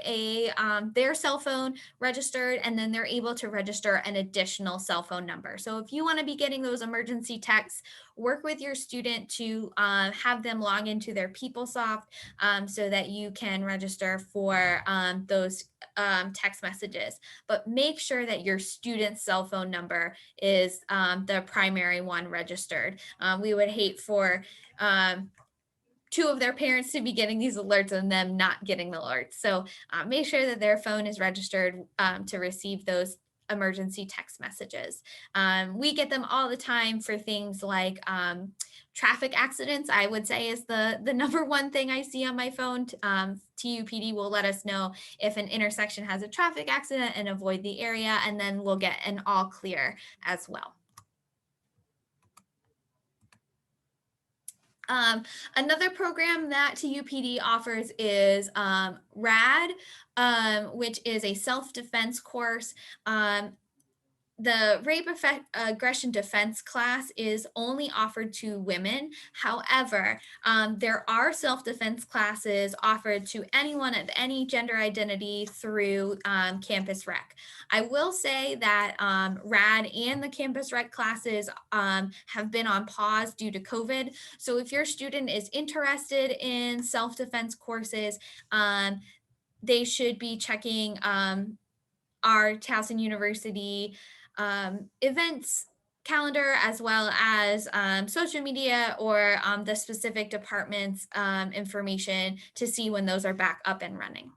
their cell phone registered, and then they're able to register an additional cell phone number. So if you want to be getting those emergency texts, work with your student to have them log into their PeopleSoft so that you can register for those text messages. But make sure that your student's cell phone number is the primary one registered. We would hate for two of their parents to be getting these alerts and them not getting the alerts. So make sure that their phone is registered to receive those emergency text messages. We get them all the time for things like traffic accidents, I would say, is the number one thing I see on my phone. TUPD will let us know if an intersection has a traffic accident and avoid the area, and then we'll get an all clear as well. Another program that TUPD offers is RAD, which is a self-defense course. The rape aggression defense class is only offered to women. However, there are self-defense classes offered to anyone of any gender identity through Campus Rec. I will say that RAD and the Campus Rec classes have been on pause due to COVID. So if your student is interested in self-defense courses, they should be checking our Towson University events calendar, as well as social media or the specific department's information to see when those are back up and running.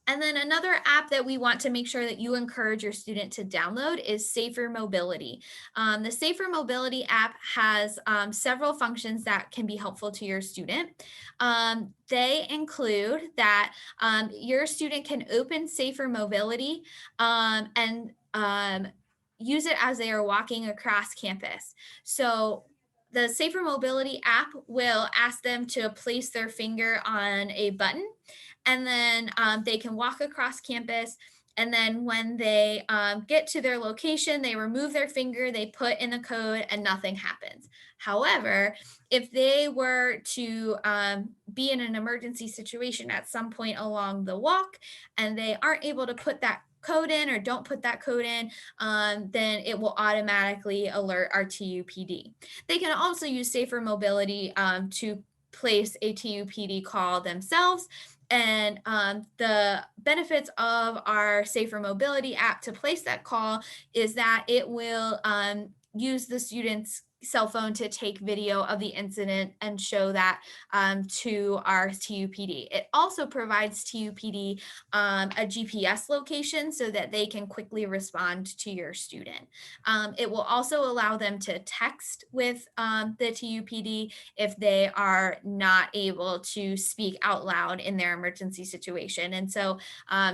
And then another app that we want to make sure that you encourage your student to download is Safer Mobility. The Safer Mobility app has several functions that can be helpful to your student. They include that your student can open Safer Mobility and use it as they are walking across campus. So the Safer Mobility app will ask them to place their finger on a button, and then they can walk across campus. And then when they get to their location, they remove their finger, they put in the code, and nothing happens. However, if they were to be in an emergency situation at some point along the walk and they aren't able to put that code in or don't put that code in, then it will automatically alert our TUPD. They can also use Safer Mobility to place a TUPD call themselves. And the benefits of our Safer Mobility app to place that call is that it will use the student's cell phone to take video of the incident and show that to our TUPD. It also provides TUPD a GPS location so that they can quickly respond to your student. It will also allow them to text with the TUPD if they are not able to speak out loud in their emergency situation. And so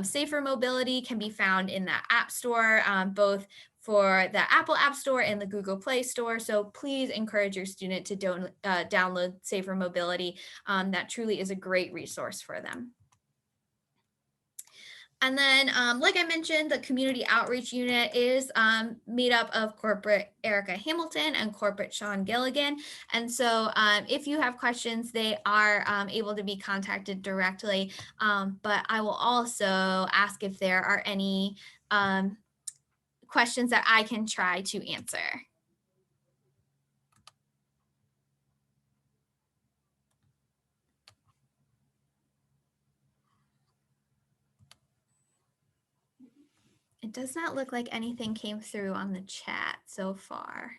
Safer Mobility can be found in the App Store, both for the Apple App Store and the Google Play Store. So please encourage your student to download Safer Mobility. That truly is a great resource for them. And then, like I mentioned, the Community Outreach Unit is made up of Corporate Erica Hamilton and Corporate Sean Gilligan. And so if you have questions, they are able to be contacted directly. But I will also ask if there are any questions that I can try to answer. It does not look like anything came through on the chat so far.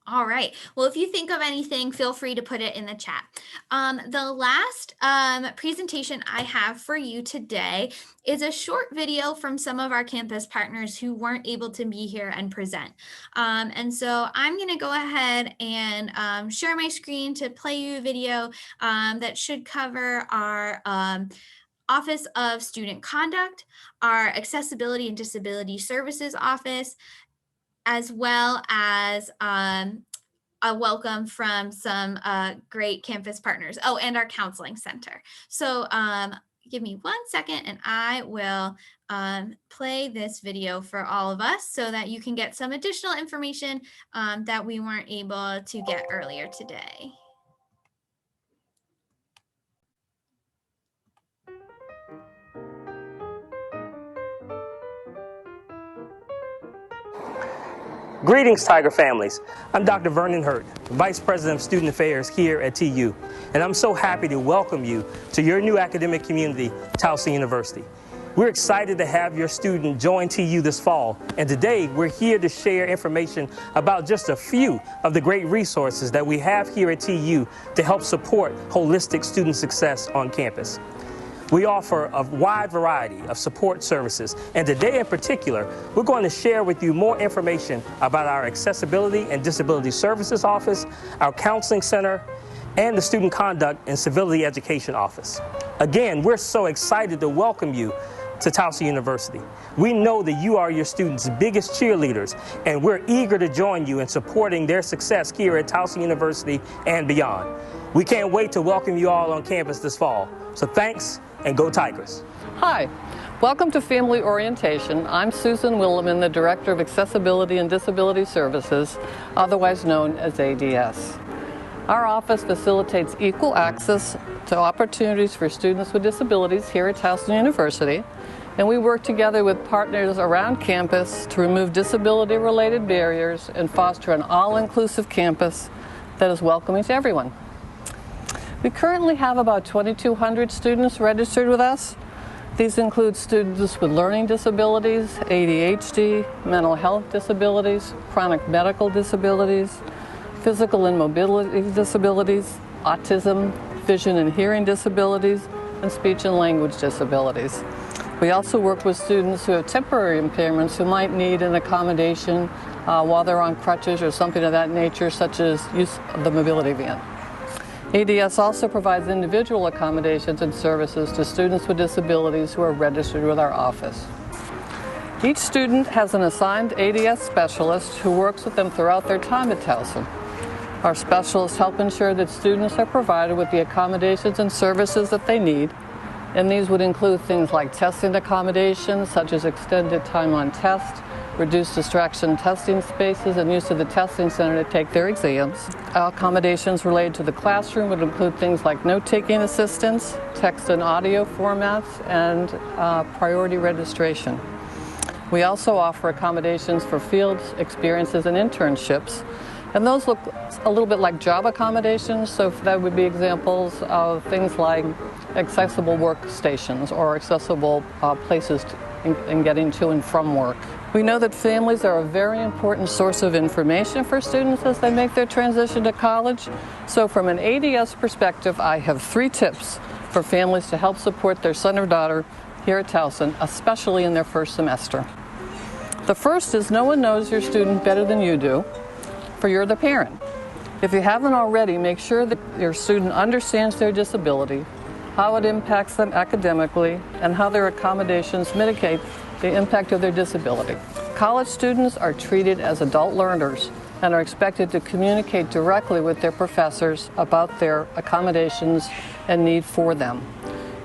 All right. Well, if you think of anything, feel free to put it in the chat. The last presentation I have for you today is a short video from some of our campus partners who weren't able to be here and present. And so I'm going to go ahead and share my screen to play you a video that should cover our Office of Student Conduct, our Accessibility and Disability Services Office, as well as a welcome from some great campus partners. Oh, and our counseling center. So give me 1 second and I will play this video for all of us so that you can get some additional information that we weren't able to get earlier today. Greetings, Tiger families. I'm Dr. Vernon Hurt, Vice President of Student Affairs here at TU, and I'm so happy to welcome you to your new academic community, Towson University. We're excited to have your student join TU this fall, and today we're here to share information about just a few of the great resources that we have here at TU to help support holistic student success on campus. We offer a wide variety of support services, and today in particular, we're going to share with you more information about our Accessibility and Disability Services Office, our Counseling Center, and the Student Conduct and Civility Education Office. Again, we're so excited to welcome you to Towson University. We know that you are your students' biggest cheerleaders, and we're eager to join you in supporting their success here at Towson University and beyond. We can't wait to welcome you all on campus this fall. So thanks, and go Tigers. Hi, welcome to Family Orientation. I'm Susan Williman, the Director of Accessibility and Disability Services, otherwise known as ADS. Our office facilitates equal access to opportunities for students with disabilities here at Towson University, and we work together with partners around campus to remove disability-related barriers and foster an all-inclusive campus that is welcoming to everyone. We currently have about 2,200 students registered with us. These include students with learning disabilities, ADHD, mental health disabilities, chronic medical disabilities, physical and mobility disabilities, autism, vision and hearing disabilities, and speech and language disabilities. We also work with students who have temporary impairments who might need an accommodation while they're on crutches or something of that nature, such as use of the mobility van. ADS also provides individual accommodations and services to students with disabilities who are registered with our office. Each student has an assigned ADS specialist who works with them throughout their time at Towson. Our specialists help ensure that students are provided with the accommodations and services that they need, and these would include things like testing accommodations, such as extended time on test, reduced distraction testing spaces, and use of the testing center to take their exams. Accommodations related to the classroom would include things like note-taking assistance, text and audio formats, and priority registration. We also offer accommodations for field experiences and internships, and those look a little bit like job accommodations, so that would be examples of things like accessible workstations or accessible places in getting to and from work. We know that families are a very important source of information for students as they make their transition to college. So from an ADS perspective, I have 3 tips for families to help support their son or daughter here at Towson, especially in their first semester. The first is no one knows your student better than you do, for you're the parent. If you haven't already, make sure that your student understands their disability, how it impacts them academically, and how their accommodations mitigate the impact of their disability. College students are treated as adult learners and are expected to communicate directly with their professors about their accommodations and need for them.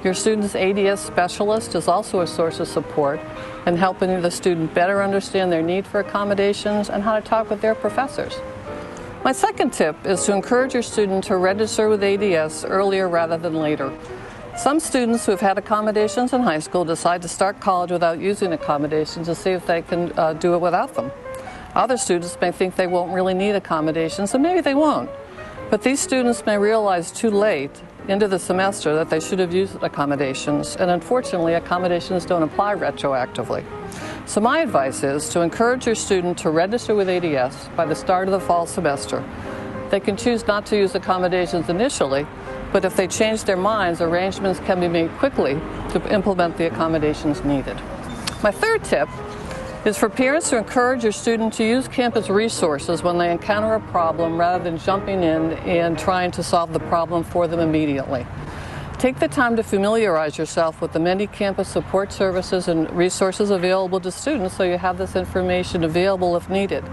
Your student's ADS specialist is also a source of support in helping the student better understand their need for accommodations and how to talk with their professors. My second tip is to encourage your student to register with ADS earlier rather than later. Some students who have had accommodations in high school decide to start college without using accommodations to see if they can do it without them. Other students may think they won't really need accommodations, and maybe they won't. But these students may realize too late into the semester that they should have used accommodations, and unfortunately, accommodations don't apply retroactively. So my advice is to encourage your student to register with ADS by the start of the fall semester. They can choose not to use accommodations initially, but if they change their minds, arrangements can be made quickly to implement the accommodations needed. My third tip is for parents to encourage your student to use campus resources when they encounter a problem rather than jumping in and trying to solve the problem for them immediately. Take the time to familiarize yourself with the many campus support services and resources available to students so you have this information available if needed.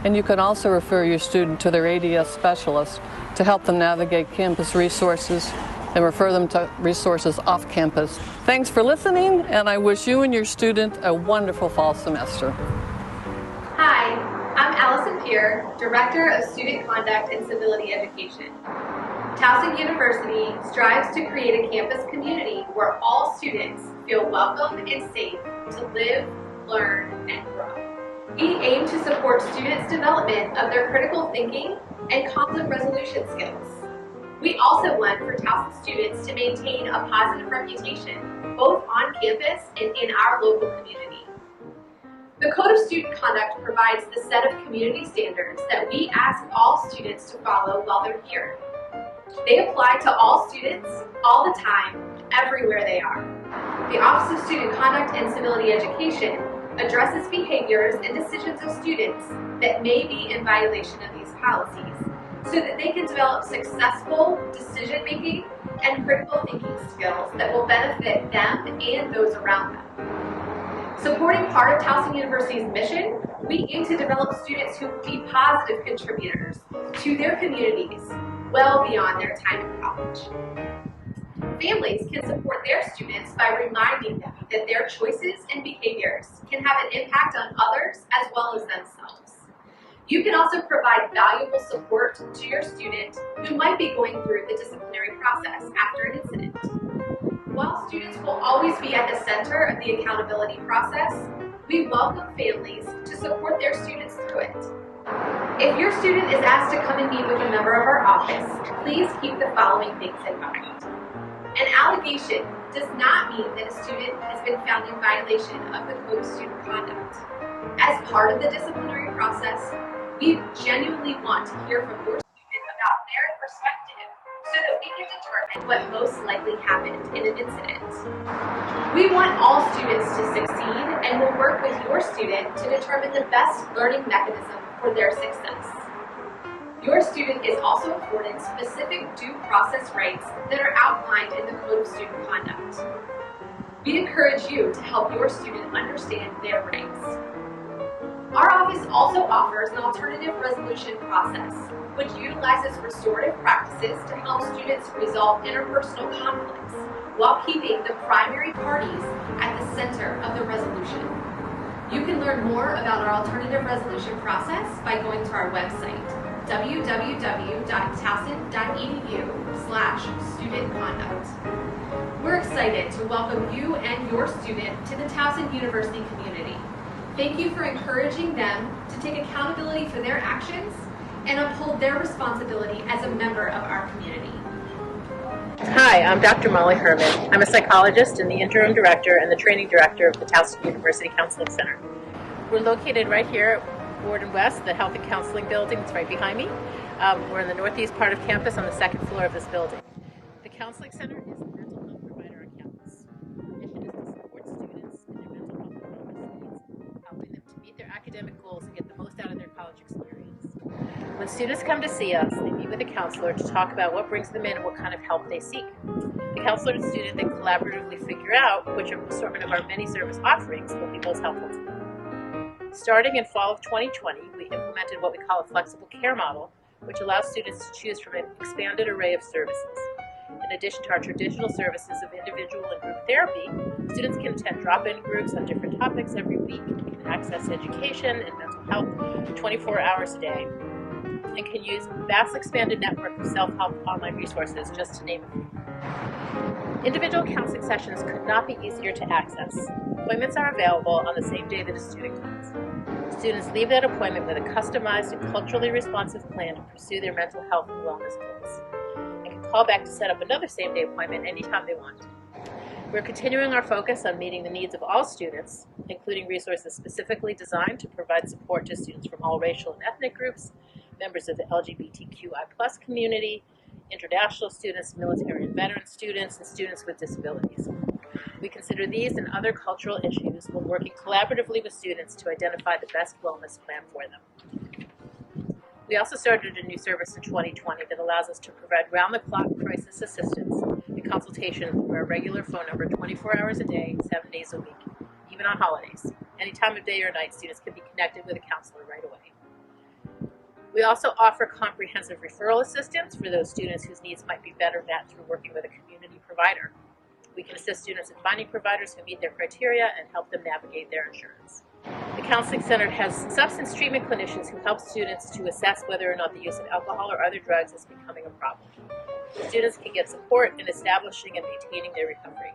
And you can also refer your student to their ADS specialist to help them navigate campus resources and refer them to resources off campus. Thanks for listening, and I wish you and your student a wonderful fall semester. Hi, I'm Allison Peer, Director of Student Conduct and Civility Education. Towson University strives to create a campus community where all students feel welcome and safe to live, learn, and grow. We aim to support students' development of their critical thinking and conflict resolution skills. We also want for Towson students to maintain a positive reputation both on campus and in our local community. The Code of Student Conduct provides the set of community standards that we ask all students to follow while they're here. They apply to all students, all the time, everywhere they are. The Office of Student Conduct and Civility Education addresses behaviors and decisions of students that may be in violation of these policies so that they can develop successful decision-making and critical thinking skills that will benefit them and those around them. Supporting part of Towson University's mission, we aim to develop students who will be positive contributors to their communities well beyond their time in college. Families can support their students by reminding them that their choices and behaviors can have an impact on others as well as themselves. You can also provide valuable support to your student who might be going through the disciplinary process after an incident. While students will always be at the center of the accountability process, we welcome families to support their students through it. If your student is asked to come and meet with a member of our office, please keep the following things in mind. An allegation does not mean that a student has been found in violation of the Code of Student Conduct. As part of the disciplinary process, we genuinely want to hear from your student about their perspective so that we can determine what most likely happened in an incident. We want all students to succeed and will work with your student to determine the best learning mechanism for their success. Your student is also afforded specific due process rights that are outlined in the Code of Student Conduct. We encourage you to help your student understand their rights. Our office also offers an alternative resolution process, which utilizes restorative practices to help students resolve interpersonal conflicts while keeping the primary parties at the center of the resolution. You can learn more about our alternative resolution process by going to our website, www.towson.edu/studentconduct. We're excited to welcome you and your student to the Towson University community. Thank you for encouraging them to take accountability for their actions and uphold their responsibility as a member of our community. Hi, I'm Dr. Molly Herman. I'm a psychologist and the interim director and the training director of the Towson University Counseling Center. We're located right here at Ward and West, the Health and Counseling building. It's right behind me. We're in the northeast part of campus on the second floor of this building. The Counseling Center is the mental health provider on campus. Our mission is to support students in their mental health and wellness needs, helping them to meet their academic goals and get the most out of their college experience. When students come to see us, they meet with a counselor to talk about what brings them in and what kind of help they seek. The counselor and student then collaboratively figure out which assortment of our many service offerings will be most helpful to them. Starting in fall of 2020, we implemented what we call a flexible care model, which allows students to choose from an expanded array of services. In addition to our traditional services of individual and group therapy, students can attend drop-in groups on different topics every week, can access education and mental health 24 hours a day, and can use a vast expanded network of self-help online resources, just to name a few. Individual counseling sessions could not be easier to access. Appointments are available on the same day that a student comes. Students leave that appointment with a customized and culturally responsive plan to pursue their mental health and wellness goals, and can call back to set up another same-day appointment anytime they want. We're continuing our focus on meeting the needs of all students, including resources specifically designed to provide support to students from all racial and ethnic groups, members of the LGBTQI+ community, international students, military and veteran students, and students with disabilities. We consider these and other cultural issues when working collaboratively with students to identify the best wellness plan for them. We also started a new service in 2020 that allows us to provide round-the-clock crisis assistance and consultation through our regular phone number 24 hours a day, 7 days a week, even on holidays. Any time of day or night, students can be connected with a counselor right away. We also offer comprehensive referral assistance for those students whose needs might be better met through working with a community provider. We can assist students in finding providers who meet their criteria and help them navigate their insurance. The Counseling Center has substance treatment clinicians who help students to assess whether or not the use of alcohol or other drugs is becoming a problem. Students can get support in establishing and maintaining their recovery.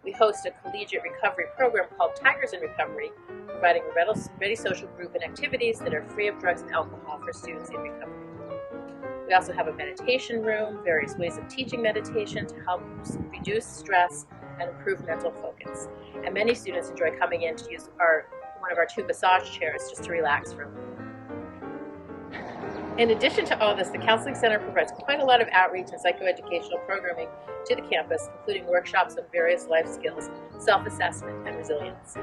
We host a collegiate recovery program called Tigers in Recovery, providing a ready social group and activities that are free of drugs and alcohol for students in recovery. We also have a meditation room, various ways of teaching meditation to help reduce stress and improve mental focus. And many students enjoy coming in to use one of our 2 massage chairs just to relax for a moment. In addition to all this, the Counseling Center provides quite a lot of outreach and psychoeducational programming to the campus, including workshops on various life skills, self-assessment, and resilience.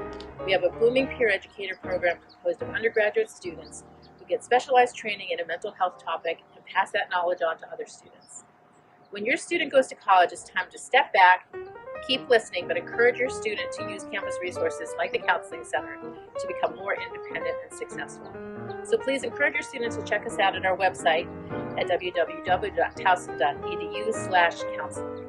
We have a booming peer educator program composed of undergraduate students who get specialized training in a mental health topic and pass that knowledge on to other students. When your student goes to college, it's time to step back, keep listening, but encourage your student to use campus resources like the Counseling Center to become more independent and successful. So please encourage your students to check us out at our website at www.towson.edu/counseling.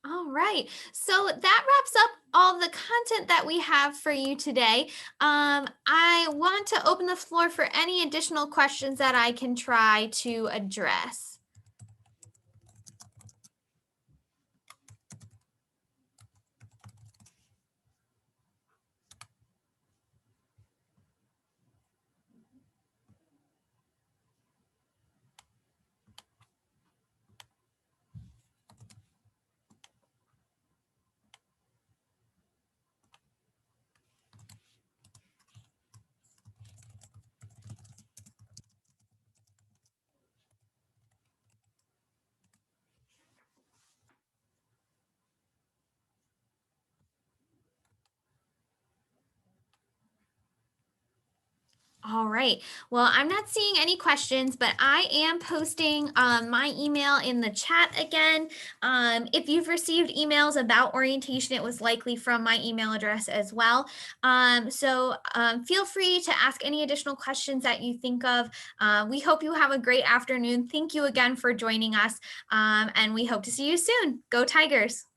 All right, so that wraps up all the content that we have for you today. I want to open the floor for any additional questions that I can try to address. All right. Well, I'm not seeing any questions, but I am posting my email in the chat again. If you've received emails about orientation, it was likely from my email address as well. So feel free to ask any additional questions that you think of. We hope you have a great afternoon. Thank you again for joining us, and we hope to see you soon. Go Tigers!